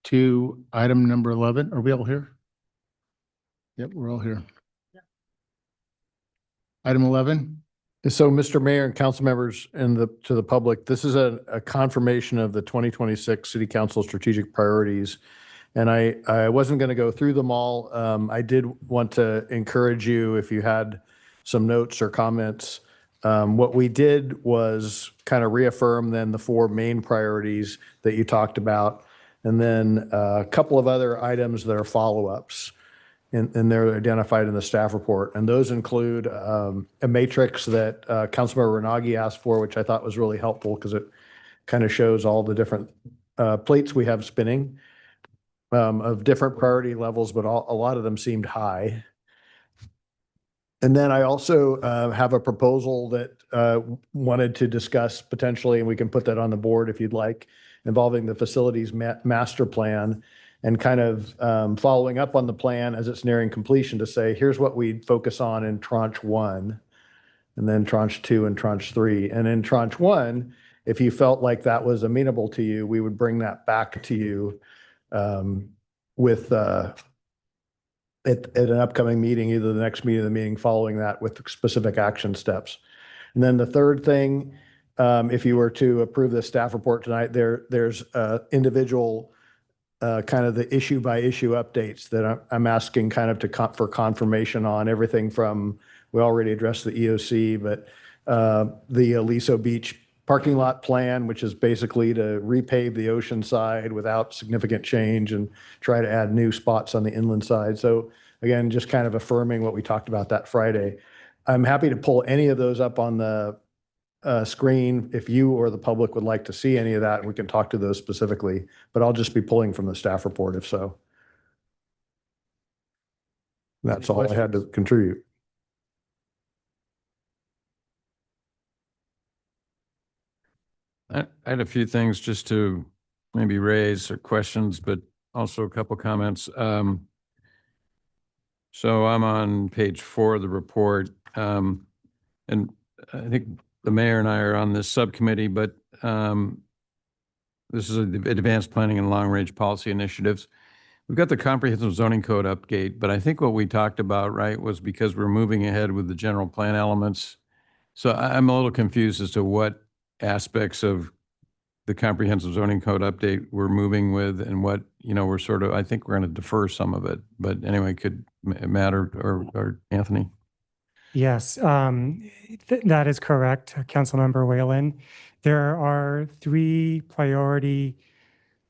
to item number 11. Are we all here? Yep, we're all here. Item 11. So, Mr. Mayor and council members and to the public, this is a confirmation of the 2026 City Council strategic priorities. And I wasn't going to go through them all. I did want to encourage you, if you had some notes or comments. What we did was kind of reaffirm then the 4 main priorities that you talked about, and then a couple of other items that are follow-ups. And they're identified in the staff report. And those include a matrix that Councilmember Ranagi asked for, which I thought was really helpful because it kind of shows all the different plates we have spinning of different priority levels, but a lot of them seemed high. And then I also have a proposal that wanted to discuss potentially, and we can put that on the board if you'd like, involving the facilities master plan, and kind of following up on the plan as it's nearing completion to say, here's what we'd focus on in tranche 1, and then tranche 2 and tranche 3. And in tranche 1, if you felt like that was amenable to you, we would bring that back to you with at an upcoming meeting, either the next meeting or the meeting following that, with specific action steps. And then the third thing, if you were to approve the staff report tonight, there's individual kind of the issue by issue updates that I'm asking kind of for confirmation on. Everything from, we already addressed the EOC, but the Aliso Beach parking lot plan, which is basically to repave the ocean side without significant change and try to add new spots on the inland side. So again, just kind of affirming what we talked about that Friday. I'm happy to pull any of those up on the screen if you or the public would like to see any of that, and we can talk to those specifically, but I'll just be pulling from the staff report if so. That's all I had to contribute. I had a few things just to maybe raise or questions, but also a couple comments. So I'm on page 4 of the report, and I think the mayor and I are on this subcommittee, but this is advanced planning and long-range policy initiatives. We've got the comprehensive zoning code update, but I think what we talked about, right, was because we're moving ahead with the general plan elements. So I'm a little confused as to what aspects of the comprehensive zoning code update we're moving with, and what, we're sort of, I think we're going to defer some of it. But anyway, could Matt or Anthony? Yes, that is correct, Councilmember Whalen. There are 3 priority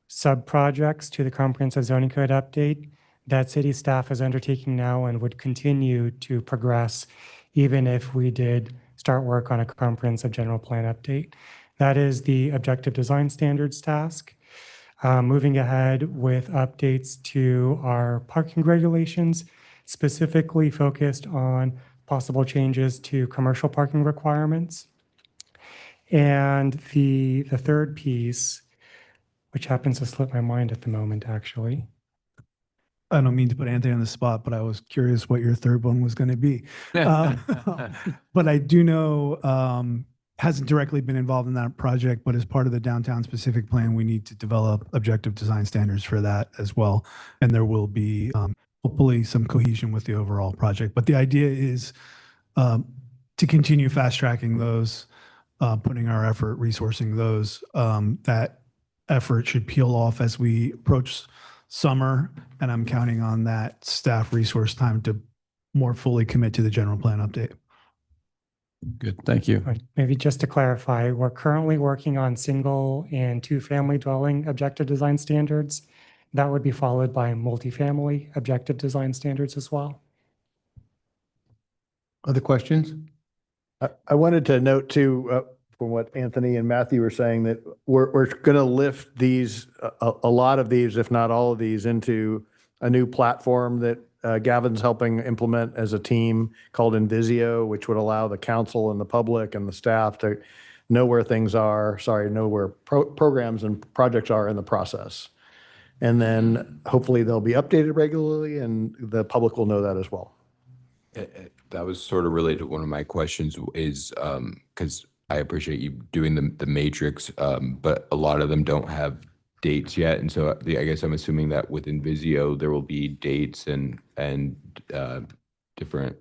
sub-projects to the comprehensive zoning code update that city staff is undertaking now and would continue to progress even if we did start work on a comprehensive general plan update. That is the objective design standards task, moving ahead with updates to our parking regulations, specifically focused on possible changes to commercial parking requirements. And the third piece, which happens to slip my mind at the moment, actually. I don't mean to put Anthony on the spot, but I was curious what your third one was going to be. But I do know, hasn't directly been involved in that project, but as part of the downtown specific plan, we need to develop objective design standards for that as well. And there will be hopefully some cohesion with the overall project. But the idea is to continue fast tracking those, putting our effort, resourcing those. That effort should peel off as we approach summer, and I'm counting on that staff resource time to more fully commit to the general plan update. Good, thank you. Right. Maybe just to clarify, we're currently working on single and 2-family dwelling objective design standards. That would be followed by multifamily objective design standards as well. Other questions? I wanted to note too, from what Anthony and Matthew were saying, that we're going to lift these, a lot of these, if not all of these, into a new platform that Gavin's helping implement as a team called Invisio, which would allow the council and the public and the staff to know where things are, know where programs and projects are in the process. And then hopefully they'll be updated regularly and the public will know that as well. That was sort of related to one of my questions is, because I appreciate you doing the matrix, but a lot of them don't have dates yet. And so I guess I'm assuming that with Invisio, there will be dates and different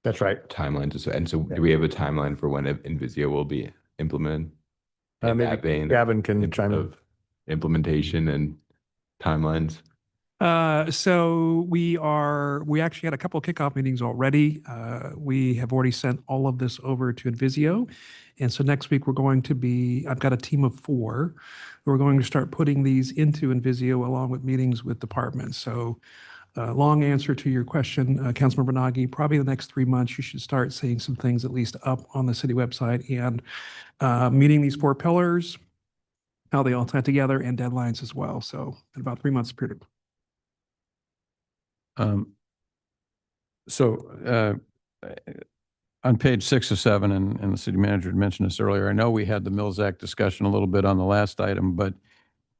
That's right. timelines. And so do we have a timeline for when Invisio will be implemented? In that Maybe vein Gavin can chime in. of implementation and timelines? So we actually had a couple of kickoff meetings already. We have already sent all of this over to Invisio. And so next week I've got a team of 4 who are going to start putting these into Invisio along with meetings with departments. So long answer to your question, Councilmember Nagy, probably the next 3 months, you should start seeing some things at least up on the city website and meeting these 4 pillars, how they all tie together, and deadlines as well. So in about 3 months period. On page 6 or 7, and the city manager had mentioned this earlier, I know we had the Mills Act discussion a little bit on the last item, but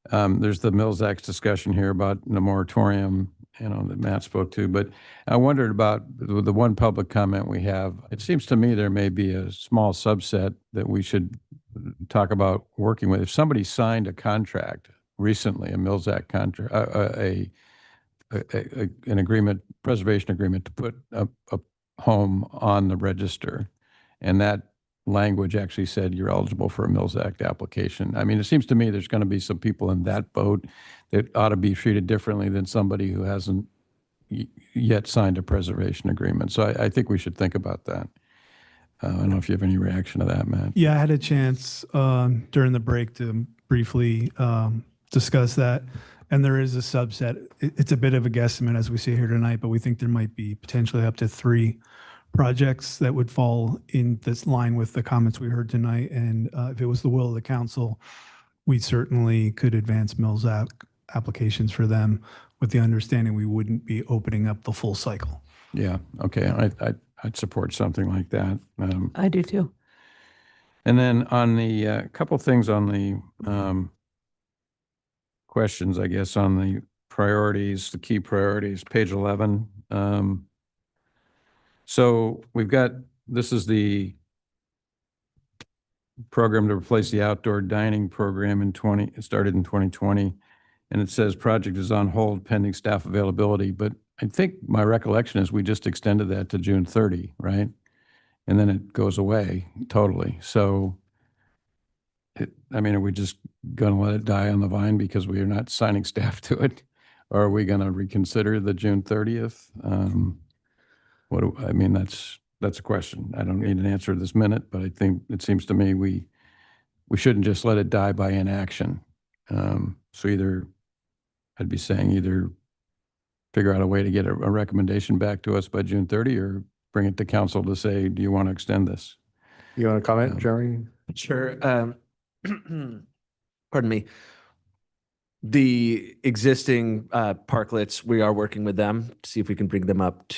there's the Mills Act discussion here about the moratorium, that Matt spoke to. But I wondered about the one public comment we have. It seems to me there may be a small subset that we should talk about working with. If somebody signed a contract recently, a Mills Act contract, an agreement, preservation agreement to put a home on the register, and that language actually said you're eligible for a Mills Act application. I mean, it seems to me there's going to be some people in that boat that ought to be treated differently than somebody who hasn't yet signed a preservation agreement. So I think we should think about that. I don't know if you have any reaction to that, Matt. Yeah, I had a chance during the break to briefly discuss that. And there is a subset. It's a bit of a guesstimate as we see here tonight, but we think there might be potentially up to 3 projects that would fall in this line with the comments we heard tonight. And if it was the will of the council, we certainly could advance Mills applications for them with the understanding we wouldn't be opening up the full cycle. Yeah, okay. I'd support something like that. I do too. And then on the couple things on the questions, I guess, on the priorities, the key priorities, page 11. So we've got, this is the program to replace the outdoor dining program it started in 2020. And it says project is on hold pending staff availability. But I think my recollection is we just extended that to June 30, right? And then it goes away totally. So are we just going to let it die on the vine because we are not signing staff to it? Or are we going to reconsider the June 30th? That's a question. I don't need an answer this minute, but I think it seems to me we shouldn't just let it die by inaction. So I'd be saying either figure out a way to get a recommendation back to us by June 30 or bring it to council to say, do you want to extend this? You want to comment, Jeremy? Sure. Pardon me. The existing parklets, we are working with them to see if we can bring them up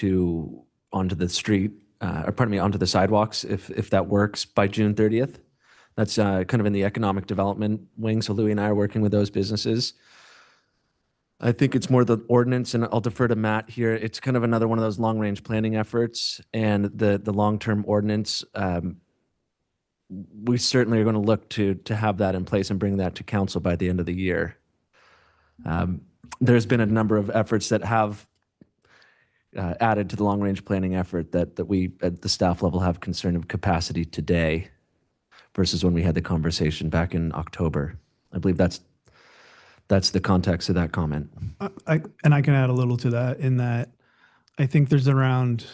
onto the street, onto the sidewalks, if that works by June 30th. That's kind of in the economic development wing. So Louis and I are working with those businesses. I think it's more the ordinance, and I'll defer to Matt here. It's kind of another one of those long-range planning efforts, and the long-term ordinance. We certainly are going to look to have that in place and bring that to council by the end of the year. There's been a number of efforts that have added to the long-range planning effort that we at the staff level have concern of capacity today versus when we had the conversation back in October. I believe that's the context of that comment. I can add a little to that in that I think there's around,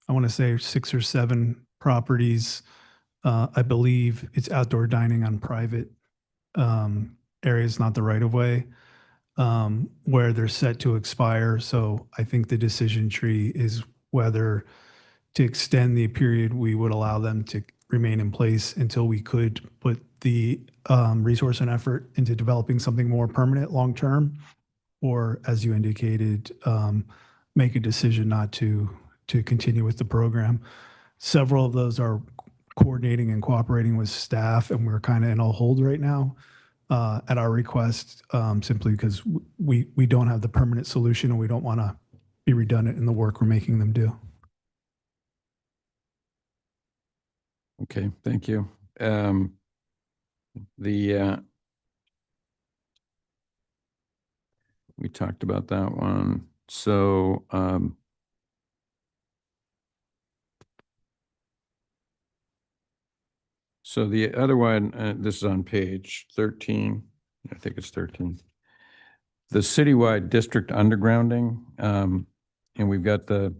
I want to say 6 or 7 properties. I believe it's outdoor dining on private areas, not the right of way, where they're set to expire. So I think the decision tree is whether to extend the period we would allow them to remain in place until we could put the resource and effort into developing something more permanent long-term, or as you indicated, make a decision not to continue with the program. Several of those are coordinating and cooperating with staff, and we're kind of in a hold right now at our request, simply because we don't have the permanent solution and we don't want to be redundant in the work we're making them do. Okay, thank you. The We talked about that one. So, so the other one, this is on page 13. I think it's 13. The citywide district undergrounding, and we've got the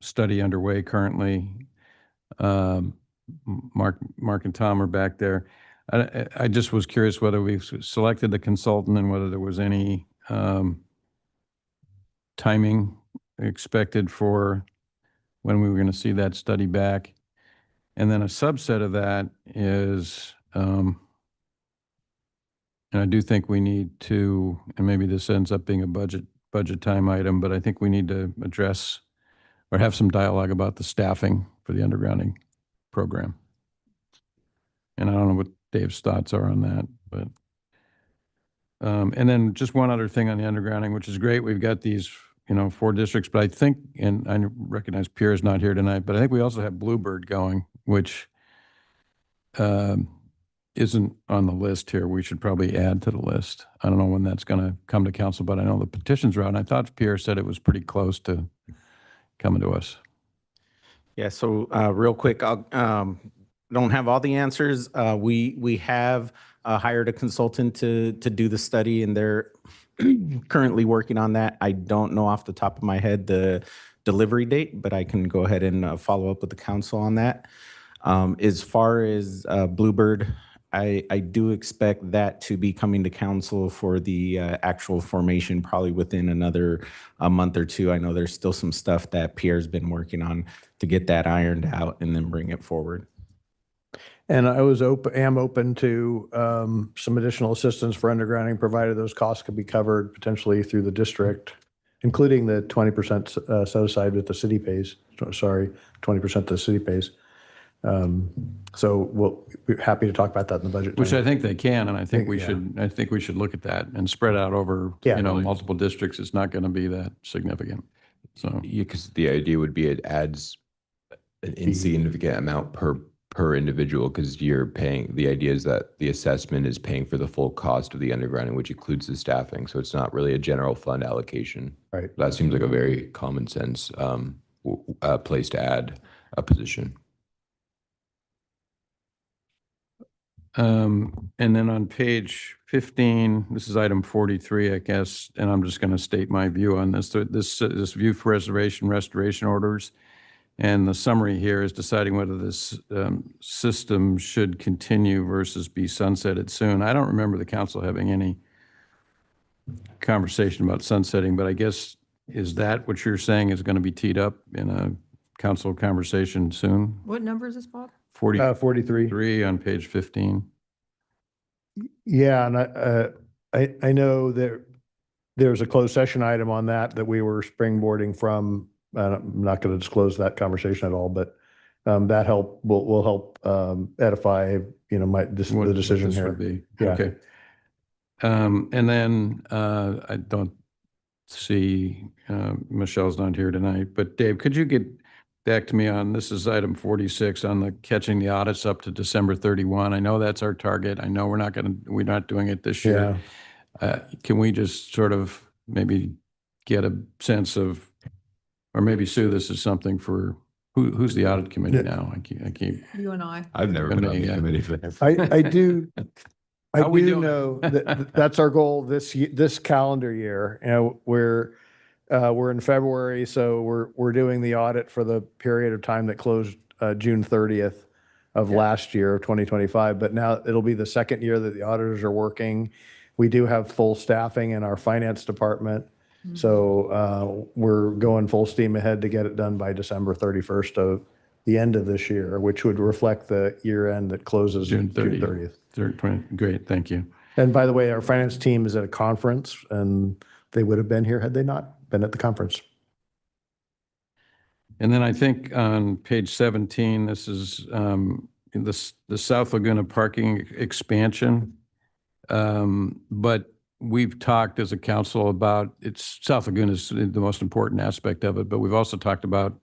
study underway currently. Mark and Tom are back there. I just was curious whether we've selected the consultant and whether there was any timing expected for when we were going to see that study back. And then a subset of that is, and I do think we need to, and maybe this ends up being a budget time item, but I think we need to address or have some dialogue about the staffing for the undergrounding program. And I don't know what Dave's thoughts are on that, but, and then just one other thing on the undergrounding, which is great. We've got these, 4 districts, but I think, and I recognize Pierre is not here tonight, but I think we also have Bluebird going, which isn't on the list here. We should probably add to the list. I don't know when that's going to come to council, but I know the petitions are out, and I thought Pierre said it was pretty close to coming to us. Yeah, so real quick, I don't have all the answers. We have hired a consultant to do the study, and they're currently working on that. I don't know off the top of my head the delivery date, but I can go ahead and follow up with the council on that. As far as Bluebird, I do expect that to be coming to council for the actual formation probably within another month or two. I know there's still some stuff that Pierre's been working on to get that ironed out and then bring it forward. And I am open to some additional assistance for undergrounding, provided those costs could be covered potentially through the district, including the 20% set aside that the city pays. Sorry, 20% the city pays. So we're happy to talk about that in the budget. Which time. I think they can, and I think we Yeah. should. I think we should look at that and spread out over multiple districts. It's not going to be that significant. So yeah, because the idea would be it adds an insignificant amount per individual, because you're paying. The idea is that the assessment is paying for the full cost of the undergrounding, which includes the staffing. So it's not really a general fund allocation. Right. That seems like a very common sense place to add a position. And then on page 15, this is item 43, I guess, and I'm just going to state my view on this. This view for restoration orders, and the summary here is deciding whether this system should continue versus be sunsetted soon. I don't remember the council having any conversation about sunsetting, but I guess, is that what you're saying is going to be teed up in a council conversation soon? What number is this, Bob? 43 on page 15. Yeah, and I know that there's a closed session item on that we were springboarding from. I'm not going to disclose that conversation at all, but that will help edify the decision this here. would be. Yeah. Okay. And then I don't see Michelle's not here tonight, but Dave, could you get back to me on, this is item 46 on the catching the audits up to December 31. I know that's our target. I know we're not doing it this year. Can we just sort of maybe get a sense of, or maybe Sue, this is something for, who's the audit committee now? I keep. You and I. I've never been on the committee for that. I do. I How we do doing? know that that's our goal this calendar year. We're in February, so we're doing the audit for the period of time that closed June 30th of last year, of 2025. But now it'll be the second year that the auditors are working. We do have full staffing in our finance department. So we're going full steam ahead to get it done by December 31st of the end of this year, which would reflect the year end that closes June 30th. Great, thank you. And by the way, our finance team is at a conference, and they would have been here had they not been at the conference. And then I think on page 17, this is the South Laguna parking expansion. But we've talked as a council about, South Laguna is the most important aspect of it, but we've also talked about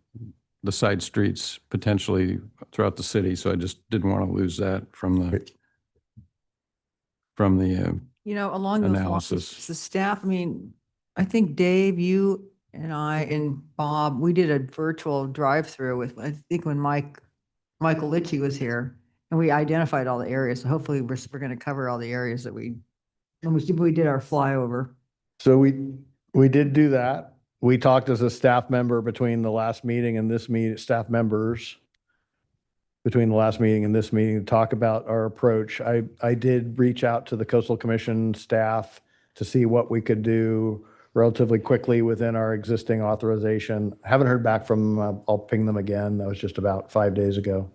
the side streets potentially throughout the city. So I just didn't want to lose that from the You know, along those lines, analysis. the staff, I mean, I think Dave, you and I and Bob, we did a virtual drive-through with, I think when Michael Litchi was here, and we identified all the areas. So hopefully we're going to cover all the areas that when we did our flyover. So we did do that. We talked as a staff member between the last meeting and this meeting, staff members between the last meeting and this meeting to talk about our approach. I did reach out to the Coastal Commission staff to see what we could do relatively quickly within our existing authorization. Haven't heard back from them. I'll ping them again. That was just about 5 days ago.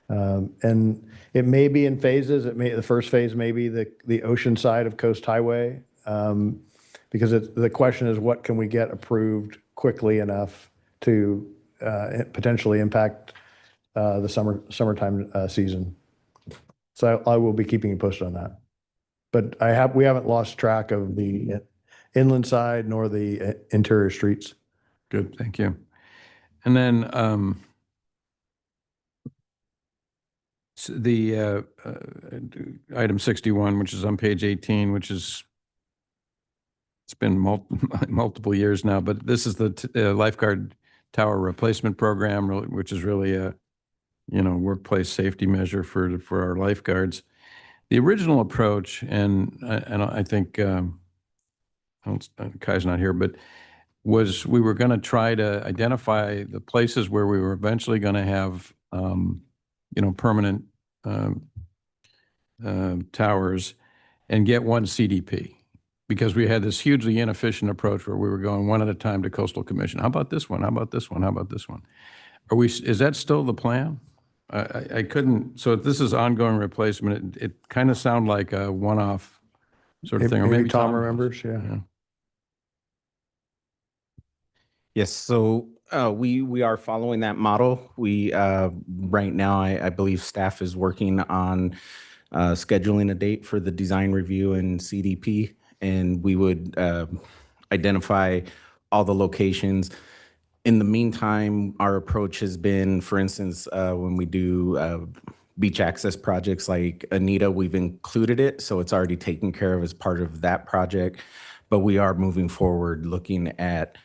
And it may be in phases. The first phase may be the ocean side of Coast Highway. Because the question is, what can we get approved quickly enough to potentially impact the summertime season? So I will be keeping you posted on that. But we haven't lost track of the inland side nor the interior streets. Good, thank you. And then the item 61, which is on page 18, which is, it's been multiple years now, but this is the lifeguard tower replacement program, which is really a, workplace safety measure for our lifeguards. The original approach, and I think Kai's not here, but was we were going to try to identify the places where we were eventually going to have, permanent towers and get one CDP. Because we had this hugely inefficient approach where we were going one at a time to Coastal Commission. How about this one? How about this one? How about this one? Is that still the plan? I couldn't, so if this is ongoing replacement, it kind of sounded like a one-off sort of thing. Or maybe Tom remembers, yeah. Yes, so we are following that model. We right now, I believe staff is working on scheduling a date for the design review and CDP, and we would identify all the locations. In the meantime, our approach has been, for instance, when we do beach access projects like Anita, we've included it, so it's already taken care of as part of that project. But we are moving forward looking at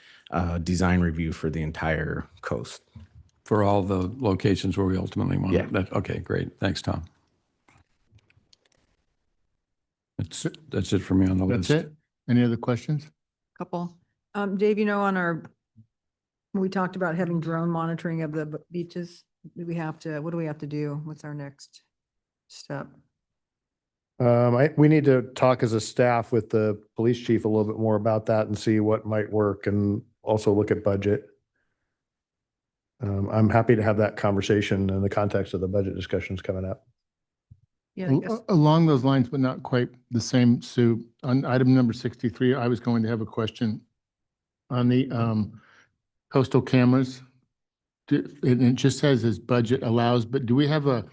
design review for the entire coast. For all the locations where we ultimately want Yeah. it. Okay, great. Thanks, Tom. That's it for me on the list. That's it? Any other questions? Couple. Dave, when we talked about having drone monitoring of the beaches, what do we have to do? What's our next step? We need to talk as a staff with the police chief a little bit more about that and see what might work and also look at budget. I'm happy to have that conversation in the context of the budget discussions coming up. Yeah, I guess. Along those lines, but not quite the same, Sue. On item number 63, I was going to have a question on the coastal cameras. It just says as budget allows, but do we have a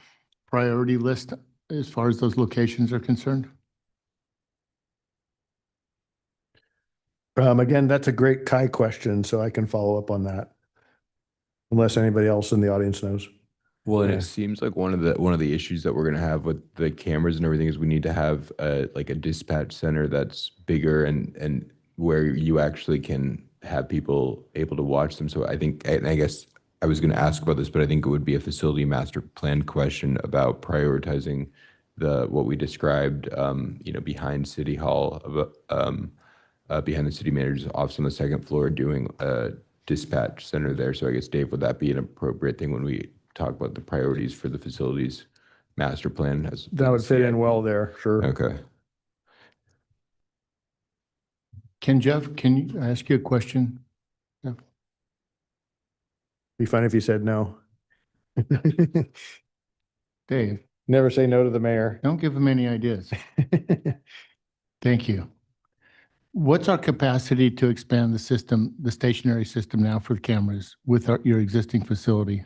priority list as far as those locations are concerned? Again, that's a great Kai question, so I can follow up on that. Unless anybody else in the audience knows. Well, and Yeah. it seems like one of the issues that we're gonna have with the cameras and everything is we need to have like a dispatch center that's bigger and where you actually can have people able to watch them. So I think, and I guess I was gonna ask about this, but I think it would be a facility master plan question about prioritizing what we described, behind City Hall, behind the city manager's office on the second floor, doing a dispatch center there. So I guess, Dave, would that be an appropriate thing when we talk about the priorities for the facilities master plan? That would fit in well there, sure. Okay. Jeff, can you ask you a question? Yeah. Be fine if you said no. Dave, Never say no to the mayor. don't give him any ideas. Thank you. What's our capacity to expand the system, the stationary system now for cameras with your existing facility?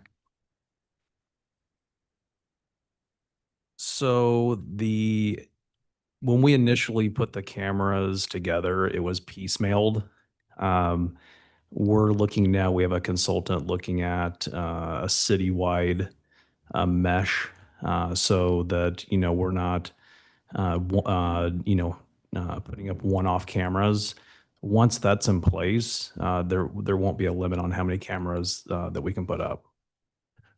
So when we initially put the cameras together, it was piecemealed. We're looking now, we have a consultant looking at a citywide mesh so that, we're not, putting up one-off cameras. Once that's in place, there won't be a limit on how many cameras that we can put up.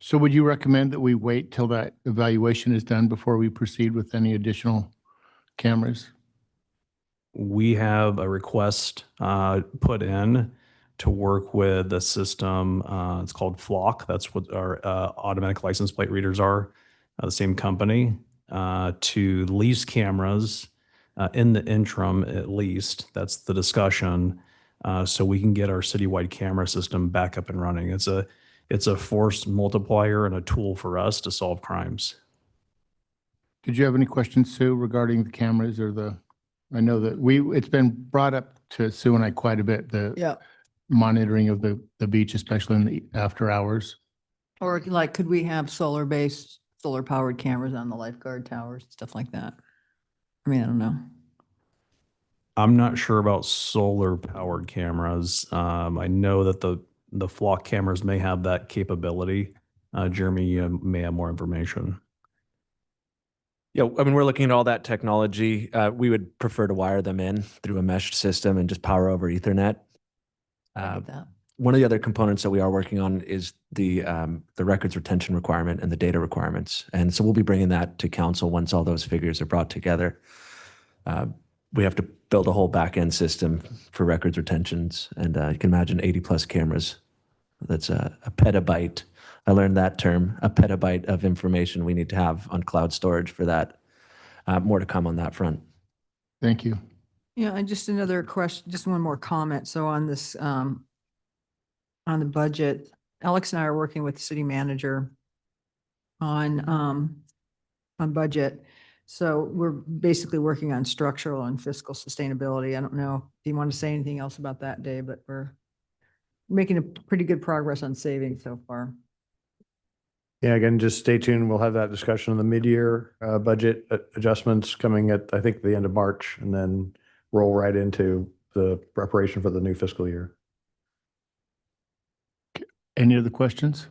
So would you recommend that we wait till that evaluation is done before we proceed with any additional cameras? We have a request put in to work with the system. It's called Flock. That's what our automatic license plate readers are, the same company, to lease cameras in the interim, at least. That's the discussion. So we can get our citywide camera system back up and running. It's a force multiplier and a tool for us to solve crimes. Did you have any questions, Sue, regarding the cameras or I know that it's been brought up to Sue and I quite a bit, the monitoring of the beach, especially in the after hours. Or like, could we have solar-based, solar-powered cameras on the lifeguard towers, stuff like that? I mean, I don't know. I'm not sure about solar powered cameras. I know that the Flock cameras may have that capability. Jeremy, you may have more information. Yeah, I mean, we're looking at all that technology. We would prefer to wire them in through a mesh system and just power over Ethernet. One of the other components that we are working on is the records retention requirement and the data requirements. And so we'll be bringing that to council once all those figures are brought together. We have to build a whole back-end system for records retentions. And you can imagine 80 plus cameras. That's a petabyte. I learned that term, a petabyte of information we need to have on cloud storage for that. More to come on that front. Thank you. Yeah, and just another question, just one more comment. So on this, on the budget, Alex and I are working with the city manager on budget. So we're basically working on structural and fiscal sustainability. I don't know if you want to say anything else about that, Dave, but we're making a pretty good progress on savings so far. Yeah, again, just stay tuned. We'll have that discussion on the mid-year budget adjustments coming at, I think, the end of March, and then roll right into the preparation for the new fiscal year. Any other questions?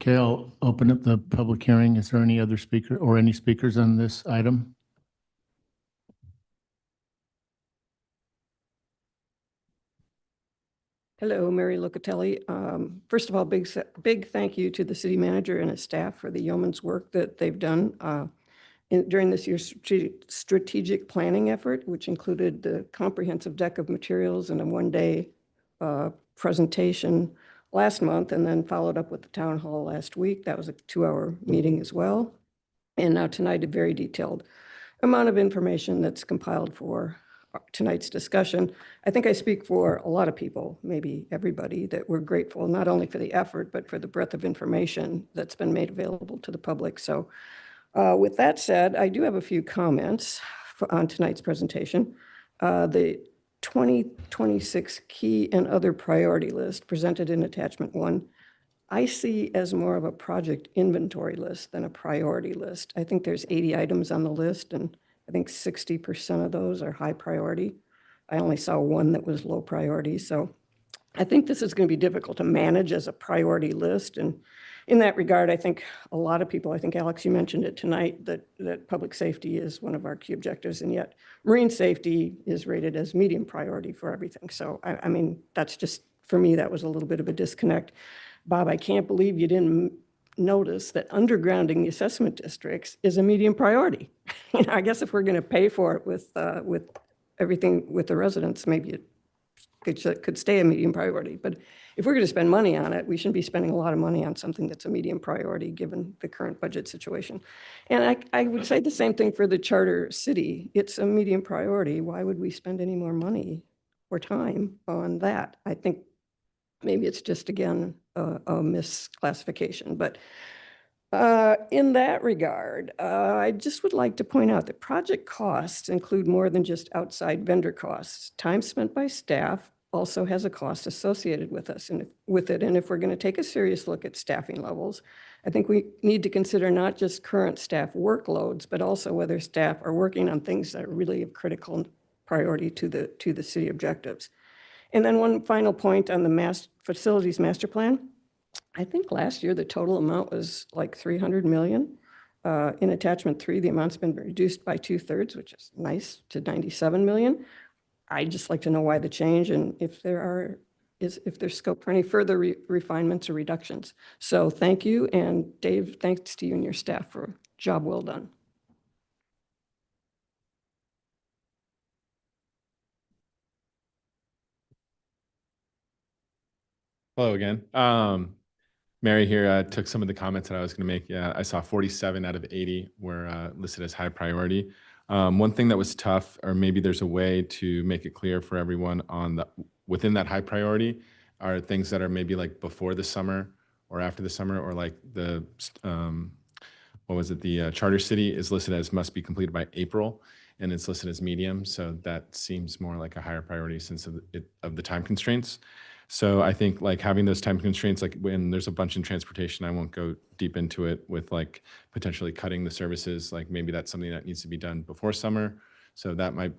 Okay, I'll open up the public hearing. Is there any other speaker or any speakers on this item? Hello, Mary Locatelli. First of all, big thank you to the city manager and his staff for the yeoman's work that they've done during this year's strategic planning effort, which included the comprehensive deck of materials and a one-day presentation last month, and then followed up with the town hall last week. That was a 2-hour meeting as well. And now tonight, a very detailed amount of information that's compiled for tonight's discussion. I think I speak for a lot of people, maybe everybody, that we're grateful not only for the effort, but for the breadth of information that's been made available to the public. So with that said, I do have a few comments on tonight's presentation. The 2026 key and other priority list presented in attachment 1, I see as more of a project inventory list than a priority list. I think there's 80 items on the list, and I think 60% of those are high priority. I only saw one that was low priority. So I think this is going to be difficult to manage as a priority list. And in that regard, I think a lot of people, I think Alex, you mentioned it tonight, that public safety is one of our key objectives, and yet marine safety is rated as medium priority for everything. So I mean, that's just, for me, that was a little bit of a disconnect. Bob, I can't believe you didn't notice that undergrounding the assessment districts is a medium priority. I guess if we're going to pay for it with everything with the residents, maybe it could stay a medium priority. But if we're going to spend money on it, we shouldn't be spending a lot of money on something that's a medium priority given the current budget situation. And I would say the same thing for the charter city. It's a medium priority. Why would we spend any more money or time on that? I think maybe it's just, again, a misclassification. But in that regard, I just would like to point out that project costs include more than just outside vendor costs. Time spent by staff also has a cost associated with us and with it. And if we're going to take a serious look at staffing levels, I think we need to consider not just current staff workloads, but also whether staff are working on things that are really of critical priority to the city objectives. And then one final point on the facilities master plan. I think last year the total amount was like 300 million. In attachment 3, the amount's been reduced by 2/3, which is nice, to 97 million. I'd just like to know why the change and if there's scope for any further refinements or reductions. So thank you, and Dave, thanks to you and your staff for a job well done. Hello again. Mary here took some of the comments that I was going to make. Yeah, I saw 47 out of 80 were listed as high priority. One thing that was tough, or maybe there's a way to make it clear for everyone within that high priority, are things that are maybe like before the summer or after the summer, or like the the charter city is listed as must be completed by April, and it's listed as medium. So that seems more like a higher priority since of the time constraints. So I think like having those time constraints, like when there's a bunch in transportation, I won't go deep into it with like potentially cutting the services. Like maybe that's something that needs to be done before summer. So that might,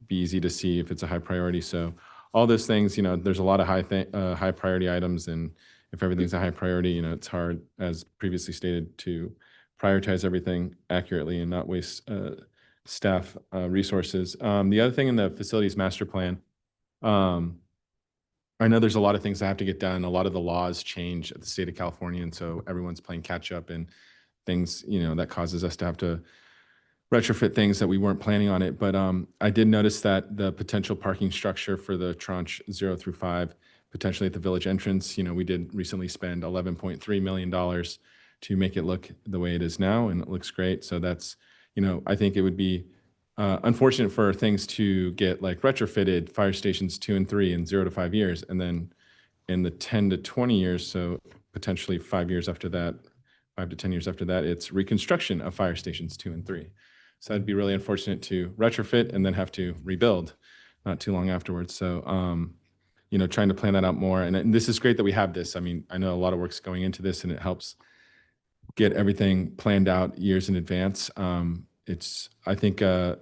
be easy to see if it's a high priority. So all those things, there's a lot of high priority items, and if everything's a high priority, it's hard, as previously stated, to prioritize everything accurately and not waste staff resources. The other thing in the facilities master plan, I know there's a lot of things that have to get done. A lot of the laws change at the state of California, and so everyone's playing catch up, and things, that causes us to have to retrofit things that we weren't planning on it. But I did notice that the potential parking structure for the tranche 0 through 5, potentially at the village entrance, we did recently spend $11.3 million to make it look the way it is now, and it looks great. So that's, I think it would be unfortunate for things to get like retrofitted, fire stations 2 and 3 in 0 to 5 years, and then in the 10 to 20 years, so potentially 5 years after that, 5 to 10 years after that, it's reconstruction of fire stations 2 and 3. So that'd be really unfortunate to retrofit and then have to rebuild not too long afterwards. So, trying to plan that out more. And this is great that we have this. I mean, I know a lot of work's going into this, and it helps get everything planned out years in advance. I think it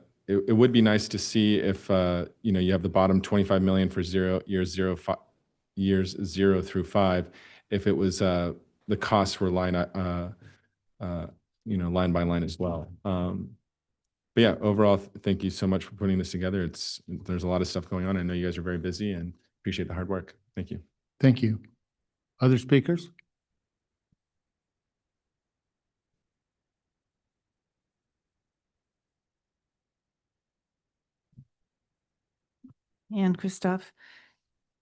would be nice to see if, you have the bottom 25 million for years 0 through 5, if it was the costs were line by line as well. But yeah, overall, thank you so much for putting this together. There's a lot of stuff going on. I know you guys are very busy, and appreciate the hard work. Thank you. Thank you. Other speakers? And Christoph,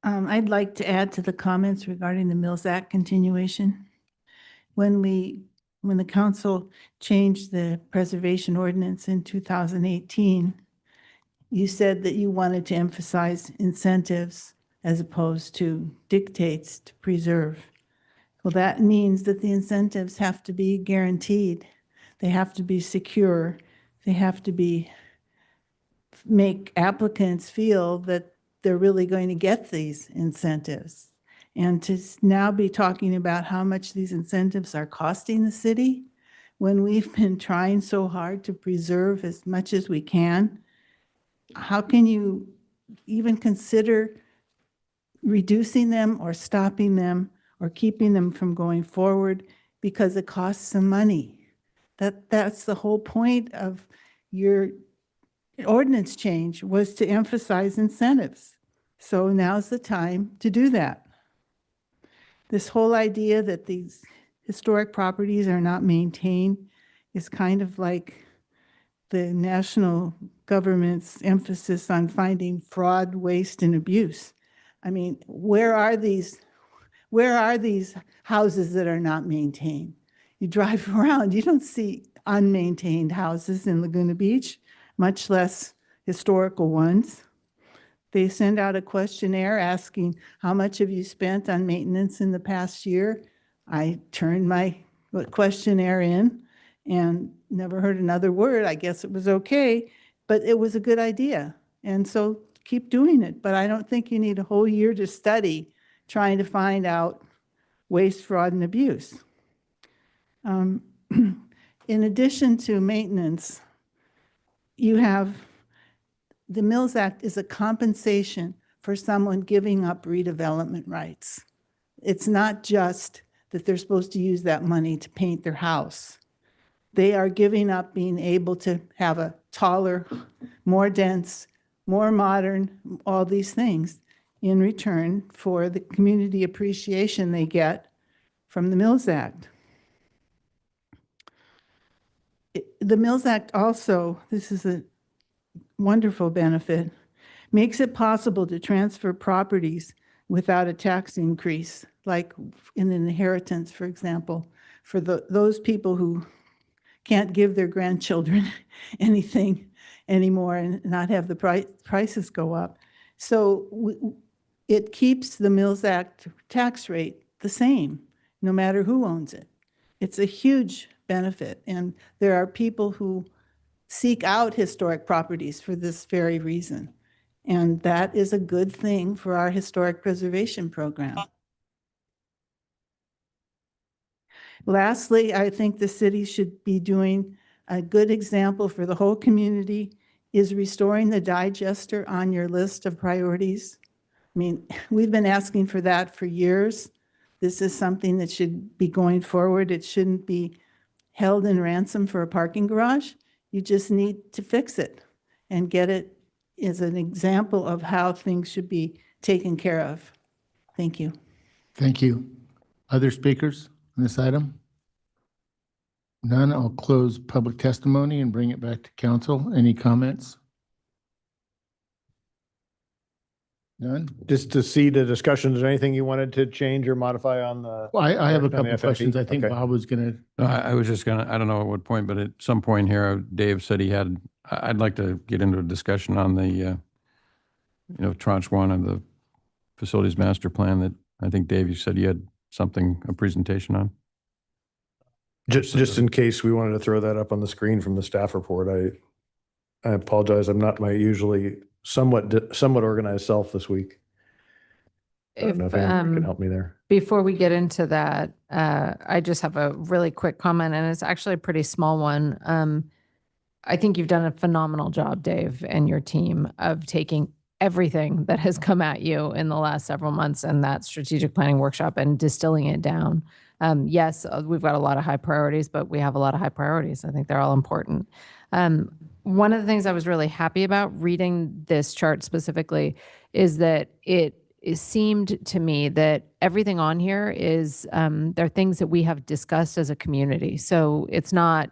I'd like to add to the comments regarding the Mills Act continuation. When the council changed the preservation ordinance in 2018, you said that you wanted to emphasize incentives as opposed to dictates to preserve. Well, that means that the incentives have to be guaranteed. They have to be secure. They have to make applicants feel that they're really going to get these incentives. And to now be talking about how much these incentives are costing the city, when we've been trying so hard to preserve as much as we can, how can you even consider reducing them or stopping them or keeping them from going forward because it costs some money? That's the whole point of your ordinance change, was to emphasize incentives. So now's the time to do that. This whole idea that these historic properties are not maintained is kind of like the national government's emphasis on finding fraud, waste, and abuse. I mean, where are these houses that are not maintained? You drive around, you don't see unmaintained houses in Laguna Beach, much less historical ones. They send out a questionnaire asking, how much have you spent on maintenance in the past year? I turned my questionnaire in and never heard another word. I guess it was okay, but it was a good idea. And so keep doing it. But I don't think you need a whole year to study trying to find out waste, fraud, and abuse. In addition to maintenance, you have the Mills Act is a compensation for someone giving up redevelopment rights. It's not just that they're supposed to use that money to paint their house they are giving up being able to have a taller, more dense, more modern, all these things in return for the community appreciation they get from the Mills Act. The Mills Act also, this is a wonderful benefit, makes it possible to transfer properties without a tax increase, like in an inheritance, for example, for those people who can't give their grandchildren anything anymore and not have the prices go up. So it keeps the Mills Act tax rate the same, no matter who owns it. It's a huge benefit, and there are people who seek out historic properties for this very reason. And that is a good thing for our historic preservation program. Lastly, I think the city should be doing a good example for the whole community is restoring the digester on your list of priorities. I mean, we've been asking for that for years. This is something that should be going forward. It shouldn't be held in ransom for a parking garage. You just need to fix it and get it as an example of how things should be taken care of. Thank you. Thank you. Other speakers on this item? None. I'll close public testimony and bring it back to council. Any comments? None? Just to see the discussions, anything you wanted to change or modify on the? Well, I have a on the couple of FFE? questions. I think Okay. Bob was gonna. I was just gonna, I don't know at what point, but at some point here, Dave said he had, I'd like to get into a discussion on the, tranche one of the facilities master plan that I think, Dave, you said you had something, a presentation on. Just in case we wanted to throw that up on the screen from the staff report, I apologize. I'm not my usually somewhat organized self this week. I don't know if anyone can help me there. Before we get into that, I just have a really quick comment, and it's actually a pretty small one. I think you've done a phenomenal job, Dave, and your team of taking everything that has come at you in the last several months and that strategic planning workshop and distilling it down. Yes, we've got a lot of high priorities, but we have a lot of high priorities. I think they're all important. One of the things I was really happy about reading this chart specifically is that it seemed to me that everything on here is, there are things that we have discussed as a community. So it's not,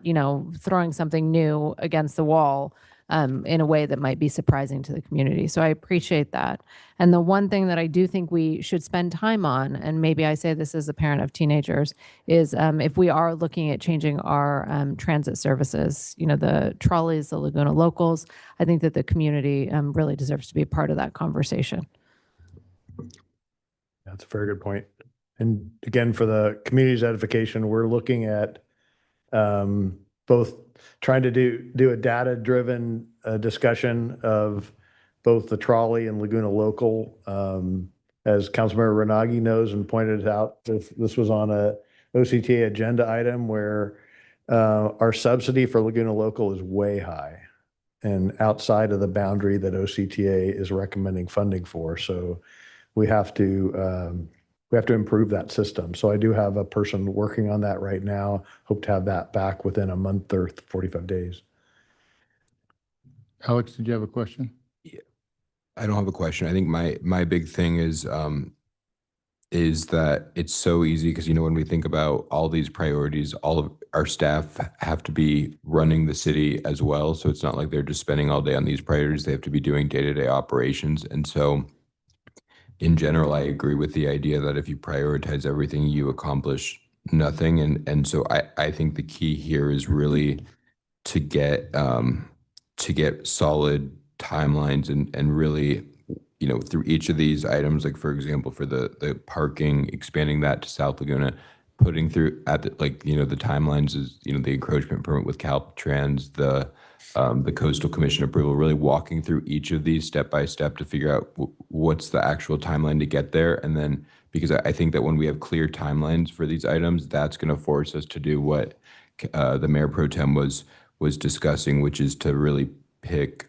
throwing something new against the wall in a way that might be surprising to the community. So I appreciate that. And the one thing that I do think we should spend time on, and maybe I say this as a parent of teenagers, is if we are looking at changing our transit services, the trolleys, the Laguna Locals, I think that the community really deserves to be a part of that conversation. That's a very good point. And again, for the community's edification, we're looking at both trying to do a data-driven discussion of both the trolley and Laguna Local. As Councilmember Renagi knows and pointed out, this was on a OCTA agenda item where our subsidy for Laguna Local is way high and outside of the boundary that OCTA is recommending funding for. So we have to improve that system. So I do have a person working on that right now. Hope to have that back within a month or 45 days. Alex, did you have a question? I don't have a question. I think my big thing is that it's so easy because, when we think about all these priorities, all of our staff have to be running the city as well. So it's not like they're just spending all day on these priorities. They have to be doing day-to-day operations. And so in general, I agree with the idea that if you prioritize everything, you accomplish nothing. And so I think the key here is really to get solid timelines and really, through each of these items, like for example, for the parking, expanding that to South Laguna, putting through at the timelines is, the encroachment permit with Caltrans, the Coastal Commission approval, really walking through each of these step by step to figure out what's the actual timeline to get there. And then, because I think that when we have clear timelines for these items, that's going to force us to do what the Mayor Pro Tem was discussing, which is to really pick,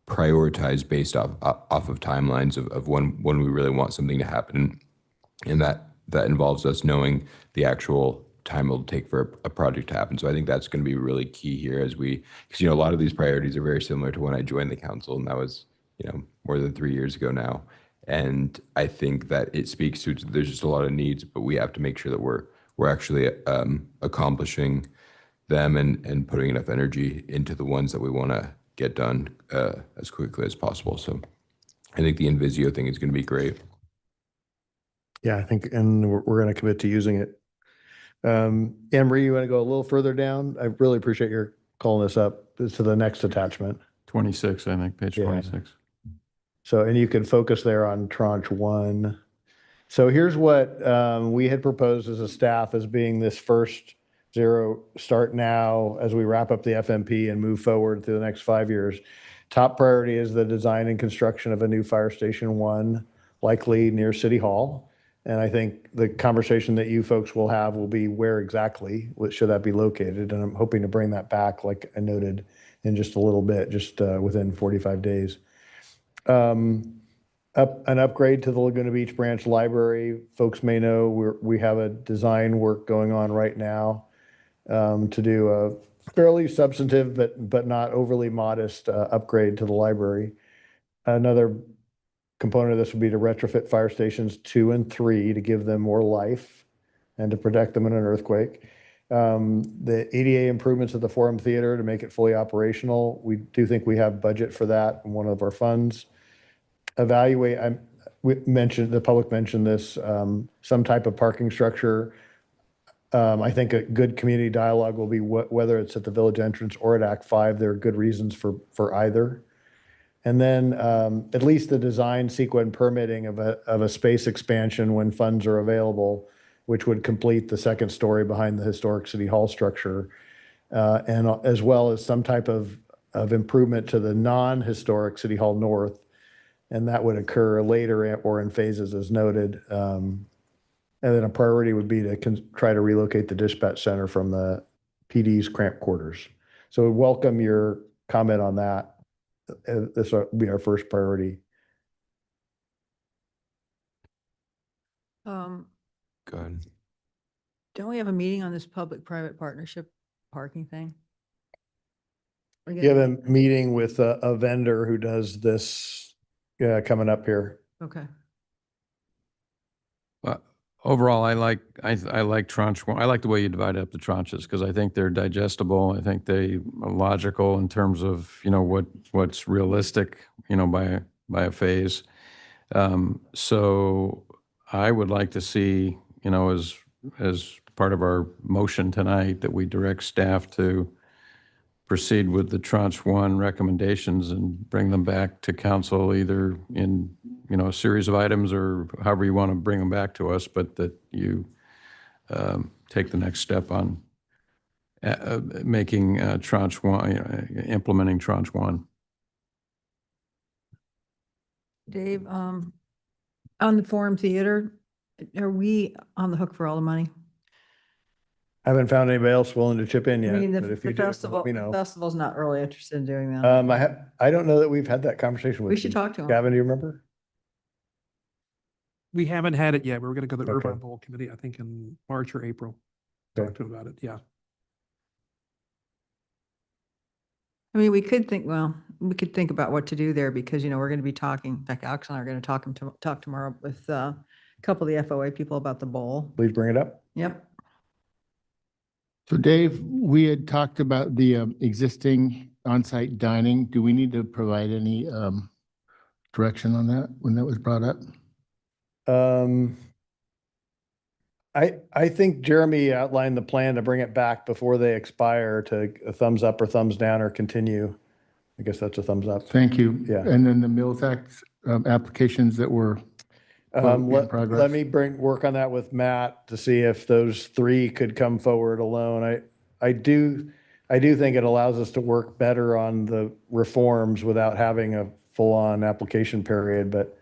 prioritize based off of timelines of when we really want something to happen. And that involves us knowing the actual time it'll take for a project to happen. So I think that's going to be really key here because, a lot of these priorities are very similar to when I joined the council, and that was, more than 3 years ago now. And I think that it speaks to, there's just a lot of needs, but we have to make sure that we're actually accomplishing them and putting enough energy into the ones that we want to get done as quickly as possible. So I think the Invisio thing is going to be great. Yeah, I think, and we're going to commit to using it. Anne Marie, you want to go a little further down? I really appreciate your calling this up to the next attachment. 26, I think, page 26. So, and you can focus there on tranche 1. So here's what we had proposed as a staff as being this first zero start now as we wrap up the FMP and move forward through the next 5 years. Top priority is the design and construction of a new fire station 1, likely near City Hall. And I think the conversation that you folks will have will be where exactly should that be located. And I'm hoping to bring that back, like I noted, in just a little bit, just within 45 days. An upgrade to the Laguna Beach Branch Library. Folks may know we have a design work going on right now to do a fairly substantive but not overly modest upgrade to the library. Another component of this would be to retrofit fire stations 2 and 3 to give them more life and to protect them in an earthquake. The ADA improvements at the Forum Theater to make it fully operational. We do think we have budget for that in one of our funds. Evaluate, the public mentioned this, some type of parking structure. I think a good community dialogue will be whether it's at the village entrance or at Act 5, there are good reasons for either. And then at least the design, sequence, permitting of a space expansion when funds are available, which would complete the second story behind the historic City Hall structure, and as well as some type of improvement to the non-historic City Hall North. And that would occur later or in phases as noted. And then a priority would be to try to relocate the dispatch center from the PD's cramped quarters. So welcome your comment on that. This will be our first priority. Go ahead. Don't we have a meeting on this public-private partnership parking thing? You have a meeting with a vendor who does this coming up here. Okay. Well, overall, I like tranche 1. I like the way you divide up the tranches because I think they're digestible. I think they are logical in terms of, what's realistic, by a phase. So I would like to see, as part of our motion tonight, that we direct staff to proceed with the tranche 1 recommendations and bring them back to council either in, a series of items or however you want to bring them back to us, but that you take the next step on making tranche 1, implementing tranche 1. Dave, on the Forum Theater, are we on the hook for all the money? I haven't found anybody else willing to chip in I yet. mean, but if you do, let me know. festival's not really interested in doing that. I don't know that we've had that conversation with We should talk to him. Gavin, do you remember? We haven't had it yet. We were going to go to the Okay. Irvine Bowl Committee, I think in March or April. Okay. Talk to them about it. Yeah. I mean, we could think about what to do there because, we're going to be talking, in fact, Alex and I are going to talk tomorrow with a couple of the FOA people about the bowl. Please bring it up. Yep. So Dave, we had talked about the existing on-site dining. Do we need to provide any direction on that when that was brought up? I think Jeremy outlined the plan to bring it back before they expire to a thumbs up or thumbs down or continue. I guess that's a thumbs up. Thank you. Yeah. And then the Mills Act applications that were in progress. Let me work on that with Matt to see if those 3 could come forward alone. I do think it allows us to work better on the reforms without having a full-on application period, but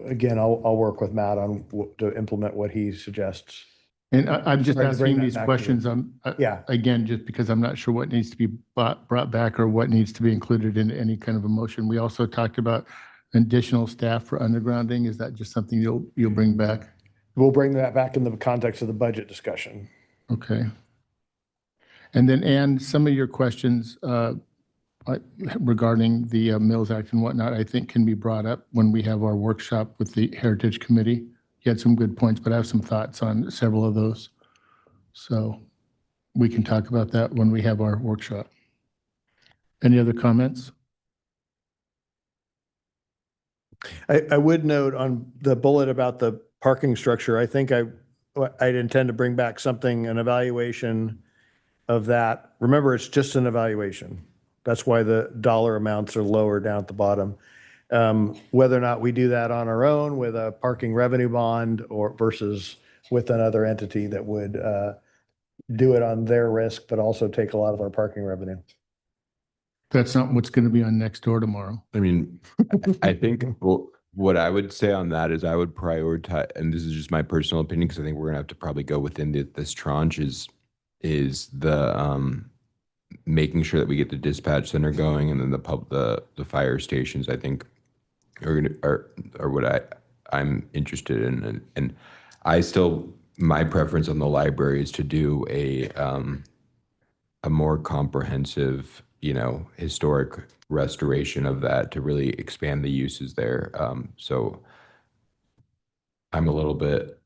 again, I'll work with Matt on to implement what he suggests. And I'm just Sorry to bring asking that these back to questions, Yeah. again, just because I'm not sure what needs to be brought back or what needs to be included in any kind of a motion. We also talked about additional staff for undergrounding. Is that just something you'll bring back? we'll bring that back in the context of the budget discussion. Okay. And then, Ann, some of your questions regarding the Mills Act and whatnot, I think can be brought up when we have our workshop with the Heritage Committee. You had some good points, but I have some thoughts on several of those. So we can talk about that when we have our workshop. Any other comments? I would note on the bullet about the parking structure, I think I'd intend to bring back something, an evaluation of that. Remember, it's just an evaluation. That's why the dollar amounts are lower down at the bottom. Whether or not we do that on our own with a parking revenue bond or versus with another entity that would do it on their risk, but also take a lot of our parking revenue. That's not what's going to be on next door tomorrow. I mean, I think what I would say on that is I would prioritize, and this is just my personal opinion, because I think we're gonna have to probably go within this tranche is the making sure that we get the dispatch center going, and then the fire stations, I think are what I'm interested in, and I still, my preference on the library is to do a more comprehensive, historic restoration of that to really expand the uses there. So I'm a little bit,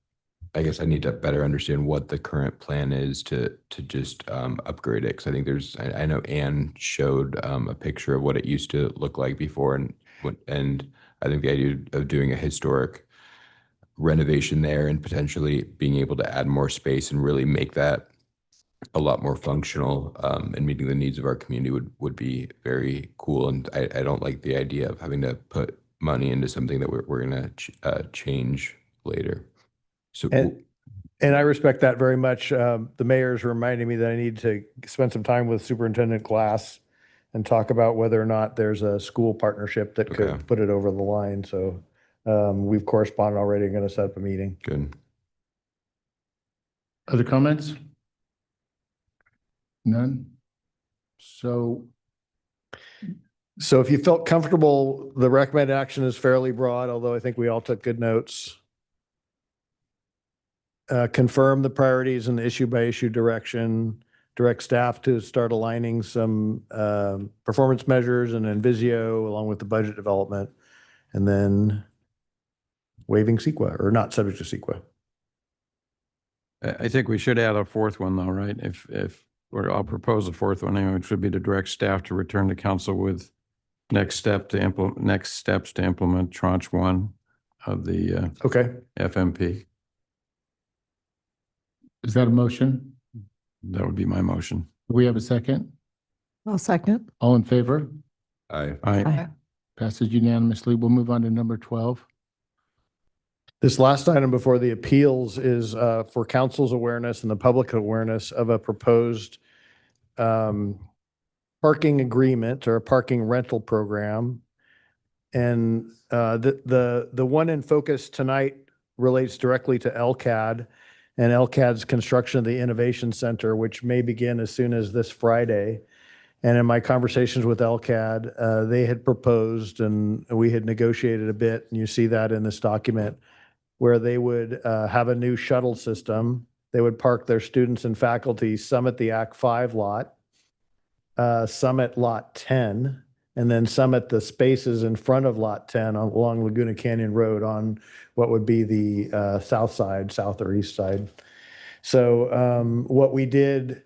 I guess I need to better understand what the current plan is to just upgrade it. Cause I think I know Ann showed a picture of what it used to look like before. And I think the idea of doing a historic renovation there and potentially being able to add more space and really make that a lot more functional and meeting the needs of our community would be very cool. And I don't like the idea of having to put money into something that we're going to change later. So, and I respect that very much. The mayor's reminding me that I need to spend some time with Superintendent Glass and talk about whether or not there's a school partnership that could put it over the line. So we've corresponded already. I'm going to set up a meeting. Good. Other comments? None? So if you felt comfortable, the recommended action is fairly broad, although I think we all took good notes. Confirm the priorities and the issue by issue direction, direct staff to start aligning some performance measures and Invisio along with the budget development, and then waiving CEQA or not subject to CEQA. I think we should add a fourth one though, right? Or I'll propose a fourth one anyway, which would be to direct staff to return to council with next steps to implement tranche 1 of the FMP. Is that a motion? That would be my motion. Do we have a second? I'll second. All in favor? Aye. Aye. Passes unanimously. We'll move on to number 12. This last item before the appeals is for council's awareness and the public awareness of a proposed parking agreement or a parking rental program. And the one in focus tonight relates directly to LCAD and LCAD's construction of the Innovation Center, which may begin as soon as this Friday. And in my conversations with LCAD, they had proposed, and we had negotiated a bit, and you see that in this document, where they would have a new shuttle system. They would park their students and faculty, some at the Act 5 lot, some at Lot 10, and then some at the spaces in front of Lot 10 along Laguna Canyon Road on what would be the south or east side. So what we did,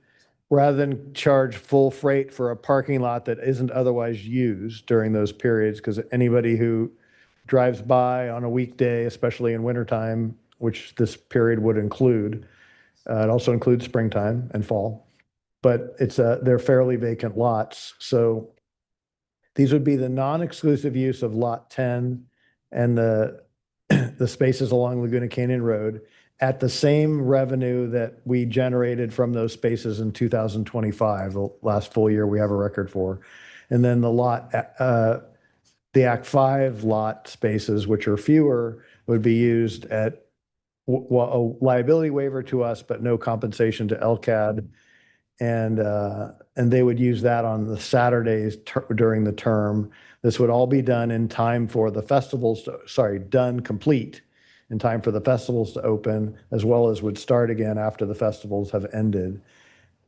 rather than charge full freight for a parking lot that isn't otherwise used during those periods, because anybody who drives by on a weekday, especially in wintertime, which this period would include, it also includes springtime and fall, but they're fairly vacant lots. So these would be the non-exclusive use of Lot 10 and the spaces along Laguna Canyon Road at the same revenue that we generated from those spaces in 2025, the last full year we have a record for. And then the Act 5 lot spaces, which are fewer, would be used at a liability waiver to us, but no compensation to LCAD. And they would use that on the Saturdays during the term. This would all be done in time for the festivals, complete in time for the festivals to open, as well as would start again after the festivals have ended.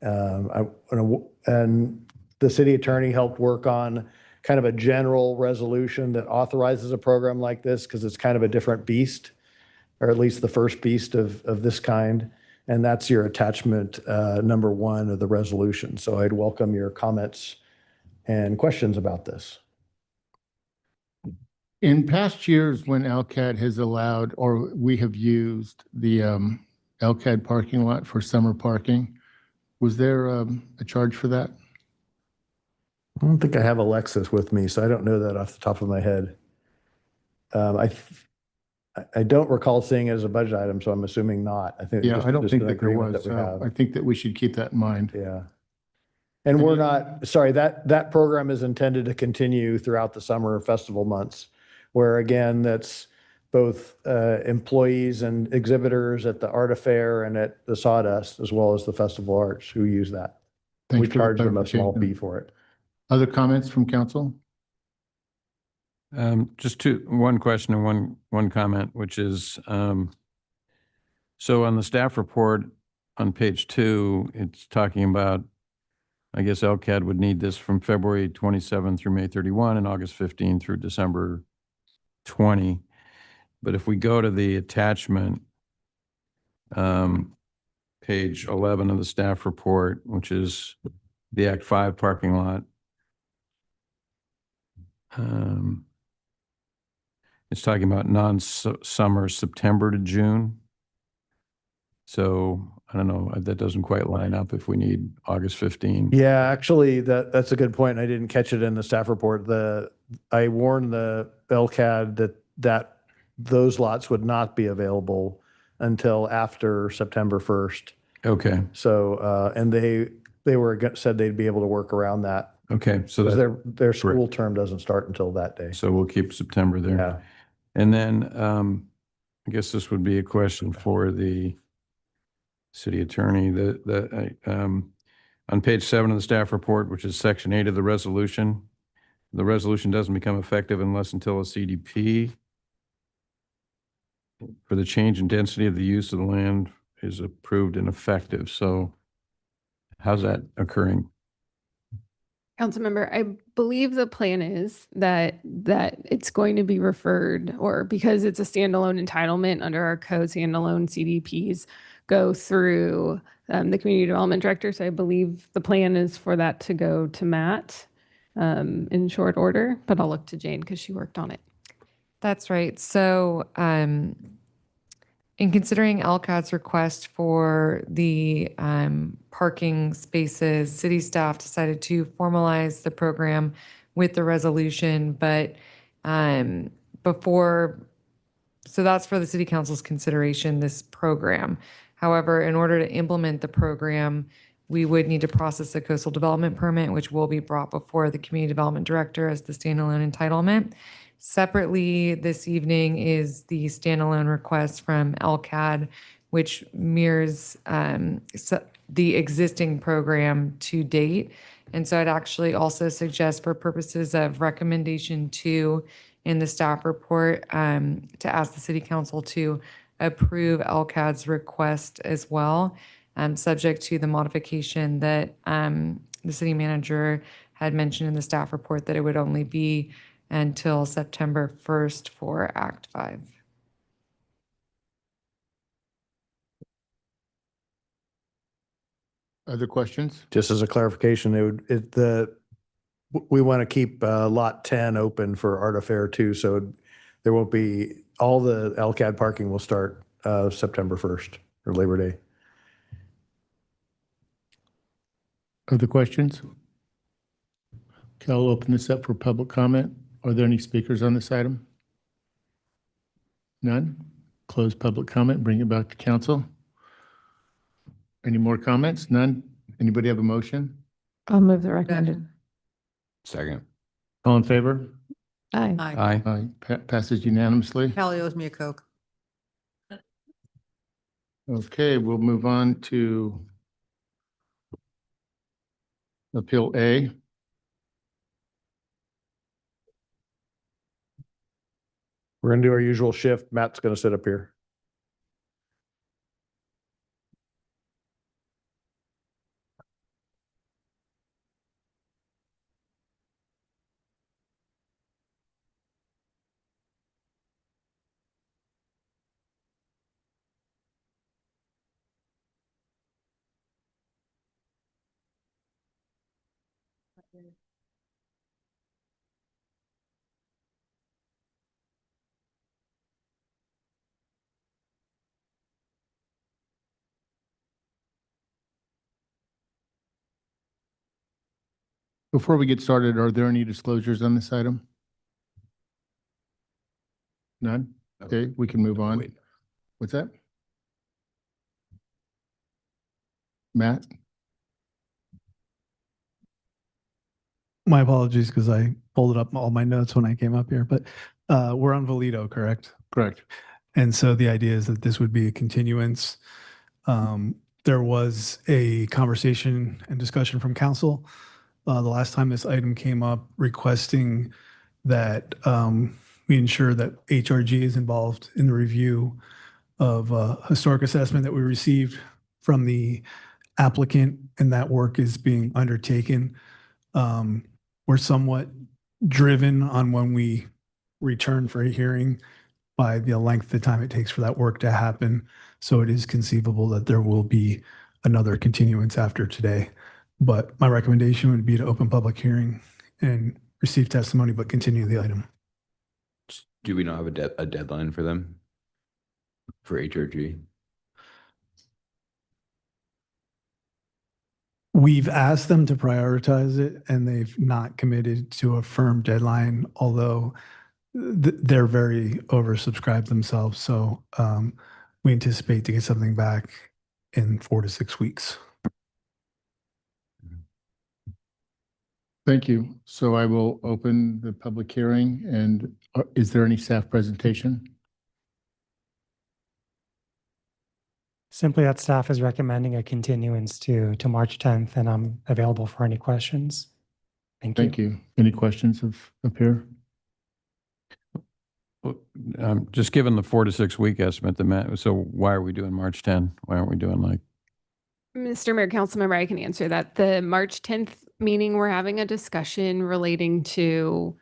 And the city attorney helped work on kind of a general resolution that authorizes a program like this because it's kind of a different beast, or at least the first beast of this kind. And that's your attachment number 1 of the resolution. So I'd welcome your comments and questions about this. In past years, when LCAD has allowed, or we have used the LCAD parking lot for summer parking, was there a charge for that? I don't think I have Alexis with me, so I don't know that off the top of my head. I don't recall seeing it as a budget item, so I'm assuming not. I think Yeah, I don't just think an that there agreement was. that we have. I think that we should keep that in mind. Yeah. And we're not, sorry, that program is intended to continue throughout the summer festival months, where again, that's both employees and exhibitors at the Art Affair and at the Sawdust, as well as the Festival Arts who use that. Thanks We for the charge them a small clarification. fee for it. Other comments from council? Just one question and one comment, which is, so on the staff report on page 2, it's talking about, I guess LCAD would need this from February 27 through May 31 and August 15 through December 20. But if we go to the attachment, page 11 of the staff report, which is the Act 5 parking lot, it's talking about non-summer September to June. So I don't know, that doesn't quite line up if we need August 15. Yeah, actually, that's a good point. I didn't catch it in the staff report. I warned the LCAD that those lots would not be available until after September 1st. Okay. So, and they said they'd be able to work around that. Okay. So Because their school term doesn't start until that day. So we'll keep September there. Yeah. And then I guess this would be a question for the city attorney. On page 7 of the staff report, which is section 8 of the resolution doesn't become effective unless until a CDP for the change in density of the use of the land is approved and effective. So how's that occurring? Councilmember, I believe the plan is that it's going to be referred, or because it's a standalone entitlement under our code, standalone CDPs go through the community development director. So I believe the plan is for that to go to Matt in short order, but I'll look to Jane because she worked on it. That's right. So in considering LCAD's request for the parking spaces, city staff decided to formalize the program with the resolution, but so that's for the city council's consideration, this program. However, in order to implement the program, we would need to process a coastal development permit, which will be brought before the community development director as the standalone entitlement. Separately, this evening is the standalone request from LCAD, which mirrors the existing program to date. And so I'd actually also suggest, for purposes of recommendation 2 in the staff report, to ask the city council to approve LCAD's request as well, subject to the modification that the city manager had mentioned in the staff report, that it would only be until September 1st for Act 5. Other questions? Just as a clarification, we want to keep lot 10 open for Art Affair too. So there won't be, all the LCAD parking will start September 1st or Labor Day. Other questions? Okay, I'll open this up for public comment. Are there any speakers on this item? None? Close public comment, bring it back to council. Any more comments? None? Anybody have a motion? I'll move the recommended. Second. All in favor? Aye. Aye. Aye. Passes unanimously. Callie owes me a Coke. Okay, we'll move on to Appeal A. We're going to do our usual shift. Matt's going to sit up here. Before we get started, are there any disclosures on this item? None? Okay, we can move on. What's that? Matt? My apologies because I pulled up all my notes when I came up here, but we're on Valito, correct? Correct. And so the idea is that this would be a continuance. There was a conversation and discussion from council the last time this item came up, requesting that we ensure that HRG is involved in the review of historic assessment that we received from the applicant, and that work is being undertaken. We're somewhat driven on when we return for a hearing by the length of time it takes for that work to happen. So it is conceivable that there will be another continuance after today. But my recommendation would be to open public hearing and receive testimony, but continue the item. Do we not have a deadline for them? For HRG? We've asked them to prioritize it, and they've not committed to a firm deadline, although they're very oversubscribed themselves. So we anticipate to get something back in 4 to 6 weeks. Thank you. So I will open the public hearing, and is there any staff presentation? Simply that staff is recommending a continuance to March 10th, and I'm available for any questions. Thank you. Thank you. Any questions up here? Just given the 4 to 6 week estimate, so why are we doing March 10? Why aren't we doing like? Mr. Mayor, Councilmember, I can answer that. The March 10th meeting, we're having a discussion relating to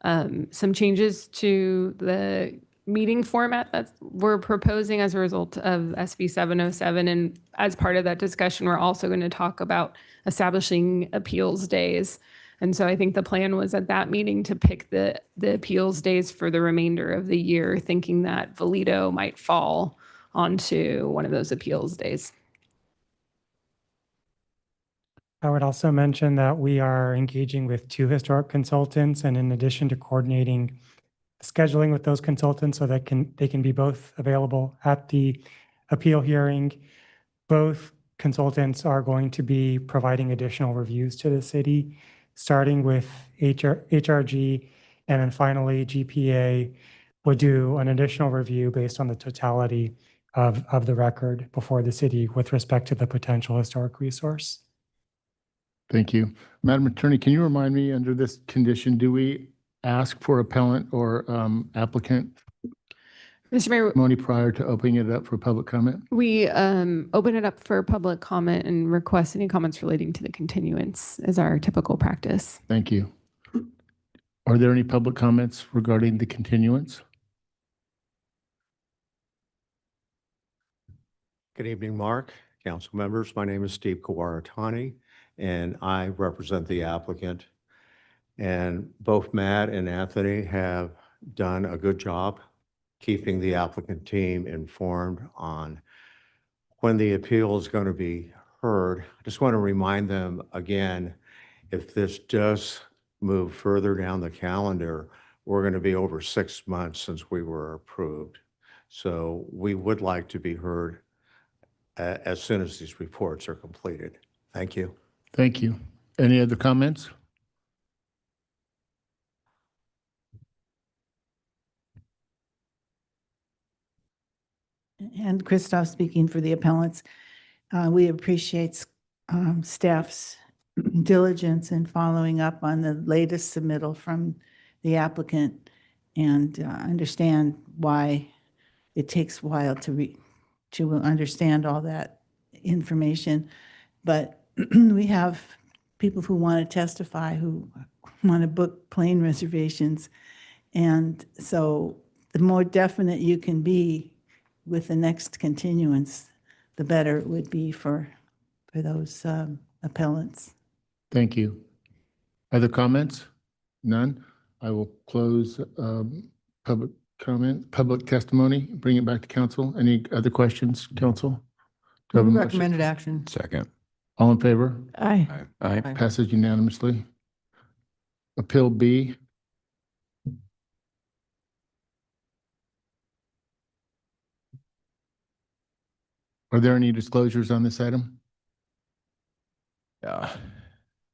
some changes to the meeting format that we're proposing as a result of SB 707. And as part of that discussion, we're also going to talk about establishing appeals days. And so I think the plan was at that meeting to pick the appeals days for the remainder of the year, thinking that Valito might fall onto one of those appeals days. I would also mention that we are engaging with 2 historic consultants, and in addition to coordinating scheduling with those consultants so that they can be both available at the appeal hearing, both consultants are going to be providing additional reviews to the city, starting with HRG, and then finally GPA would do an additional review based on the totality of the record before the city with respect to the potential historic resource. Thank you. Madam Attorney, can you remind me, under this condition, do we ask for appellant or applicant Mr. Mayor, testimony prior to opening it up for public comment? we open it up for public comment and request any comments relating to the continuance as our typical practice. Thank you. Are there any public comments regarding the continuance? Good evening, Mark, council members. My name is Steve Kawaratani, and I represent the applicant. And both Matt and Anthony have done a good job keeping the applicant team informed on when the appeal is going to be heard. I just want to remind them again, if this does move further down the calendar, we're going to be over 6 months since we were approved. So we would like to be heard as soon as these reports are completed. Thank you. Thank you. Any other comments? And Christoph speaking for the appellants. We appreciate staff's diligence in following up on the latest submittal from the applicant. and understand why it takes a while to understand all that information. But we have people who want to testify, who want to book plane reservations. And so the more definite you can be with the next continuance, the better it would be for those appellants. Thank you. Other comments? None? I will close public comment, public testimony, bring it back to council. Any other questions, council? Do I have a motion? Recommended action. Second. All in favor? Aye. Aye. Passes unanimously. Appeal B. Are there any disclosures on this item? Yeah.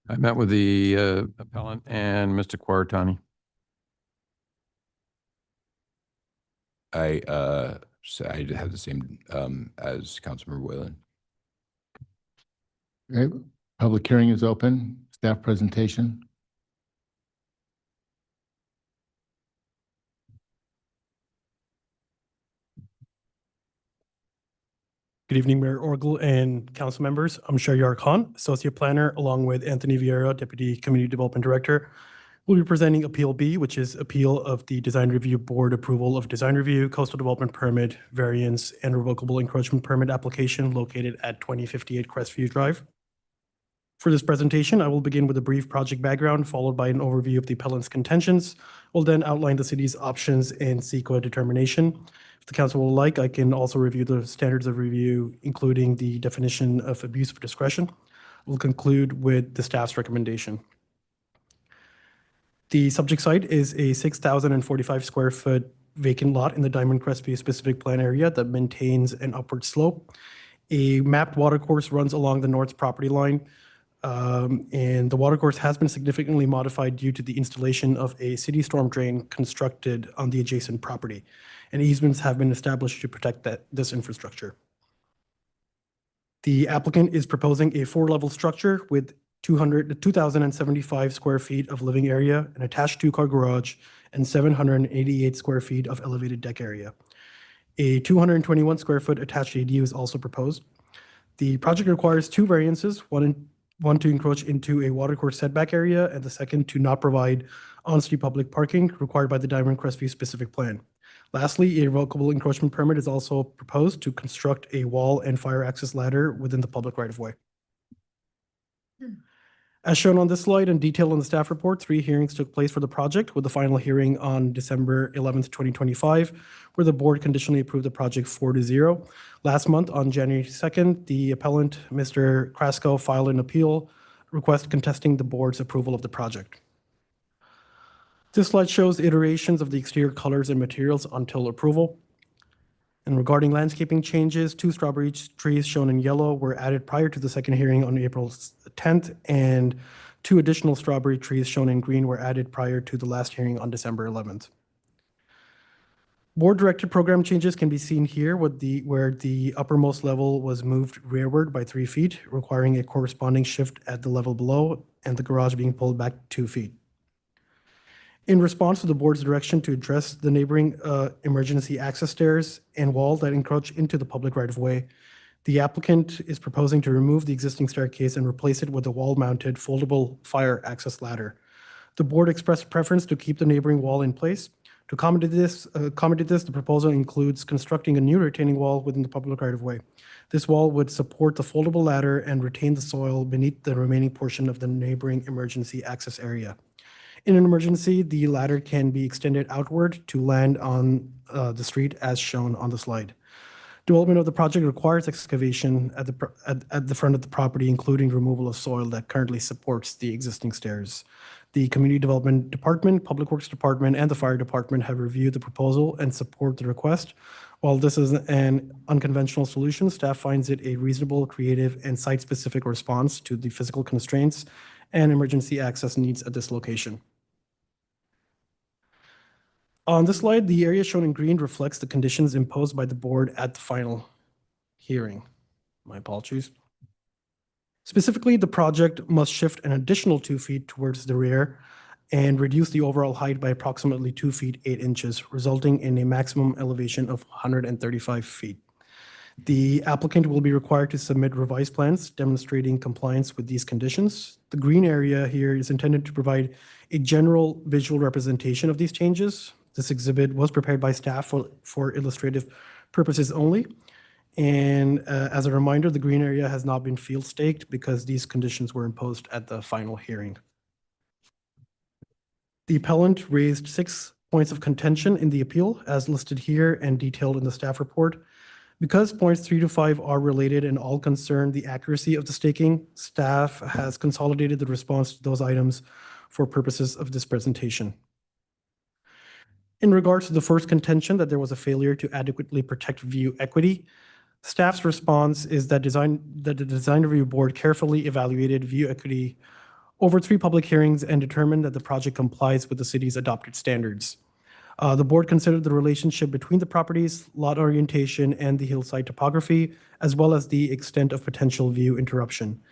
I met with the appellant and Mr. Quaratani. I have the same as Councilmember Whalen. Okay, public hearing is open. Staff presentation. Good evening, Mayor Orgel and council members. I'm Sharyar Khan, Associate Planner, along with Anthony Vieira, Deputy Community Development Director. We'll be presenting Appeal B, which is appeal of the Design Review Board approval of Design Review, Coastal Development Permit, Variance, and Revocable Encroachment Permit application located at 2058 Crestview Drive. For this presentation, I will begin with a brief project background, followed by an overview of the appellant's contentions. We'll then outline the city's options and seek a determination. If the council will like, I can also review the standards of review, including the definition of abuse of discretion. We'll conclude with the staff's recommendation. The subject site is a 6,045 square foot vacant lot in the Diamond Crestview specific plan area that maintains an upward slope. A mapped watercourse runs along the north property line. And the watercourse has been significantly modified due to the installation of a city storm drain constructed on the adjacent property. And easements have been established to protect this infrastructure. The applicant is proposing a 4-level structure with 2,075 square feet of living area, an attached 2-car garage, and 788 square feet of elevated deck area. A 221 square foot attached ADU is also proposed. The project requires 2 variances, one to encroach into a watercourse setback area, and the second to not provide on-street public parking required by the Diamond Crestview specific plan. Lastly, a revocable encroachment permit is also proposed to construct a wall and fire access ladder within the public right-of-way. As shown on this slide and detailed in the staff report, 3 hearings took place for the project, with the final hearing on December 11th, 2025, where the board conditionally approved the project 4-0. Last month, on January 2nd, the appellant, Mr. Krasko, filed an appeal request contesting the board's approval of the project. This slide shows iterations of the exterior colors and materials until approval. And regarding landscaping changes, 2 strawberry trees shown in yellow were added prior to the second hearing on April 10th, and 2 additional strawberry trees shown in green were added prior to the last hearing on December 11th. Board-directed program changes can be seen here where the uppermost level was moved rearward by 3 feet, requiring a corresponding shift at the level below, and the garage being pulled back 2 feet. In response to the board's direction to address the neighboring emergency access stairs and wall that encroach into the public right-of-way, the applicant is proposing to remove the existing staircase and replace it with a wall-mounted foldable fire access ladder. The board expressed preference to keep the neighboring wall in place. To accommodate this, the proposal includes constructing a new retaining wall within the public right-of-way. This wall would support the foldable ladder and retain the soil beneath the remaining portion of the neighboring emergency access area. In an emergency, the ladder can be extended outward to land on the street as shown on the slide. Development of the project requires excavation at the front of the property, including removal of soil that currently supports the existing stairs. The Community Development Department, Public Works Department, and the Fire Department have reviewed the proposal and support the request. While this is an unconventional solution, staff finds it a reasonable, creative, and site-specific response to the physical constraints and emergency access needs at this location. On this slide, the area shown in green reflects the conditions imposed by the board at the final hearing. My apologies. Specifically, the project must shift an additional 2 feet towards the rear and reduce the overall height by approximately 2 feet 8 inches, resulting in a maximum elevation of 135 feet. The applicant will be required to submit revised plans demonstrating compliance with these conditions. The green area here is intended to provide a general visual representation of these changes. This exhibit was prepared by staff for illustrative purposes only. And as a reminder, the green area has not been field staked because these conditions were imposed at the final hearing. The appellant raised 6 points of contention in the appeal as listed here and detailed in the staff report. Because points 3 to 5 are related and all concern the accuracy of the staking, staff has consolidated the response to those items for purposes of this presentation. In regards to the first contention that there was a failure to adequately protect view equity, staff's response is that the design review board carefully evaluated view equity over 3 public hearings and determined that the project complies with the city's adopted standards. The board considered the relationship between the properties, lot orientation, and the hillside topography, as well as the extent of potential view interruption.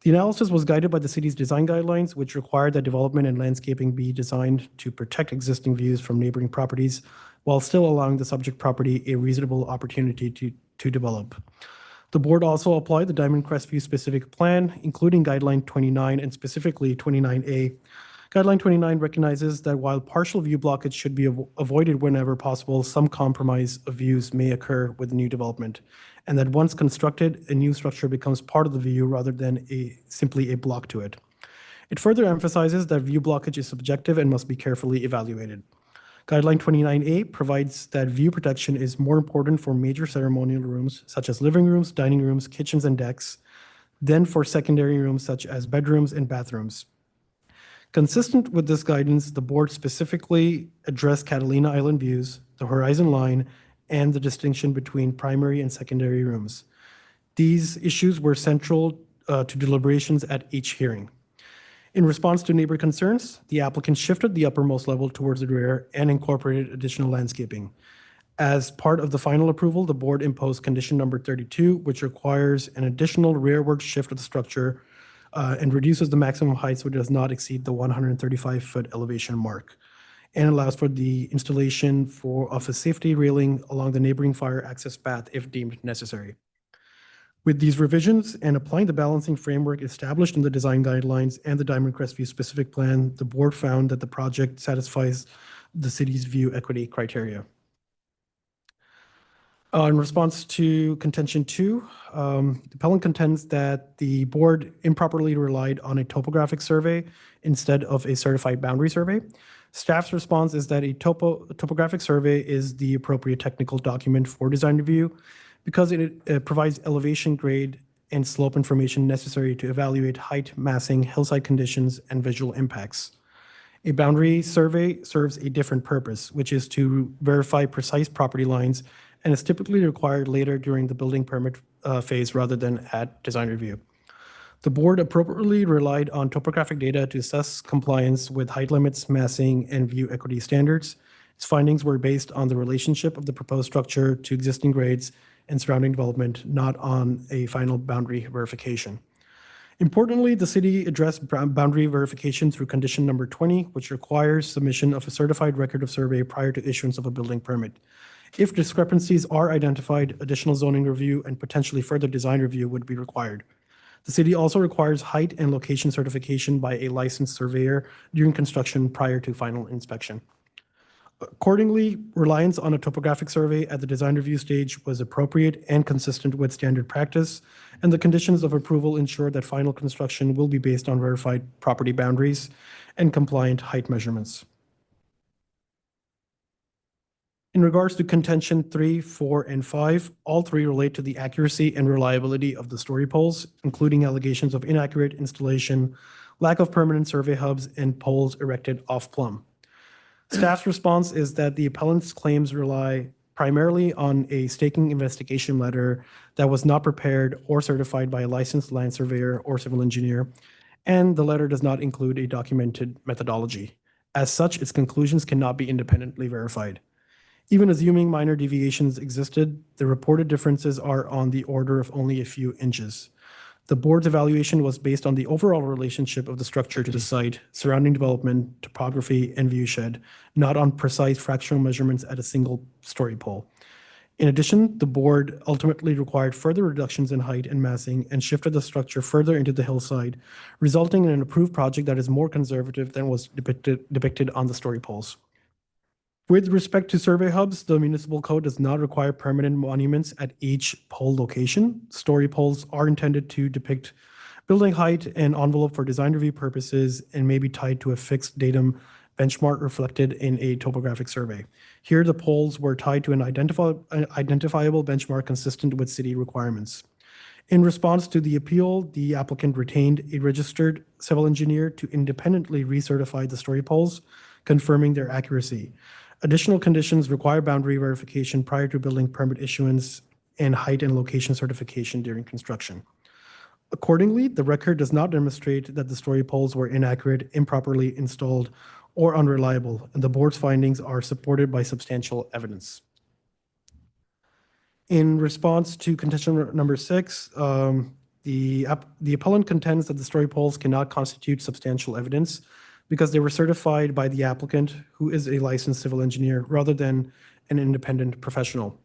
The analysis was guided by the city's design guidelines, which require that development and landscaping be designed to protect existing views from neighboring properties while still allowing the subject property a reasonable opportunity to develop. The board also applied the Diamond Crest View specific plan, including Guideline 29 and specifically 29A. Guideline 29 recognizes that while partial view blockage should be avoided whenever possible, some compromise of views may occur with new development, and that once constructed, a new structure becomes part of the view rather than simply a block to it. It further emphasizes that view blockage is subjective and must be carefully evaluated. Guideline 29A provides that view protection is more important for major ceremonial rooms, such as living rooms, dining rooms, kitchens, and decks, than for secondary rooms such as bedrooms and bathrooms. Consistent with this guidance, the board specifically addressed Catalina Island views, the horizon line, and the distinction between primary and secondary rooms. These issues were central to deliberations at each hearing. In response to neighbor concerns, the applicant shifted the uppermost level towards the rear and incorporated additional landscaping. As part of the final approval, the board imposed condition number 32, which requires an additional rearward shift of the structure and reduces the maximum height so it does not exceed the 135-foot elevation mark, and allows for the installation of a safety railing along the neighboring fire access path if deemed necessary. With these revisions and applying the balancing framework established in the design guidelines and the Diamond Crest View specific plan, the board found that the project satisfies the city's view equity criteria. In response to contention 2, the appellant contends that the board improperly relied on a topographic survey instead of a certified boundary survey. Staff's response is that a topographic survey is the appropriate technical document for design review because it provides elevation, grade, and slope information necessary to evaluate height, massing, hillside conditions, and visual impacts. A boundary survey serves a different purpose, which is to verify precise property lines and is typically required later during the building permit phase rather than at design review. The board appropriately relied on topographic data to assess compliance with height limits, massing, and view equity standards. Its findings were based on the relationship of the proposed structure to existing grades and surrounding development, not on a final boundary verification. Importantly, the city addressed boundary verification through condition number 20, which requires submission of a certified record of survey prior to issuance of a building permit. If discrepancies are identified, additional zoning review and potentially further design review would be required. The city also requires height and location certification by a licensed surveyor during construction prior to final inspection. Accordingly, reliance on a topographic survey at the design review stage was appropriate and consistent with standard practice, and the conditions of approval ensure that final construction will be based on verified property boundaries and compliant height measurements. In regards to contention 3, 4, and 5, all 3 relate to the accuracy and reliability of the story poles, including allegations of inaccurate installation, lack of permanent survey hubs, and poles erected off-plumb. Staff's response is that the appellant's claims rely primarily on a staking investigation letter that was not prepared or certified by a licensed land surveyor or civil engineer, and the letter does not include a documented methodology. As such, its conclusions cannot be independently verified. Even assuming minor deviations existed, the reported differences are on the order of only a few inches. The board's evaluation was based on the overall relationship of the structure to the site, surrounding development, topography, and view shed, not on precise fractional measurements at a single story pole. In addition, the board ultimately required further reductions in height and massing and shifted the structure further into the hillside, resulting in an approved project that is more conservative than was depicted on the story poles. With respect to survey hubs, the municipal code does not require permanent monuments at each pole location. Story poles are intended to depict building height and envelope for design review purposes and may be tied to a fixed datum benchmark reflected in a topographic survey. Here, the poles were tied to an identifiable benchmark consistent with city requirements. In response to the appeal, the applicant retained a registered civil engineer to independently recertify the story poles, confirming their accuracy. Additional conditions require boundary verification prior to building permit issuance and height and location certification during construction. Accordingly, the record does not demonstrate that the story poles were inaccurate, improperly installed, or unreliable, and the board's findings are supported by substantial evidence. In response to contention number 6, the appellant contends that the story poles cannot constitute substantial evidence because they were certified by the applicant, who is a licensed civil engineer, rather than an independent professional.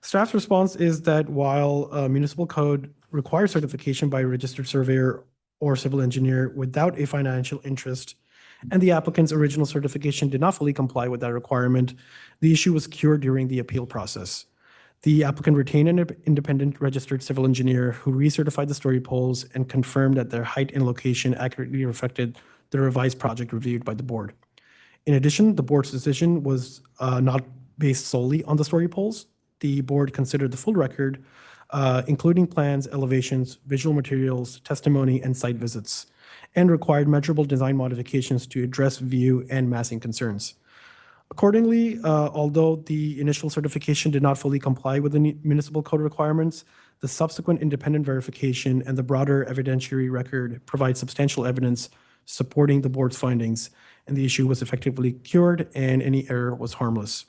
Staff's response is that while municipal code requires certification by a registered surveyor or civil engineer without a financial interest, and the applicant's original certification did not fully comply with that requirement, the issue was cured during the appeal process. The applicant retained an independent registered civil engineer who recertified the story poles and confirmed that their height and location accurately reflected the revised project reviewed by the board. In addition, the board's decision was not based solely on the story poles. The board considered the full record, including plans, elevations, visual materials, testimony, and site visits, and required measurable design modifications to address view and massing concerns. Accordingly, although the initial certification did not fully comply with the municipal code requirements, the subsequent independent verification and the broader evidentiary record provide substantial evidence supporting the board's findings, and the issue was effectively cured and any error was harmless.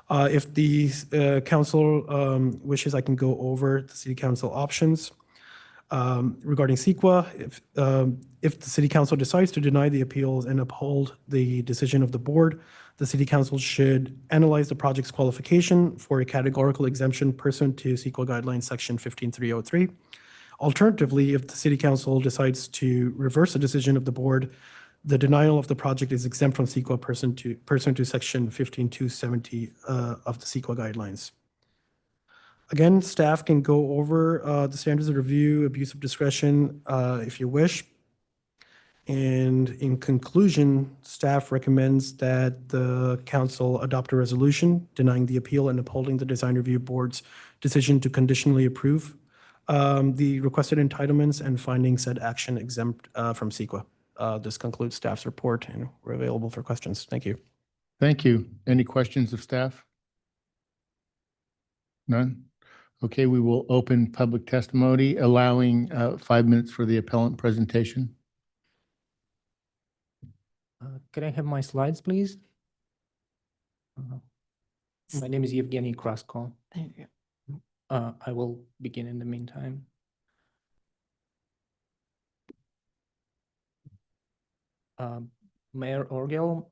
If the council wishes, I can go over the city council options. Regarding CEQA, if the city council decides to deny the appeals and uphold the decision of the board, the city council should analyze the project's qualification for a categorical exemption pursuant to CEQA guidelines section 15303. Alternatively, if the city council decides to reverse the decision of the board, the denial of the project is exempt from CEQA pursuant to section 15270 of the CEQA guidelines. Again, staff can go over the standards of review, abuse of discretion, if you wish. And in conclusion, staff recommends that the council adopt a resolution denying the appeal and upholding the design review board's decision to conditionally approve the requested entitlements and finding said action exempt from CEQA. This concludes staff's report, and we're available for questions. Thank you. Thank you. Any questions of staff? None? Okay, we will open public testimony, allowing 5 minutes for the appellant presentation. Can I have my slides, please? My name is Evgeny Krasko. Thank you. I will begin in the meantime. Mayor Orgel,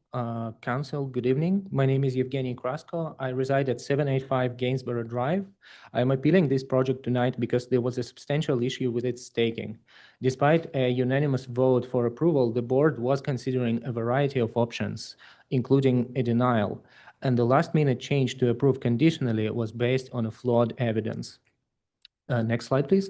Council, good evening. My name is Evgeny Krasko. I reside at 785 Gainsborough Drive. I am appealing this project tonight because there was a substantial issue with its staking. Despite a unanimous vote for approval, the board was considering a variety of options, including a denial, and the last-minute change to approve conditionally was based on a flawed evidence. Next slide, please.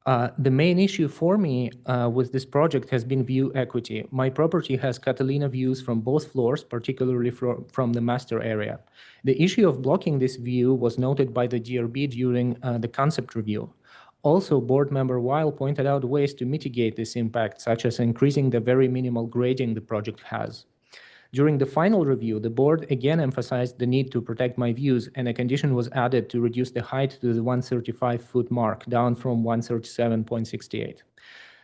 The main issue for me with this project has been view equity. My property has Catalina views from both floors, particularly from the master area. The issue of blocking this view was noted by the DRB during the concept review. Also, board member Weil pointed out ways to mitigate this impact, such as increasing the very minimal grading the project has. During the final review, the board again emphasized the need to protect my views, and a condition was added to reduce the height to the 135-foot mark, down from 137.68.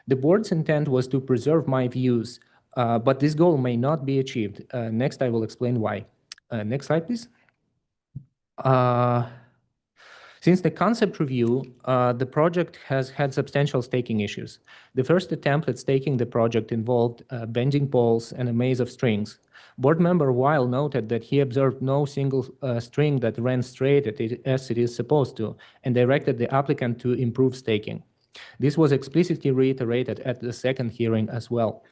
The board's intent was to preserve my views, but this goal may not be achieved. Next, I will explain why. Next slide, please. Since the concept review, the project has had substantial staking issues. The first attempt at staking the project involved bending poles and a maze of strings. Board member Weil noted that he observed no single string that ran straight as it is supposed to, and directed the applicant to improve staking. This was explicitly reiterated at the second hearing as well.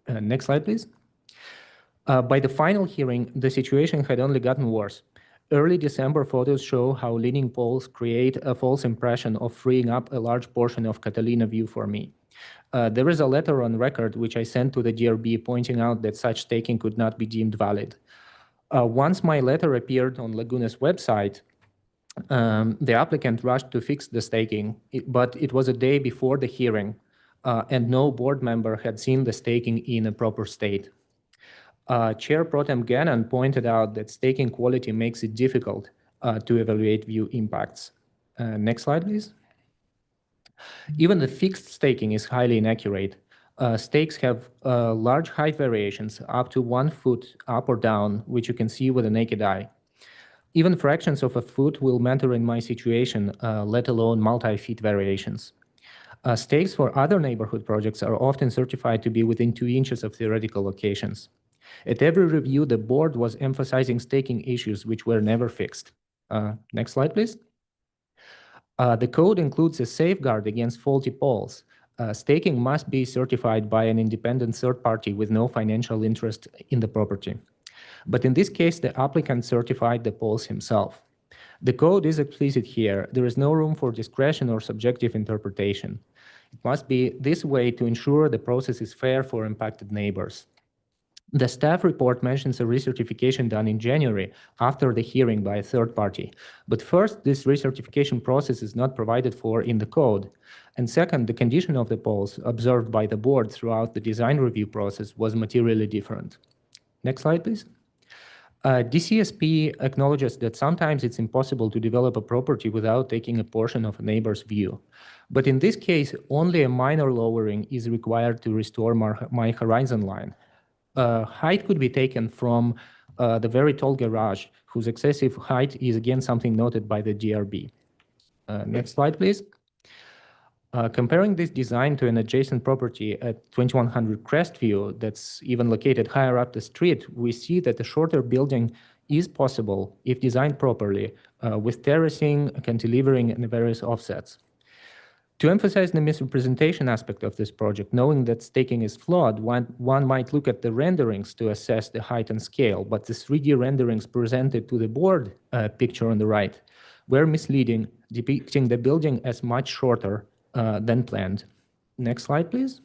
Next slide, please. By the final hearing, the situation had only gotten worse. Early December photos show how leaning poles create a false impression of freeing up a large portion of Catalina View for me. There is a letter on record which I sent to the DRB pointing out that such staking could not be deemed valid. Once my letter appeared on Laguna's website, the applicant rushed to fix the staking, but it was a day before the hearing, and no board member had seen the staking in a proper state. Chair Pro Tem Gannon pointed out that staking quality makes it difficult to evaluate view impacts. Next slide, please. Even the fixed staking is highly inaccurate. Stakes have large height variations up to 1 foot up or down, which you can see with the naked eye. Even fractions of a foot will matter in my situation, let alone multi-feet variations. Stakes for other neighborhood projects are often certified to be within 2 inches of theoretical locations. At every review, the board was emphasizing staking issues which were never fixed. Next slide, please. The code includes a safeguard against faulty poles. Staking must be certified by an independent third party with no financial interest in the property. But in this case, the applicant certified the poles himself. The code is explicit here. There is no room for discretion or subjective interpretation. It must be this way to ensure the process is fair for impacted neighbors. The staff report mentions a recertification done in January after the hearing by a third party. But first, this recertification process is not provided for in the code. And second, the condition of the poles observed by the board throughout the design review process was materially different. Next slide, please. DCSP acknowledges that sometimes it's impossible to develop a property without taking a portion of a neighbor's view. But in this case, only a minor lowering is required to restore my horizon line. Height could be taken from the very tall garage, whose excessive height is again something noted by the DRB. Next slide, please. Comparing this design to an adjacent property at 2100 Crestview that's even located higher up the street, we see that a shorter building is possible if designed properly, with terracing, cantilevering, and various offsets. To emphasize the misrepresentation aspect of this project, knowing that staking is flawed, one might look at the renderings to assess the height and scale, but the 3D renderings presented to the board picture on the right were misleading, depicting the building as much shorter than planned. Next slide, please.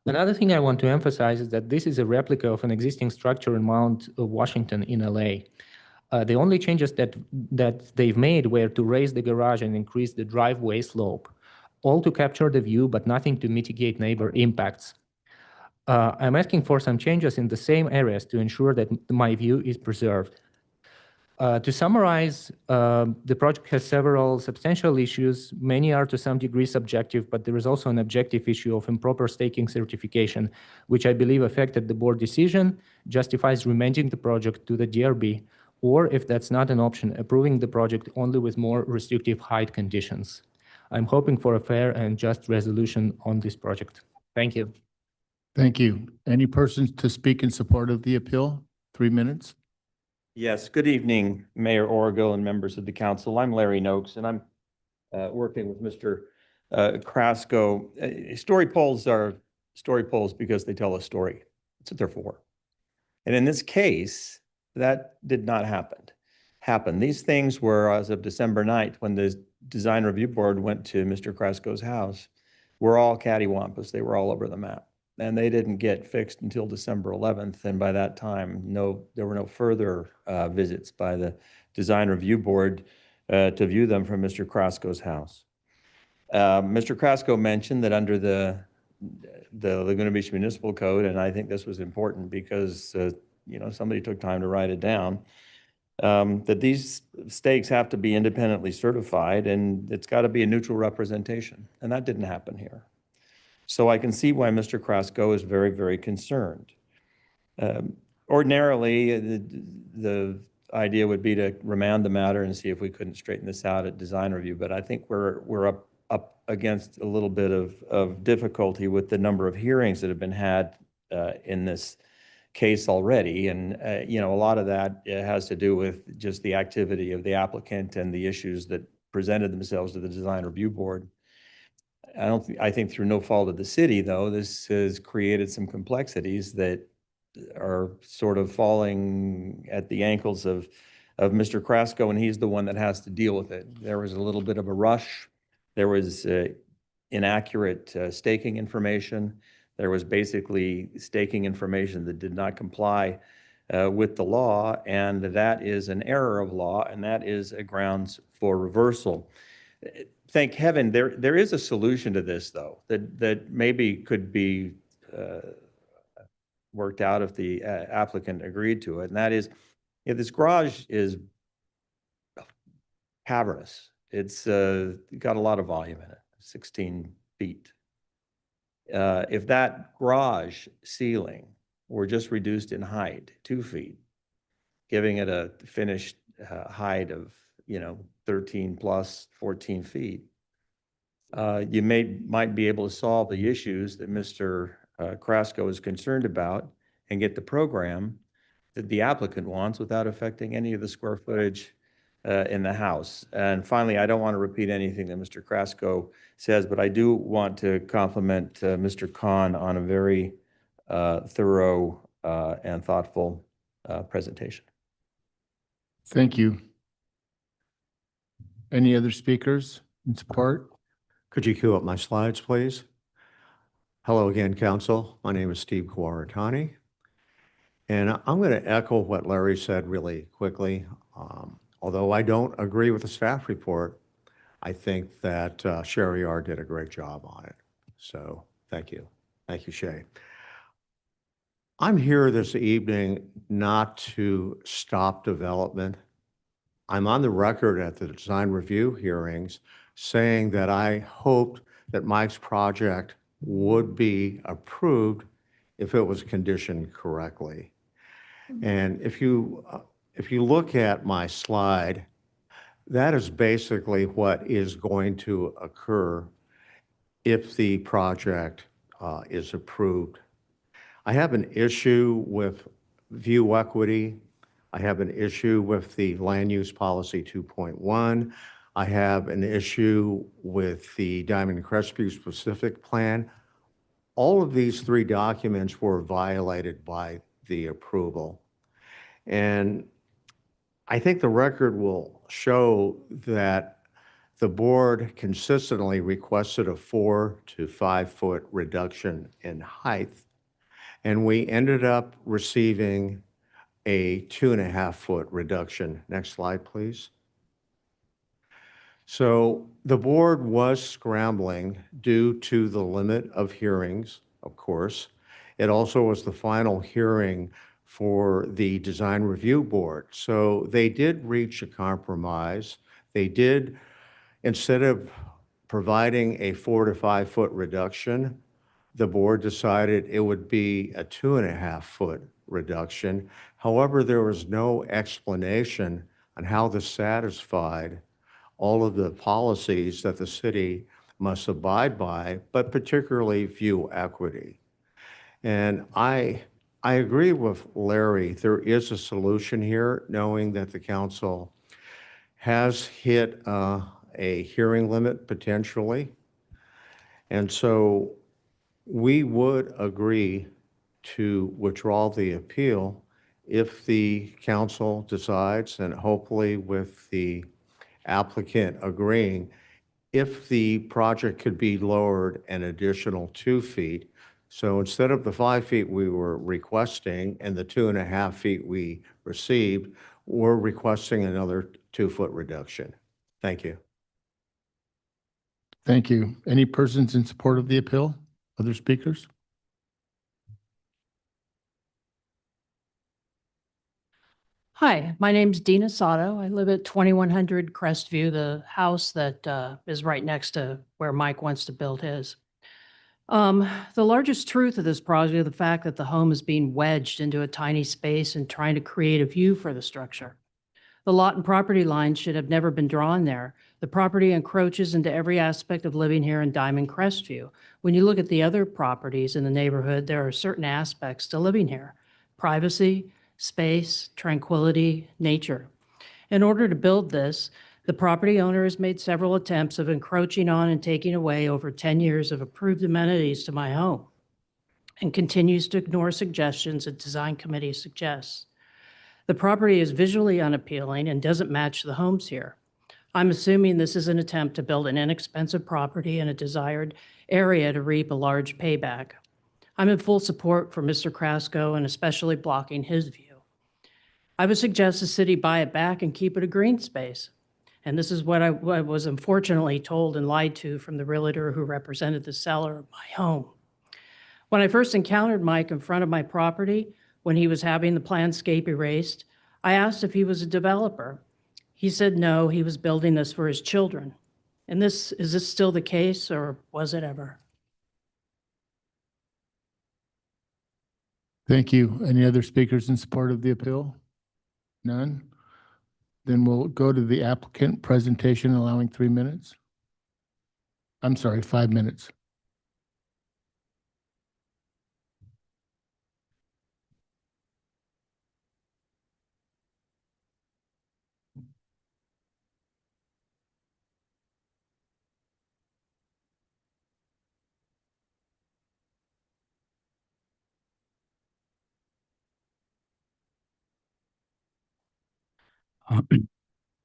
Another thing I want to emphasize is that this is a replica of an existing structure in Mount Washington in LA. The only changes that they've made were to raise the garage and increase the driveway slope, all to capture the view, but nothing to mitigate neighbor impacts. I'm asking for some changes in the same areas to ensure that my view is preserved. To summarize, the project has several substantial issues. Many are to some degree subjective, but there is also an objective issue of improper staking certification, which I believe affected the board decision, justifies remanding the project to the DRB, or if that's not an option, approving the project only with more restrictive height conditions. I'm hoping for a fair and just resolution on this project. Thank you. Thank you. Any persons to speak in support of the appeal? 3 minutes. Yes, good evening, Mayor Orgill and members of the council. I'm Larry Noakes, and I'm working with Mr. Krasko. Story polls are story polls because they tell a story. That's what they're for. And in this case, that did not happen. These things were, as of December 9th, when the design review board went to Mr. Krasko's house, were all cattywampus. They were all over the map. And they didn't get fixed until December 11th. And by that time, there were no further visits by the design review board to view them from Mr. Krasko's house. Mr. Krasko mentioned that under the Laguna Beach Municipal Code, and I think this was important because somebody took time to write it down, that these stakes have to be independently certified and it's got to be a neutral representation. And that didn't happen here. So I can see why Mr. Krasko is very, very concerned. Ordinarily, the idea would be to remand the matter and see if we couldn't straighten this out at design review. But I think we're up against a little bit of difficulty with the number of hearings that have been had in this case already. And, you know, a lot of that has to do with just the activity of the applicant and the issues that presented themselves to the design review board. I think through no fault of the city, though, this has created some complexities that are sort of falling at the ankles of Mr. Krasko, and he's the one that has to deal with it. There was a little bit of a rush. There was inaccurate staking information. There was basically staking information that did not comply with the law, and that is an error of law, and that is a grounds for reversal. Thank heaven, there is a solution to this, though, that maybe could be worked out if the applicant agreed to it, and that is, if this garage is cavernous, it's got a lot of volume in it, 16 feet. If that garage ceiling were just reduced in height, 2 feet, giving it a finished height of, 13 plus 14 feet, you might be able to solve the issues that Mr. Krasko is concerned about and get the program that the applicant wants without affecting any of the square footage in the house. And finally, I don't want to repeat anything that Mr. Krasko says, but I do want to compliment Mr. Khan on a very thorough and thoughtful presentation. Thank you. Any other speakers in support? Could you cue up my slides, please? Hello again, Council. My name is Steve Kawaratani. And I'm going to echo what Larry said really quickly. Although I don't agree with the staff report, I think that Sherry R. did a great job on it. So thank you. Thank you, Shay. I'm here this evening not to stop development. I'm on the record at the design review hearings saying that I hoped that Mike's project would be approved if it was conditioned correctly. And if you look at my slide, that is basically what is going to occur if the project is approved. I have an issue with view equity. I have an issue with the Land Use Policy 2.1. I have an issue with the Diamond Crestview Specific Plan. All of these three documents were violated by the approval. And I think the record will show that the board consistently requested a 4 to 5 foot reduction in height. And we ended up receiving a 2.5 foot reduction. Next slide, please. So the board was scrambling due to the limit of hearings, of course. It also was the final hearing for the design review board. So they did reach a compromise. They did, instead of providing a 4 to 5 foot reduction, the board decided it would be a 2.5 foot reduction. However, there was no explanation on how this satisfied all of the policies that the city must abide by, but particularly view equity. And I agree with Larry. There is a solution here, knowing that the council has hit a hearing limit potentially. And so we would agree to withdraw the appeal if the council decides, and hopefully with the applicant agreeing, if the project could be lowered an additional 2 feet. So instead of the 5 feet we were requesting and the 2.5 feet we received, we're requesting another 2 foot reduction. Thank you. Thank you. Any persons in support of the appeal? Other speakers? Hi, my name's Dina Sato. I live at 2100 Crestview, the house that is right next to where Mike wants to build his. The largest truth of this project is the fact that the home is being wedged into a tiny space and trying to create a view for the structure. The lot and property lines should have never been drawn there. The property encroaches into every aspect of living here in Diamond Crestview. When you look at the other properties in the neighborhood, there are certain aspects to living here: privacy, space, tranquility, nature. In order to build this, the property owner has made several attempts of encroaching on and taking away over 10 years of approved amenities to my home, and continues to ignore suggestions a design committee suggests. The property is visually unappealing and doesn't match the homes here. I'm assuming this is an attempt to build an inexpensive property in a desired area to reap a large payback. I'm in full support for Mr. Krasko and especially blocking his view. I would suggest the city buy it back and keep it a green space. And this is what I was unfortunately told and lied to from the realtor who represented the seller of my home. When I first encountered Mike in front of my property, when he was having the planscape erased, I asked if he was a developer. He said no, he was building this for his children. And is this still the case, or was it ever? Thank you. Any other speakers in support of the appeal? None? Then we'll go to the applicant presentation, allowing 3 minutes. I'm sorry, 5 minutes.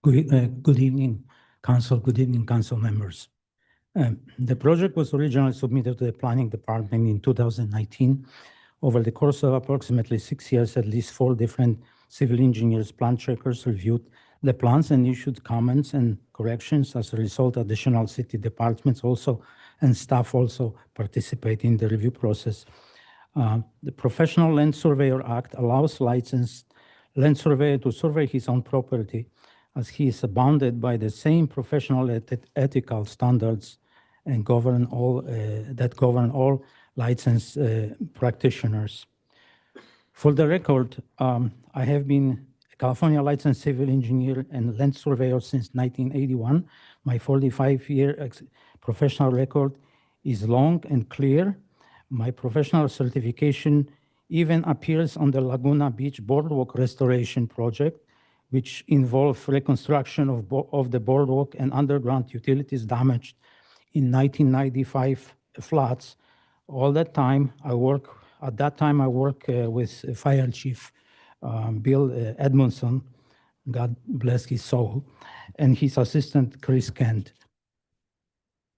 Good evening, Council. Good evening, Council members. The project was originally submitted to the Planning Department in 2019. Over the course of approximately 6 years, at least 4 different civil engineers, plan checkers reviewed the plans and issued comments and corrections. As a result, additional city departments also and staff also participate in the review process. The Professional Land Surveyor Act allows licensed land surveyor to survey his own property, as he is bounded by the same professional ethical standards and govern all licensed practitioners. For the record, I have been a California licensed civil engineer and land surveyor since 1981. My 45-year professional record is long and clear. My professional certification even appears on the Laguna Beach Boardwalk Restoration Project, which involved reconstruction of the boardwalk and underground utilities damaged in 1995 floods. At that time, I worked with Fire Chief Bill Edmondson, God bless his soul, and his assistant, Chris Kent.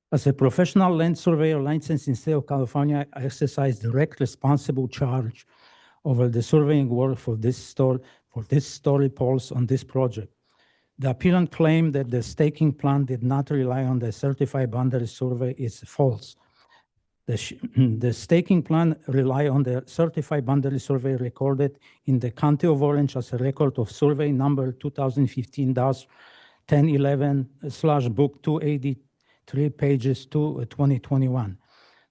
As a professional land surveyor licensed in the state of California, I exercise direct responsible charge over the surveying work for this story poles on this project. The appellant claimed that the staking plan did not rely on the certified boundary survey is false. The staking plan relied on the certified boundary survey recorded in the County of Orange as a record of survey number 2015-1011/book 283, pages 2021.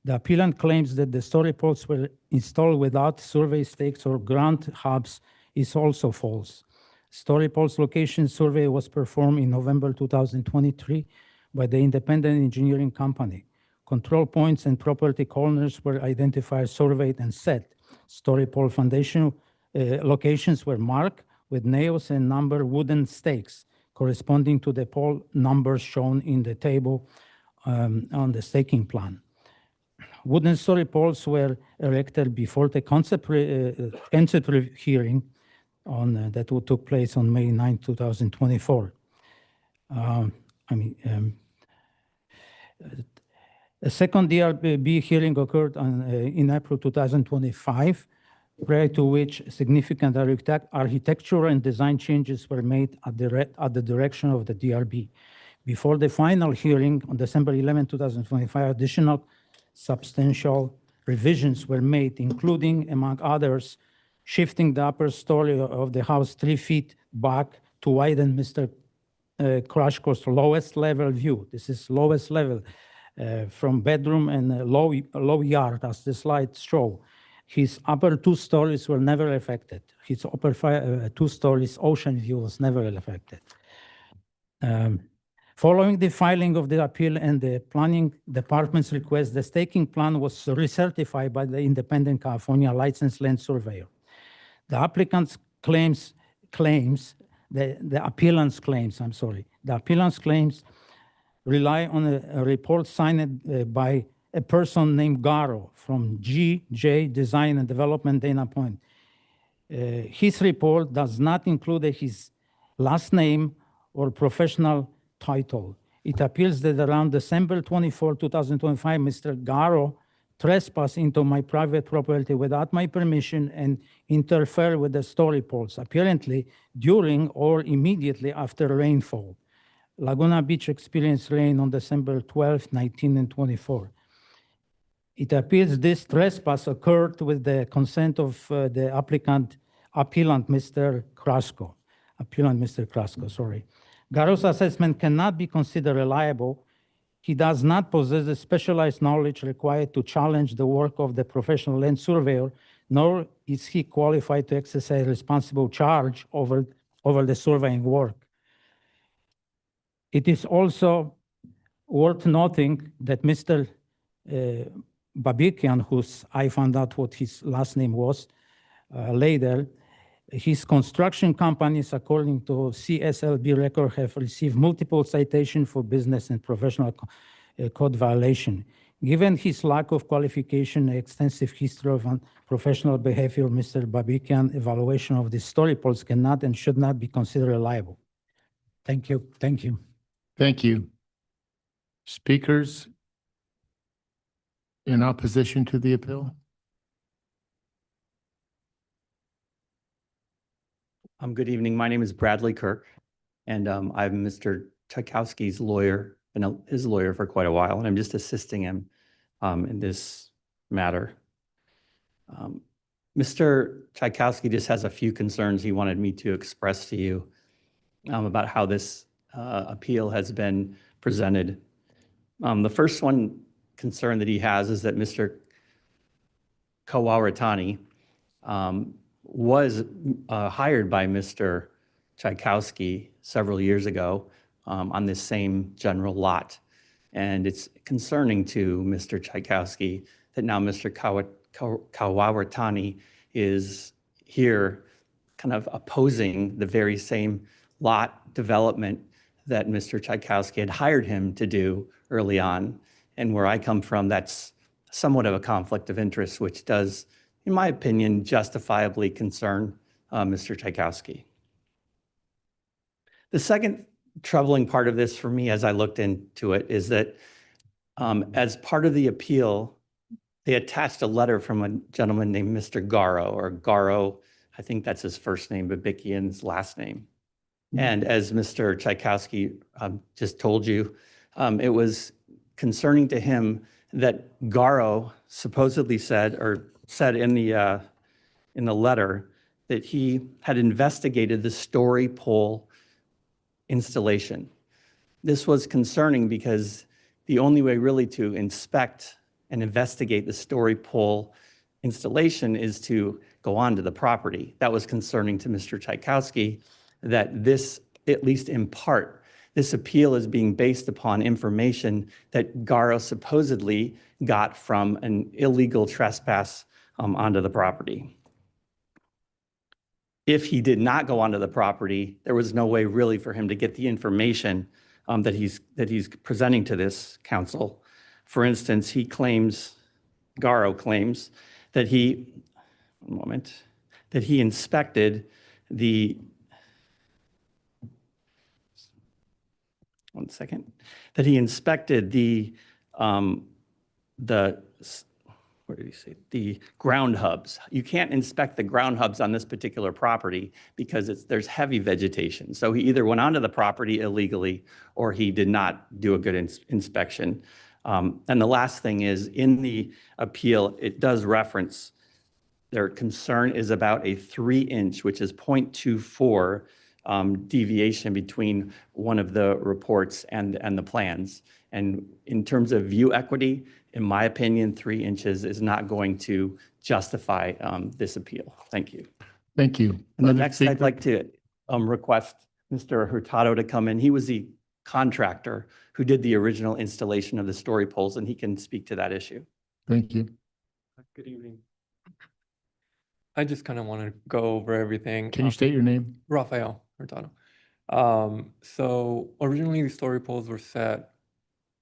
The appellant claims that the story poles were installed without survey stakes or ground hubs is also false. Story poles location survey was performed in November 2023 by the independent engineering company. Control points and property corners were identified, surveyed, and set. Story pole foundation locations were marked with nails and numbered wooden stakes corresponding to the pole numbers shown in the table on the staking plan. Wooden story poles were erected before the concept hearing that took place on May 9, 2024. A second DRB hearing occurred in April 2025, prior to which significant architectural and design changes were made at the direction of the DRB. Before the final hearing on December 11, 2025, additional substantial revisions were made, including, among others, shifting the upper story of the house 3 feet back to widen Mr. Krasko's lowest level view. This is lowest level from bedroom and low yard, as the slides show. His upper 2 stories were never affected. His upper 2 stories ocean view was never affected. Following the filing of the appeal and the planning department's request, the staking plan was recertified by the independent California licensed land surveyor. The applicant's the appellant's claims rely on a report signed by a person named Garo from GJ Design and Development Dana Point. His report does not include his last name or professional title. It appears that around December 24, 2025, Mr. Garo trespassed into my private property without my permission and interfered with the story poles, apparently during or immediately after rainfall. Laguna Beach experienced rain on December 12, 19, and 24. It appears this trespass occurred with the consent of the appellant, Mr. Krasko. Garo's assessment cannot be considered reliable. He does not possess the specialized knowledge required to challenge the work of the professional land surveyor, nor is he qualified to exercise responsible charge over the surveying work. It is also worth noting that Mr. Babikian, I found out what his last name was later, his construction companies, according to CSLB record, have received multiple citations for business and professional code violation. Given his lack of qualification and extensive history of unprofessional behavior, Mr. Babikian evaluation of the story poles cannot and should not be considered reliable. Thank you. Thank you. Thank you. Speakers in opposition to the appeal? Good evening. My name is Bradley Kirk, and I'm Mr. Tchaikovsky's lawyer, been his lawyer for quite a while, and I'm just assisting him in this matter. Mr. Tchaikovsky just has a few concerns he wanted me to express to you about how this appeal has been presented. The first concern that he has is that Mr. Kawaratani was hired by Mr. Tchaikovsky several years ago on this same general lot. And it's concerning to Mr. Tchaikovsky that now Mr. Kawaratani is here kind of opposing the very same lot development that Mr. Tchaikovsky had hired him to do early on. And where I come from, that's somewhat of a conflict of interest, which does, in my opinion, justifiably concern Mr. Tchaikovsky. The second troubling part of this for me as I looked into it is that as part of the appeal, they attached a letter from a gentleman named Mr. Garo, I think that's his first name, Babikian's last name. And as Mr. Tchaikovsky just told you, it was concerning to him that Garo supposedly said in the letter that he had investigated the story pole installation. This was concerning because the only way really to inspect and investigate the story pole installation is to go onto the property. That was concerning to Mr. Tchaikovsky, that this, at least in part, this appeal is being based upon information that Garo supposedly got from an illegal trespass onto the property. If he did not go onto the property, there was no way really for him to get the information that he's presenting to this council. For instance, Garo claims that he inspected the the ground hubs. You can't inspect the ground hubs on this particular property because there's heavy vegetation. So he either went onto the property illegally or he did not do a good inspection. And the last thing is, in the appeal, it does reference their concern is about a 3-inch, which is 0.24 deviation between one of the reports and the plans. And in terms of view equity, in my opinion, 3 inches is not going to justify this appeal. Thank you. Thank you. And the Other next, I'd speaker? like to request Mr. Hurtado to come in. He was the contractor who did the original installation of the story poles, and he can speak to that issue. Thank you. Good evening. I just kind of want to go over everything. Can you state your name? Rafael Hurtado. So originally the story poles were set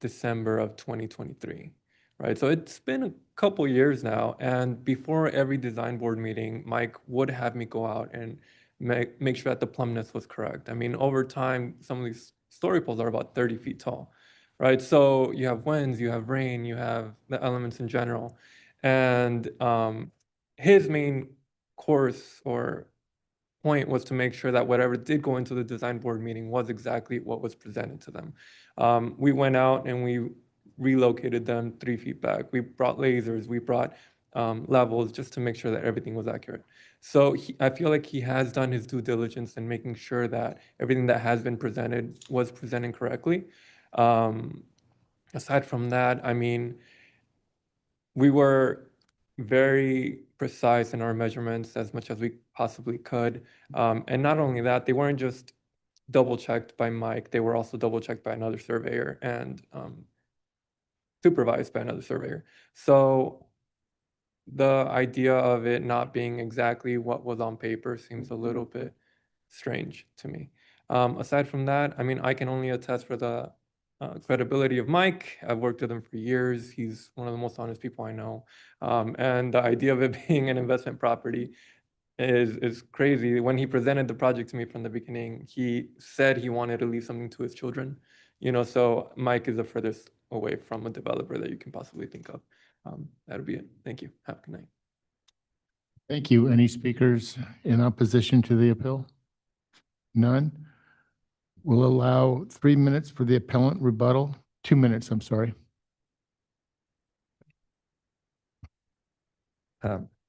December of 2023, right? So it's been a couple years now, and before every design board meeting, Mike would have me go out and make sure that the plumbness was correct. I mean, over time, some of these story poles are about 30 feet tall, right? So you have winds, you have rain, you have the elements in general. And his main course or point was to make sure that whatever did go into the design board meeting was exactly what was presented to them. We went out and we relocated them 3 feet back. We brought lasers, we brought levels just to make sure that everything was accurate. So I feel like he has done his due diligence in making sure that everything that has been presented was presented correctly. Aside from that, I mean, we were very precise in our measurements as much as we possibly could. And not only that, they weren't just double checked by Mike, they were also double checked by another surveyor and supervised by another surveyor. So the idea of it not being exactly what was on paper seems a little bit strange to me. Aside from that, I mean, I can only attest for the credibility of Mike. I've worked with him for years. He's one of the most honest people I know. And the idea of it being an investment property is crazy. When he presented the project to me from the beginning, he said he wanted to leave something to his children. You know, so Mike is the furthest away from a developer that you can possibly think of. That'll be it. Thank you. Have a good night. Thank you. Any speakers in opposition to the appeal? None? We'll allow 3 minutes for the appellant rebuttal. 2 minutes, I'm sorry.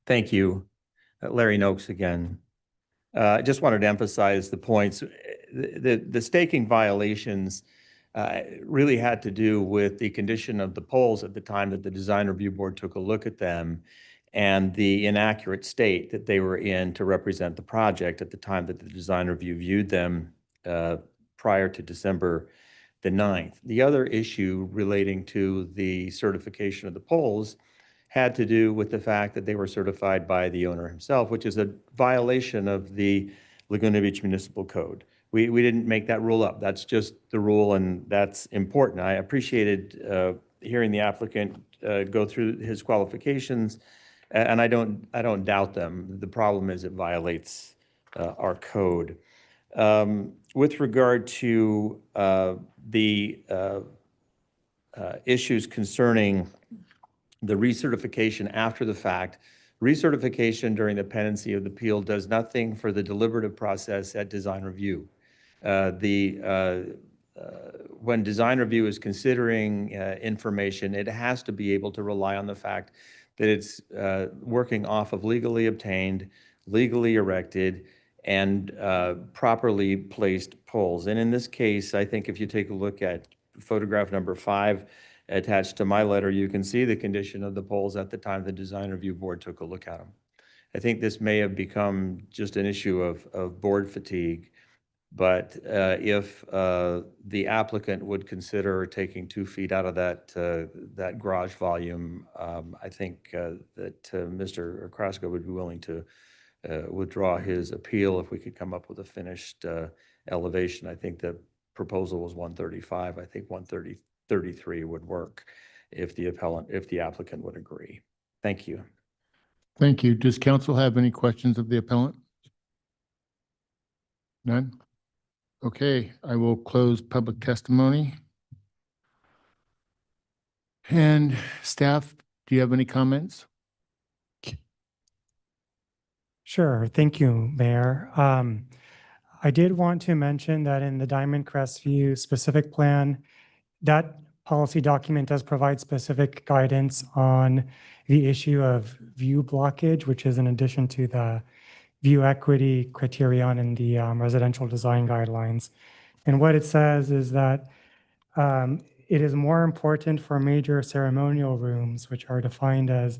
Thank you. Larry Noakes again. I just wanted to emphasize the points. The staking violations really had to do with the condition of the poles at the time that the design review board took a look at them and the inaccurate state that they were in to represent the project at the time that the design review viewed them prior to December the 9th. The other issue relating to the certification of the poles had to do with the fact that they were certified by the owner himself, which is a violation of the Laguna Beach Municipal Code. We didn't make that rule up. That's just the rule, and that's important. I appreciated hearing the applicant go through his qualifications, and I don't doubt them. The problem is it violates our code. With regard to the issues concerning the recertification after the fact, recertification during the pendency of the appeal does nothing for the deliberative process at design review. When design review is considering information, it has to be able to rely on the fact that it's working off of legally obtained, legally erected, and properly placed poles. And in this case, I think if you take a look at photograph number 5 attached to my letter, you can see the condition of the poles at the time the design review board took a look at them. I think this may have become just an issue of board fatigue, but if the applicant would consider taking 2 feet out of that garage volume, I think that Mr. Kraska would be willing to withdraw his appeal if we could come up with a finished elevation. I think the proposal was 135. I think 133 would work if the applicant would agree. Thank you. Thank you. Does council have any questions of the appellant? None? Okay, I will close public testimony. And staff, do you have any comments? Sure. Thank you, Mayor. I did want to mention that in the Diamond Crest View specific plan, that policy document does provide specific guidance on the issue of view blockage, which is in addition to the view equity criterion in the residential design guidelines. And what it says is that it is more important for major ceremonial rooms, which are defined as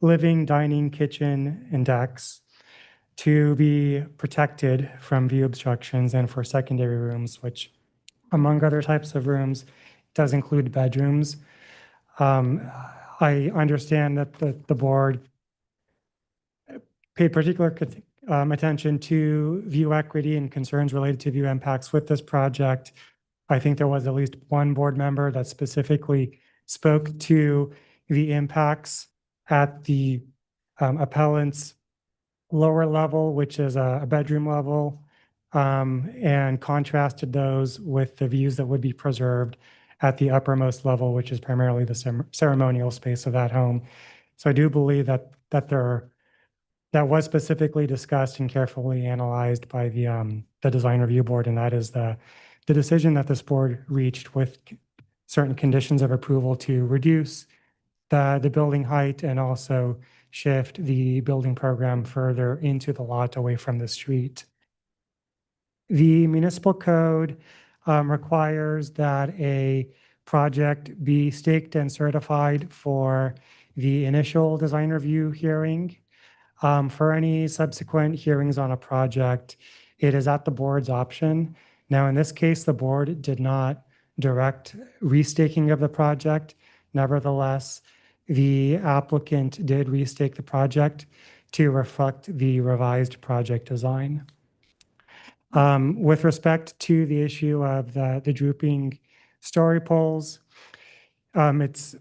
living, dining, kitchen, and decks to be protected from view obstructions and for secondary rooms, which among other types of rooms does include bedrooms. I understand that the board paid particular attention to view equity and concerns related to view impacts with this project. I think there was at least one board member that specifically spoke to the impacts at the appellant's lower level, which is a bedroom level, and contrasted those with the views that would be preserved at the uppermost level, which is primarily the ceremonial space of that home. So I do believe that that was specifically discussed and carefully analyzed by the design review board, and that is the decision that this board reached with certain conditions of approval to reduce the building height and also shift the building program further into the lot away from the street. The municipal code requires that a project be staked and certified for the initial design review hearing. For any subsequent hearings on a project, it is at the board's option. Now, in this case, the board did not direct restaking of the project. Nevertheless, the applicant did restake the project to reflect the revised project design. With respect to the issue of the drooping story poles, it's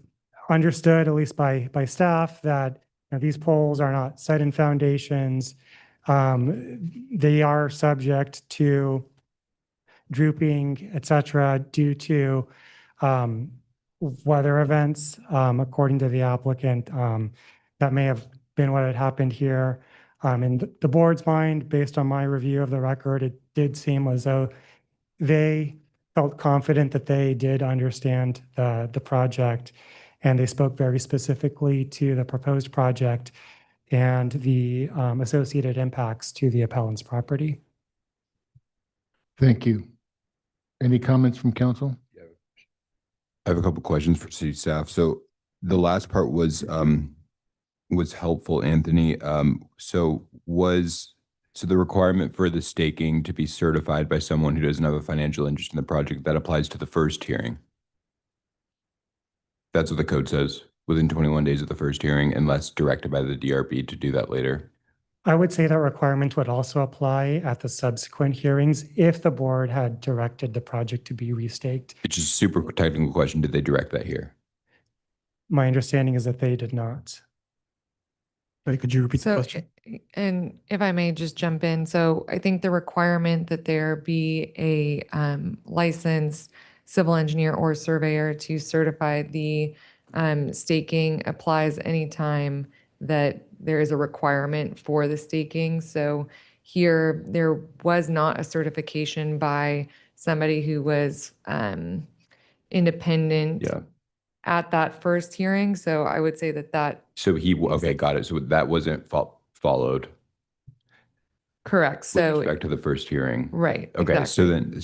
understood, at least by staff, that these poles are not set in foundations. They are subject to drooping, et cetera, due to weather events, according to the applicant. That may have been what had happened here. In the board's mind, based on my review of the record, it did seem as though they felt confident that they did understand the project, and they spoke very specifically to the proposed project and the associated impacts to the appellant's property. Thank you. Any comments from council? I have a couple questions for city staff. So the last part was helpful, Anthony. So the requirement for the staking to be certified by someone who doesn't have a financial interest in the project, that applies to the first hearing. That's what the code says, within 21 days of the first hearing, unless directed by the DRB to do that later. I would say that requirement would also apply at the subsequent hearings if the board had directed the project to be restaked. It's just a super technical question. Did they direct that here? My understanding is that they did not. Could you repeat the So, question? and if I may just jump in, so I think the requirement that there be a licensed civil engineer or surveyor to certify the staking applies anytime that there is a requirement for the staking. So here, there was not a certification by somebody who was independent at that first hearing. So I would say that So okay, got it. So that wasn't followed. Correct. So With respect to the first hearing. Right. Okay. Exactly.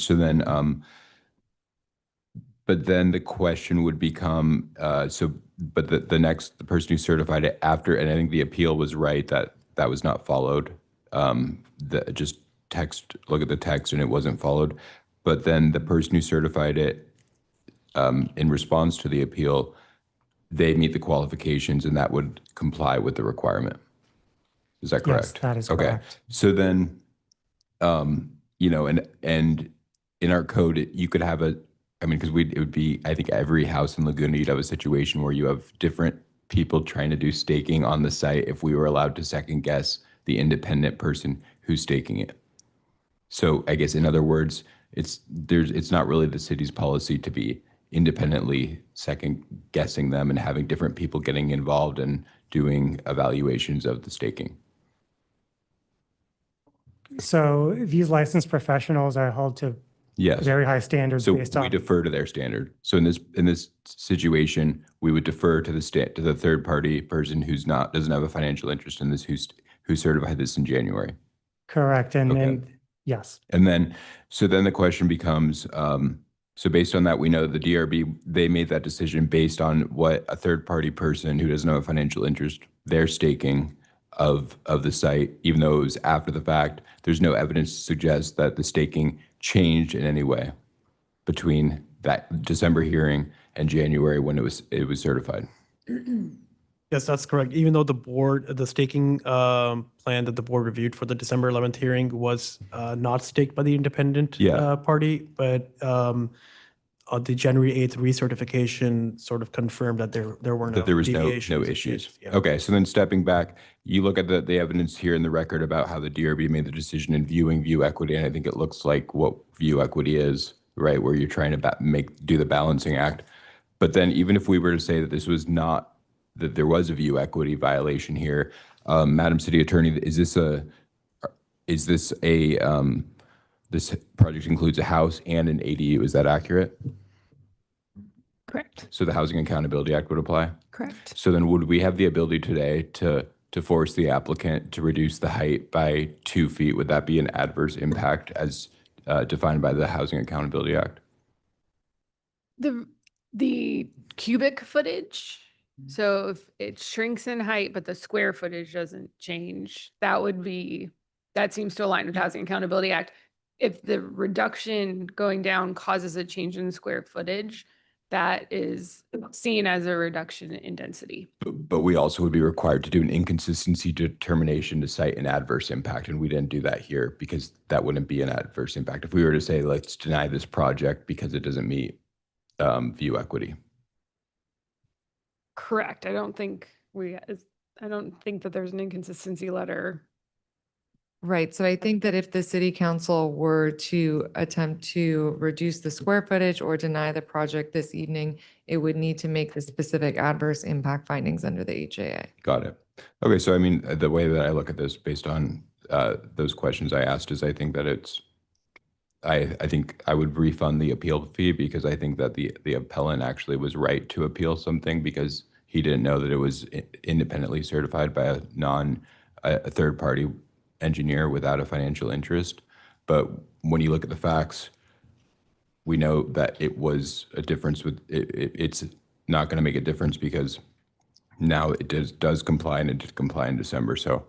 But then the question would become, but the person who certified it after, and I think the appeal was right that that was not followed. Look at the text and it wasn't followed. But then the person who certified it in response to the appeal, they meet the qualifications and that would comply with the requirement. Is that correct? Yes, that is okay. correct. So then, and in our code, you could have because it would be, I think every house in Laguna, you'd have a situation where you have different people trying to do staking on the site if we were allowed to second guess the independent person who's staking it. So I guess in other words, it's not really the city's policy to be independently second guessing them and having different people getting involved and doing evaluations of the staking. So these licensed professionals are held to very high standards So based on. we defer to their standard. So in this situation, we would defer to the third party person doesn't have a financial interest in this who certified this in January. Correct. And yes. And then the question becomes, So based on that, we know the DRB, they made that decision based on what a third-party person who doesn't have a financial interest, their staking of the site, even though it was after the fact. There's no evidence to suggest that the staking changed in any way between that December hearing and January when it was certified. Yes, that's correct. Even though the staking plan that the board reviewed for the December 11th hearing was not staked by the independent Yeah. party, but the January 8th recertification sort of confirmed that there were no That there was no deviations. issues. Yeah. Okay, so then stepping back, you look at the evidence here in the record about how the DRB made the decision in viewing view equity, and I think it looks like what view equity is, right, where you're trying to do the balancing act. But then even if we were to say that this was not, that there was a view equity violation here, Madam City Attorney, this project includes a house and an ADU, is that accurate? Correct. So the Housing Accountability Act would apply? Correct. So then would we have the ability today to force the applicant to reduce the height by 2 feet? Would that be an adverse impact as defined by the Housing Accountability Act? The cubic footage. So if it shrinks in height, but the square footage doesn't change, that seems to align with Housing Accountability Act. If the reduction going down causes a change in square footage, that is seen as a reduction in density. But we also would be required to do an inconsistency determination to cite an adverse impact, and we didn't do that here because that wouldn't be an adverse impact. If we were to say, let's deny this project because it doesn't meet view equity. Correct. I don't think that there's an inconsistency letter. Right. So I think that if the city council were to attempt to reduce the square footage or deny the project this evening, it would need to make the specific adverse impact findings under the HAA. Got it. Okay, so I mean, the way that I look at this based on those questions I asked is I think that I think I would refund the appeal fee because I think that the appellant actually was right to appeal something because he didn't know that it was independently certified by a third party engineer without a financial interest. But when you look at the facts, we know that it was a difference with it's not going to make a difference because now it does comply and it did comply in December. So,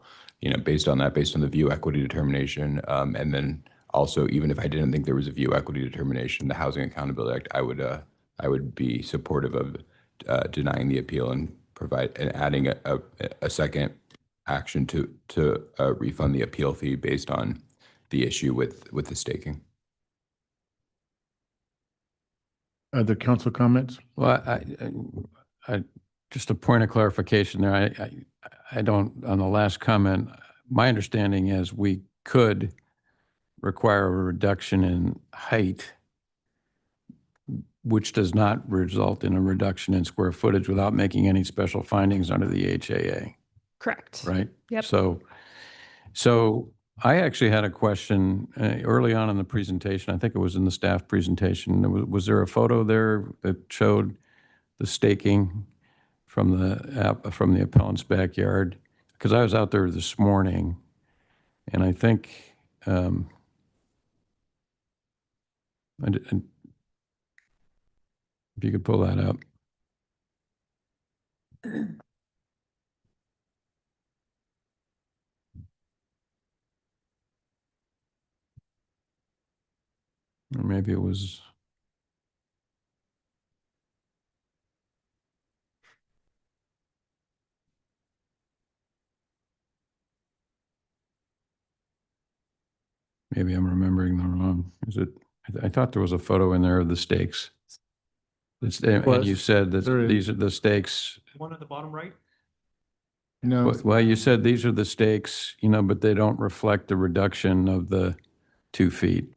based on that, based on the view equity determination, and then also, even if I didn't think there was a view equity determination, the Housing Accountability Act, I would be supportive of denying the appeal and adding a second action to refund the appeal fee based on the issue with the staking. Other council comments? Well, I just a point of clarification there. I don't, on the last comment, my understanding is we could require a reduction in height, which does not result in a reduction in square footage without making any special findings under the HAA, Correct. right? Yep. So I actually had a question early on in the presentation. I think it was in the staff presentation. Was there a photo there that showed the staking from the appellant's backyard? Because I was out there this morning, and I think if you could pull that up. Or maybe it was. Maybe I'm remembering the wrong. Is it? I thought there was a photo in there of the stakes. And you said that these are the stakes. One at the bottom right? No. Well, you said these are the stakes, but they don't reflect the reduction of the 2 feet.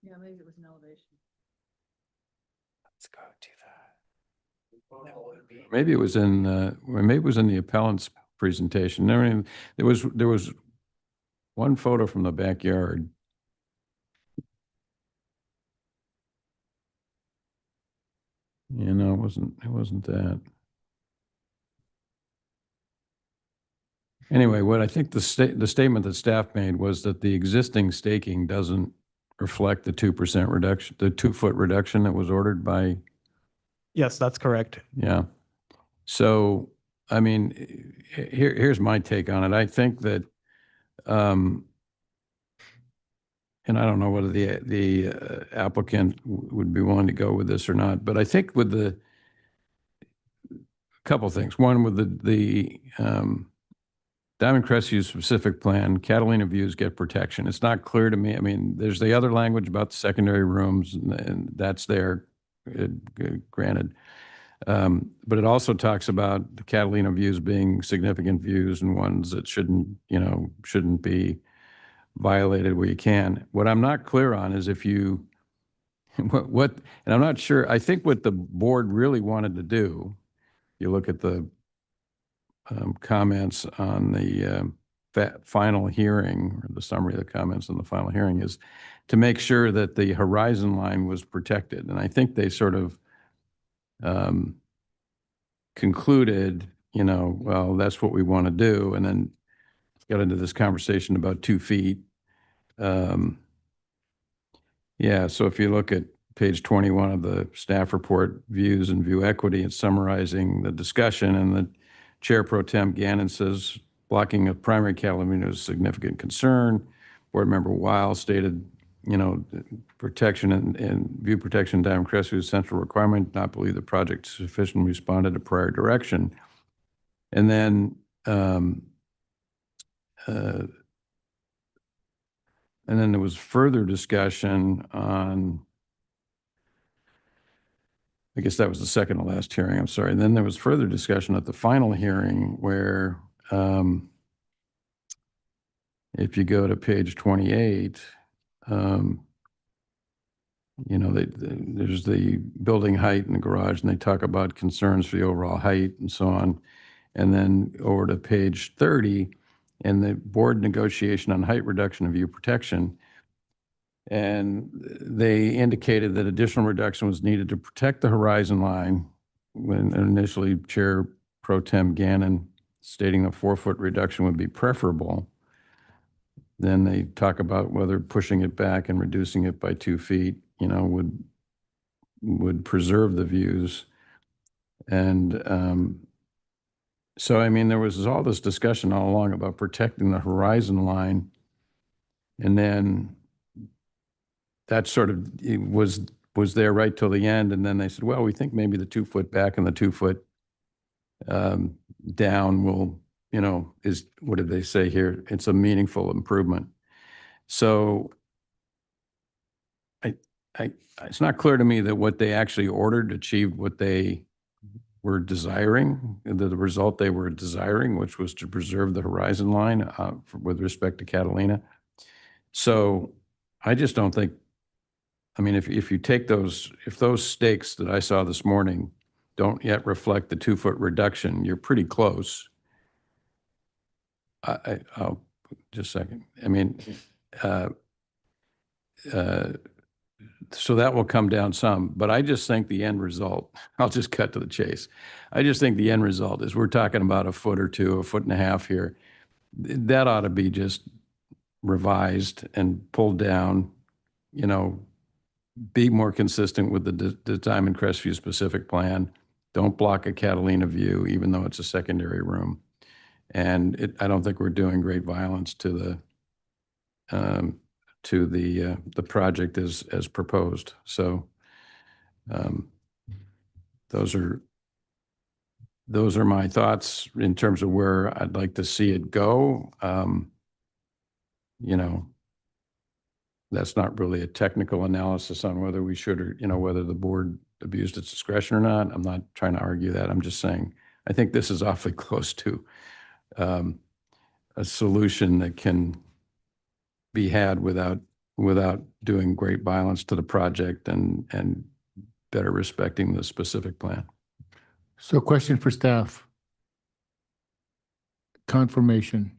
Yeah, maybe it was an elevation. Let's go to that. Maybe it was in the appellant's presentation. I mean, there was one photo from the backyard. It wasn't that. Anyway, what I think the statement that staff made was that the existing staking doesn't reflect the 2% reduction, the 2-foot reduction that was ordered by, Yes, that's correct. yeah. So, I mean, here's my take on it. I think that, and I don't know whether the applicant would be willing to go with this or not, but I think with the couple things. One, with the Diamond Crest View specific plan, Catalina views get protection. It's not clear to me. I mean, there's the other language about the secondary rooms, and that's there, granted. But it also talks about the Catalina views being significant views and ones that shouldn't be violated where you can. What I'm not clear on is if you, and I'm not sure, I think what the board really wanted to do, you look at the comments on the final hearing, or the summary of the comments on the final hearing, is to make sure that the horizon line was protected. And I think they sort of concluded, well, that's what we want to do. And then got into this conversation about 2 feet. Yeah, so if you look at page 21 of the staff report, views and view equity, it's summarizing the discussion, and the Chair Pro Tem Gannon says blocking of primary Catalina is a significant concern. Board Member Weil stated, protection and view protection in Diamond Crest View is a central requirement. Not believe the project sufficiently responded to prior direction. And then there was further discussion on, I guess that was the second to last hearing, I'm sorry. And then there was further discussion at the final hearing where if you go to page 28, there's the building height in the garage, and they talk about concerns for the overall height and so on. And then over to page 30, and the board negotiation on height reduction and view protection. And they indicated that additional reduction was needed to protect the horizon line, when initially Chair Pro Tem Gannon stating a 4-foot reduction would be preferable. Then they talk about whether pushing it back and reducing it by 2 feet, would preserve the views. And so, I mean, there was all this discussion all along about protecting the horizon line. And then that sort of was there right till the end. And then they said, well, we think maybe the 2 foot back and the 2 foot down will, is, what did they say here? It's a meaningful improvement. So it's not clear to me that what they actually ordered achieved what they were desiring, the result they were desiring, which was to preserve the horizon line with respect to Catalina. So I just don't think, I mean, if you take if those stakes that I saw this morning don't yet reflect the 2 foot reduction, you're pretty close. I'll just a second. I mean, so that will come down some, but I just think the end result, I'll just cut to the chase. I just think the end result is we're talking about 1 foot or 2, 1.5 foot here. That ought to be just revised and pulled down, be more consistent with the Diamond Crest View specific plan. Don't block a Catalina view, even though it's a secondary room. And I don't think we're doing great violence to the project as proposed. So those are my thoughts in terms of where I'd like to see it go. That's not really a technical analysis on whether we should or, whether the board abused its discretion or not. I'm not trying to argue that. I'm just saying, I think this is awfully close to a solution that can be had without doing great violence to the project and better respecting the specific plan. So question for staff. Confirmation.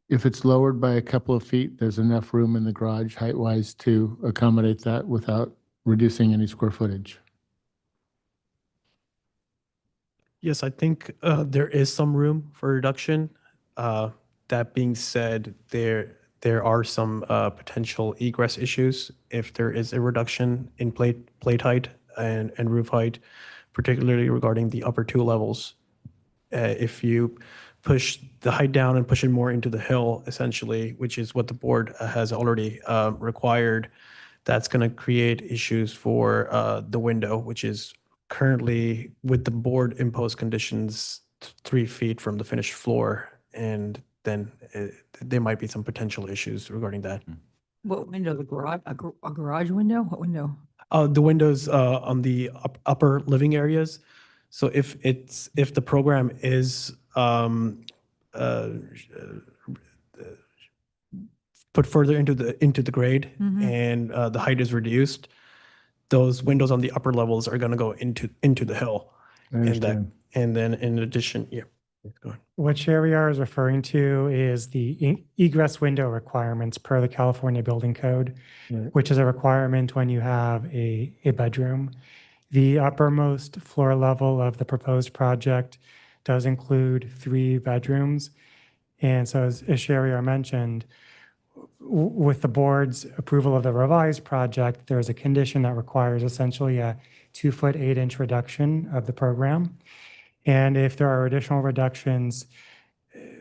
If it's lowered by a couple of feet, there's enough room in the garage height-wise to accommodate that without reducing any square footage. Yes, I think there is some room for reduction. That being said, there are some potential egress issues if there is a reduction in plate height and roof height, particularly regarding the upper two levels. If you push the height down and push it more into the hill, essentially, which is what the board has already required, that's going to create issues for the window, which is currently with the board imposed conditions 3 feet from the finished floor. And then there might be some potential issues regarding that. What window? The garage, a garage window? What window? The windows on the upper living areas. So if the program is put further into the grade and the height is reduced, those windows on the upper levels are going to go into the hill. And then in addition, yeah. Go ahead. What Sherry is referring to is the egress window requirements per the California Building Code, which is a requirement when you have a bedroom. The uppermost floor level of the proposed project does include 3 bedrooms. And so as Sherry mentioned, with the board's approval of the revised project, there's a condition that requires essentially a 2-foot 8-inch reduction of the program. And if there are additional reductions,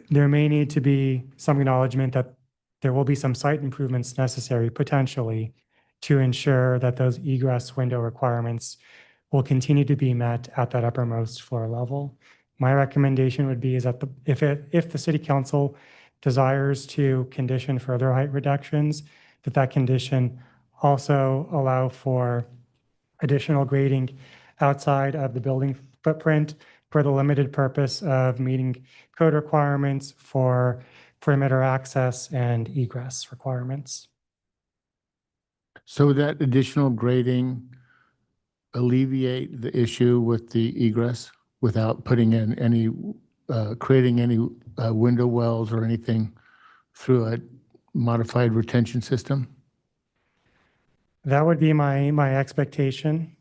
there may need to be some acknowledgement that there will be some site improvements necessary potentially to ensure that those egress window requirements will continue to be met at that uppermost floor level. My recommendation would be is that if the city council desires to condition further height reductions, that condition also allow for additional grading outside of the building footprint for the limited purpose of meeting code requirements for perimeter access and egress requirements. So that additional grading alleviate the issue with the egress without putting in any, creating any window wells or anything through a modified retention system? That would be my expectation.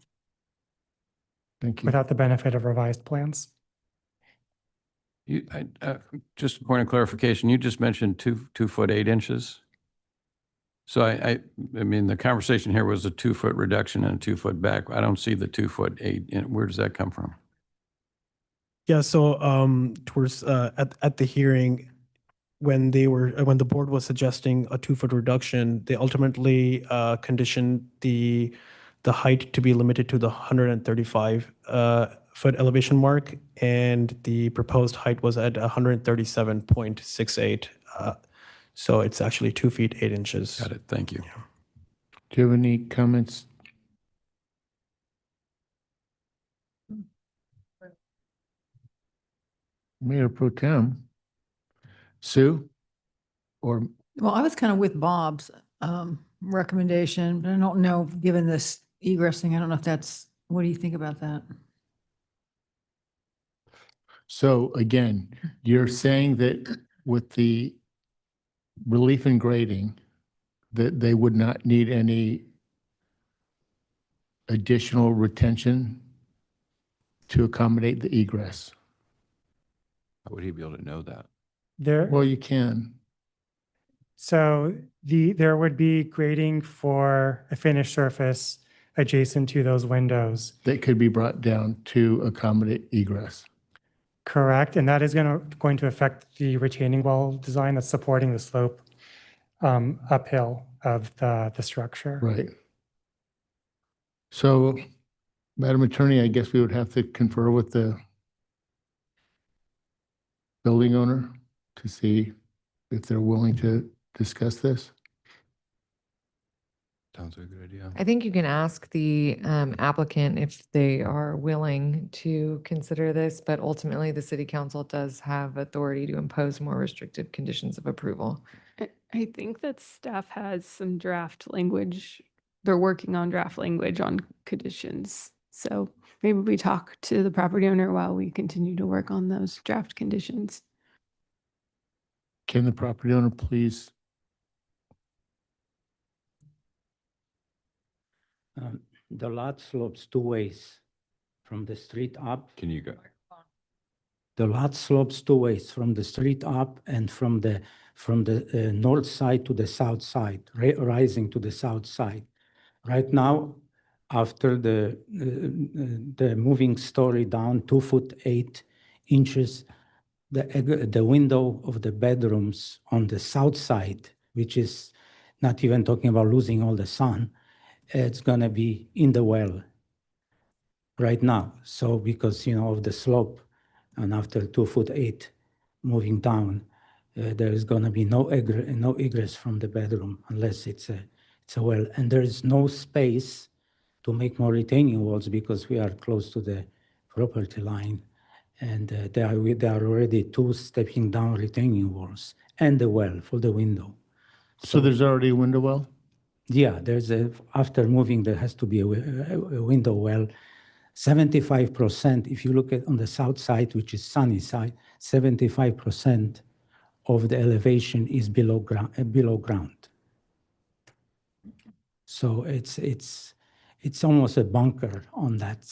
Thank you. Without the benefit of revised plans. Just a point of clarification, you just mentioned 2-foot 8 inches. So I mean, the conversation here was a 2-foot reduction and a 2-foot back. I don't see the 2-foot 8. Where does that come from? Yeah, so towards at the hearing, when the board was suggesting a 2-foot reduction, they ultimately conditioned the height to be limited to the 135 foot elevation mark, and the proposed height was at 137.68. So it's actually 2 feet 8 inches. Got it. Thank you. Do you have any comments? Mayor Pro Tem, Sue, or Well, I was kind of with Bob's recommendation, but I don't know, given this egress thing, I don't know if that's, what do you think about that? so again, you're saying that with the relief in grading, that they would not need any additional retention to accommodate the egress? How would he be able to know that? Well, you can. So there would be grading for a finished surface adjacent to those windows. That could be brought down to accommodate egress. Correct, and that is going to affect the retaining wall design that's supporting the slope uphill of the structure. Right. So, Madam Attorney, I guess we would have to confer with the building owner to see if they're willing to discuss this. Sounds like a good idea. I think you can ask the applicant if they are willing to consider this, but ultimately the city council does have authority to impose more restrictive conditions of approval. I think that staff has some draft language. They're working on draft language on conditions. So maybe we talk to the property owner while we continue to work on those draft conditions. Can the property owner please? The lot slopes 2 ways from the street up. Can you go? The lot slopes two ways, from the street up and from the north side to the south side, rising to the south side. Right now, after the moving story down 2'8" the window of the bedrooms on the south side, which is not even talking about losing all the sun, it's gonna be in the well right now. So because, of the slope, and after 2'8" moving down, there is gonna be no egress from the bedroom unless it's a well. And there is no space to make more retaining walls because we are close to the property line. And there are already 2 stepping down retaining walls and the well for the window. So there's already a window well? Yeah, after moving, there has to be a window well. 75%, if you look at on the south side, which is sunny side, 75% of the elevation is below ground. So it's almost a bunker on that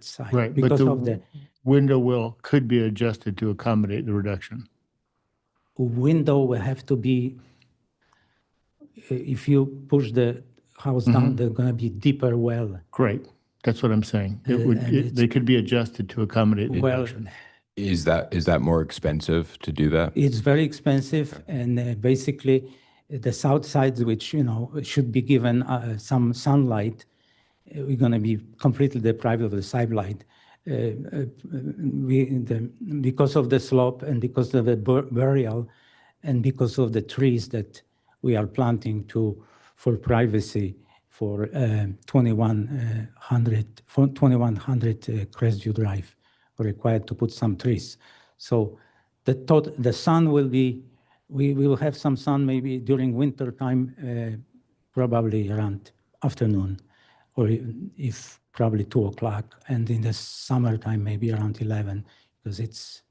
side. Right, but because the of the window well could be adjusted to accommodate the reduction. window will have to be, if you push the house down, they're gonna be deeper well. Great, that's what I'm saying. They could be adjusted to accommodate the Well, reduction. Is that more expensive to do that? it's very expensive, and basically, the south side, which, should be given some sunlight, we're gonna be completely deprived of the sunlight. Because of the slope and because of the burial and because of the trees that we are planting for privacy for 2100 Crestview Drive, we're required to put some trees. So the sun will be, we will have some sun maybe during winter time, probably around afternoon, or if probably 2:00, and in the summertime maybe around 11, because it's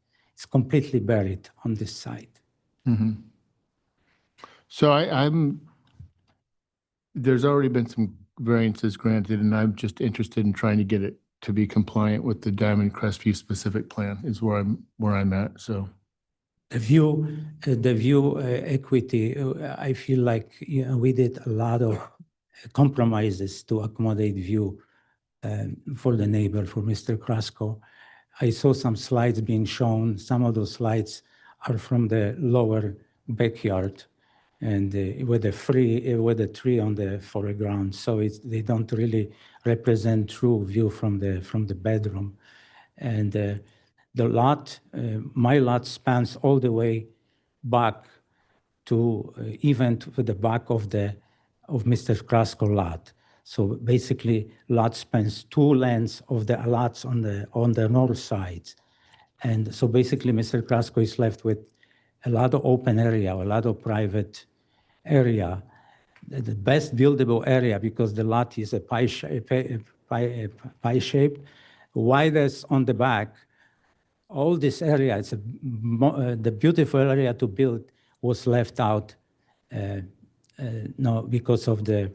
completely buried on this side. So there's already been some variances granted, and I'm just interested in trying to get it to be compliant with the Diamond Crestview specific plan is where I'm at, so. The view equity, I feel like we did a lot of compromises to accommodate view for the neighbor, for Mr. Krasko. I saw some slides being shown. Some of those slides are from the lower backyard, and with a tree on the foreground, so they don't really represent true view from the bedroom. And the lot, my lot spans all the way back to even to the back of Mr. Krasko lot. So basically, lot spans 2 lanes of the lots on the north side. And so basically, Mr. Krasko is left with a lot of open area, a lot of private area. The best buildable area, because the lot is a pie shape, widest on the back. All this area, the beautiful area to build was left out because of the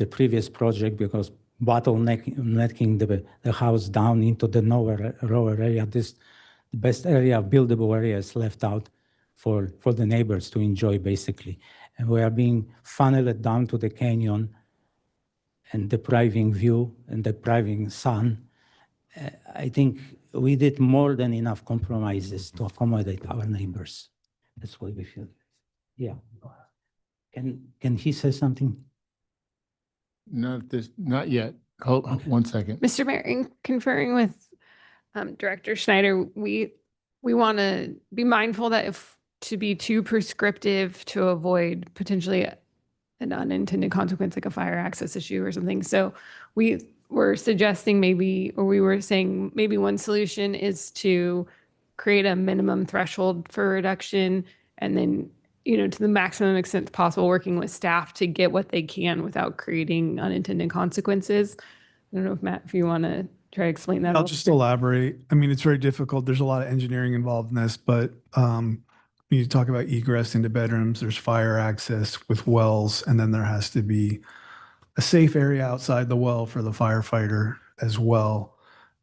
previous project, because bottlenecking the house down into the lower area. The best area, buildable area, is left out for the neighbors to enjoy, basically. And we are being funneled down to the canyon and depriving view and depriving sun. I think we did more than enough compromises to accommodate our neighbors. That's what we feel. Yeah. Can he say something? Not yet. Hold on 1 second. Mr. Mayor, in conferring with Director Schneider, we want to be mindful that to be too prescriptive to avoid potentially an unintended consequence like a fire access issue or something. So we were suggesting we were saying maybe one solution is to create a minimum threshold for reduction, and then, to the maximum extent possible, working with staff to get what they can without creating unintended consequences. I don't know if Matt, if you want to try to explain that. I'll just elaborate. I mean, it's very difficult. There's a lot of engineering involved in this, but you talk about egress into bedrooms, there's fire access with wells, and then there has to be a safe area outside the well for the firefighter as well.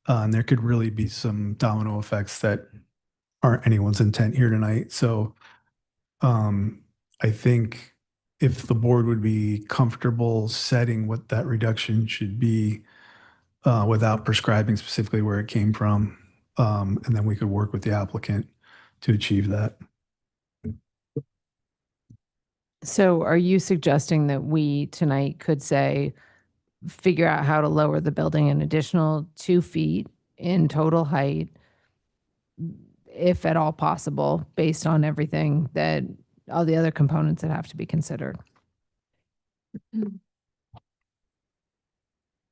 And there could really be some domino effects that aren't anyone's intent here tonight. So I think if the board would be comfortable setting what that reduction should be without prescribing specifically where it came from, and then we could work with the applicant to achieve that. So are you suggesting that we tonight could say, figure out how to lower the building an additional 2 feet in total height, if at all possible, based on everything that, all the other components that have to be considered?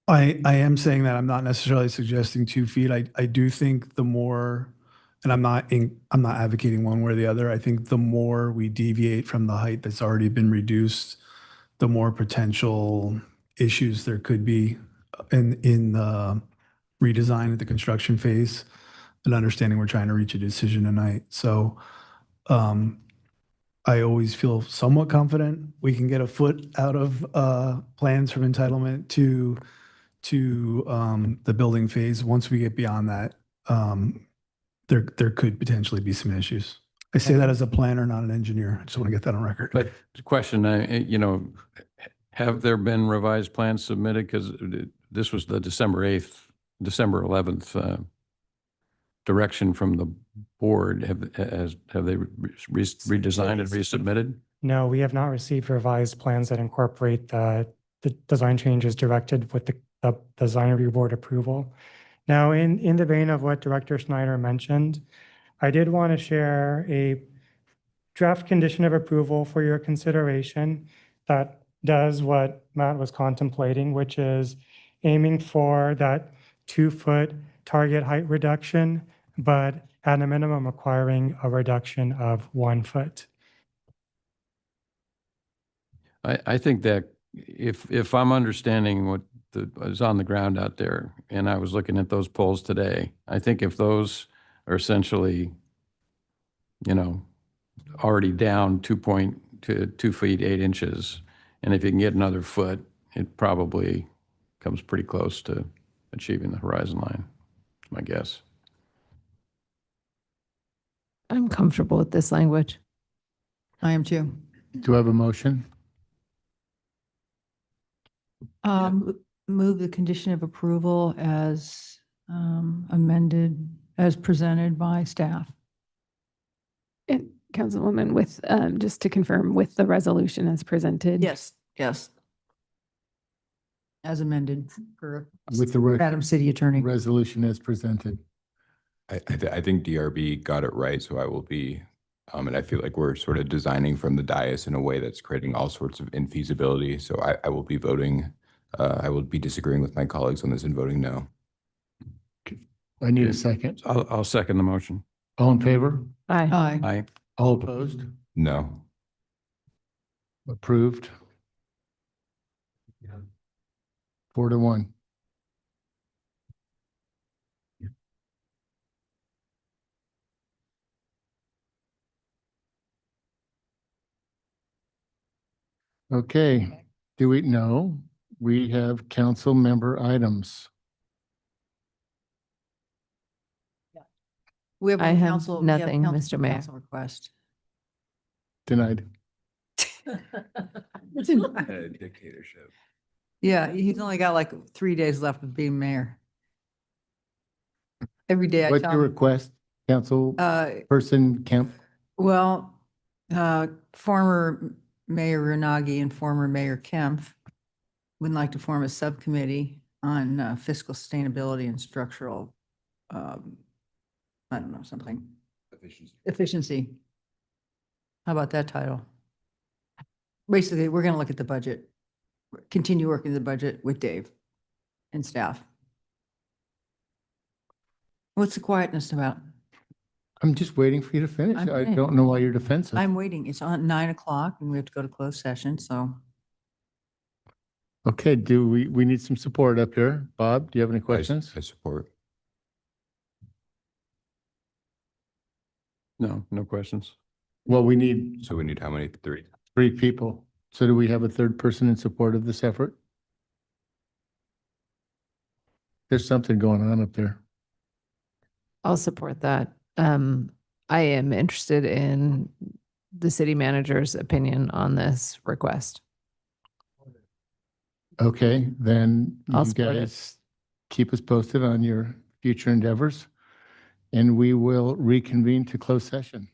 I am saying that I'm not necessarily suggesting 2 feet. I do think the more, and I'm not advocating one way or the other. I think the more we deviate from the height that's already been reduced, the more potential issues there could be in the redesign of the construction phase, and understanding we're trying to reach a decision tonight. So I always feel somewhat confident we can get a foot out of plans from entitlement to the building phase. Once we get beyond that, there could potentially be some issues. I say that as a planner, not an engineer. I just want to get that on record. But the question, have there been revised plans submitted? Because this was the December 11th direction from the board. Have they redesigned and resubmitted? No, we have not received revised plans that incorporate the design changes directed with the design review board approval. Now, in the vein of what Director Schneider mentioned, I did want to share a draft condition of approval for your consideration that does what Matt was contemplating, which is aiming for that 2-foot target height reduction, but at a minimum requiring a reduction of 1 foot. I think that if I'm understanding what is on the ground out there, and I was looking at those poles today, I think if those are essentially, already down 2 feet, 8 inches, and if you can get another foot, it probably comes pretty close to achieving the horizon line, my guess. I'm comfortable with this language. I am too. Do I have a motion? Move the condition of approval as amended, as presented by staff. And Councilwoman, with, just to confirm, with the resolution as presented? Yes. As amended for With the Madam City Attorney. resolution as presented. I think DRB got it right, so I will be, and I feel like we're sort of designing from the dais in a way that's creating all sorts of infeasibility. So I will be voting, I will be disagreeing with my colleagues on this and voting no. I need a second. I'll second the motion. All in favor? Aye. Aye. All opposed? No. Approved. 4-1. Okay, do we know? We have council member items. We have I one have council. we have nothing, council- Mr. Mayor. council request. Denied. Dictatorship. Yeah, he's only got like 3 days left of being mayor. Every day I What's tell your him, request, council person Kemp? well, former Mayor Renagi and former Mayor Kempf would like to form a subcommittee on fiscal sustainability and structural, I don't know, something. Efficiency. How about that title? Basically, we're going to look at the budget, continue working the budget with Dave and staff. What's the quietness about? I'm just waiting for you to finish. I'm I finished. don't know why you're defensive. I'm waiting. It's on 9 o'clock and we have to go to closed session, so. Okay, we need some support up here. Bob, do you have any questions? I support. No questions. Well, we need So we need how many? 3. 3 people. So do we have a third person in support of this effort? There's something going on up there. I'll support that. I am interested in the city manager's opinion on this request. Okay, then I'll you support it. guys keep us posted on your future endeavors, and we will reconvene to close session.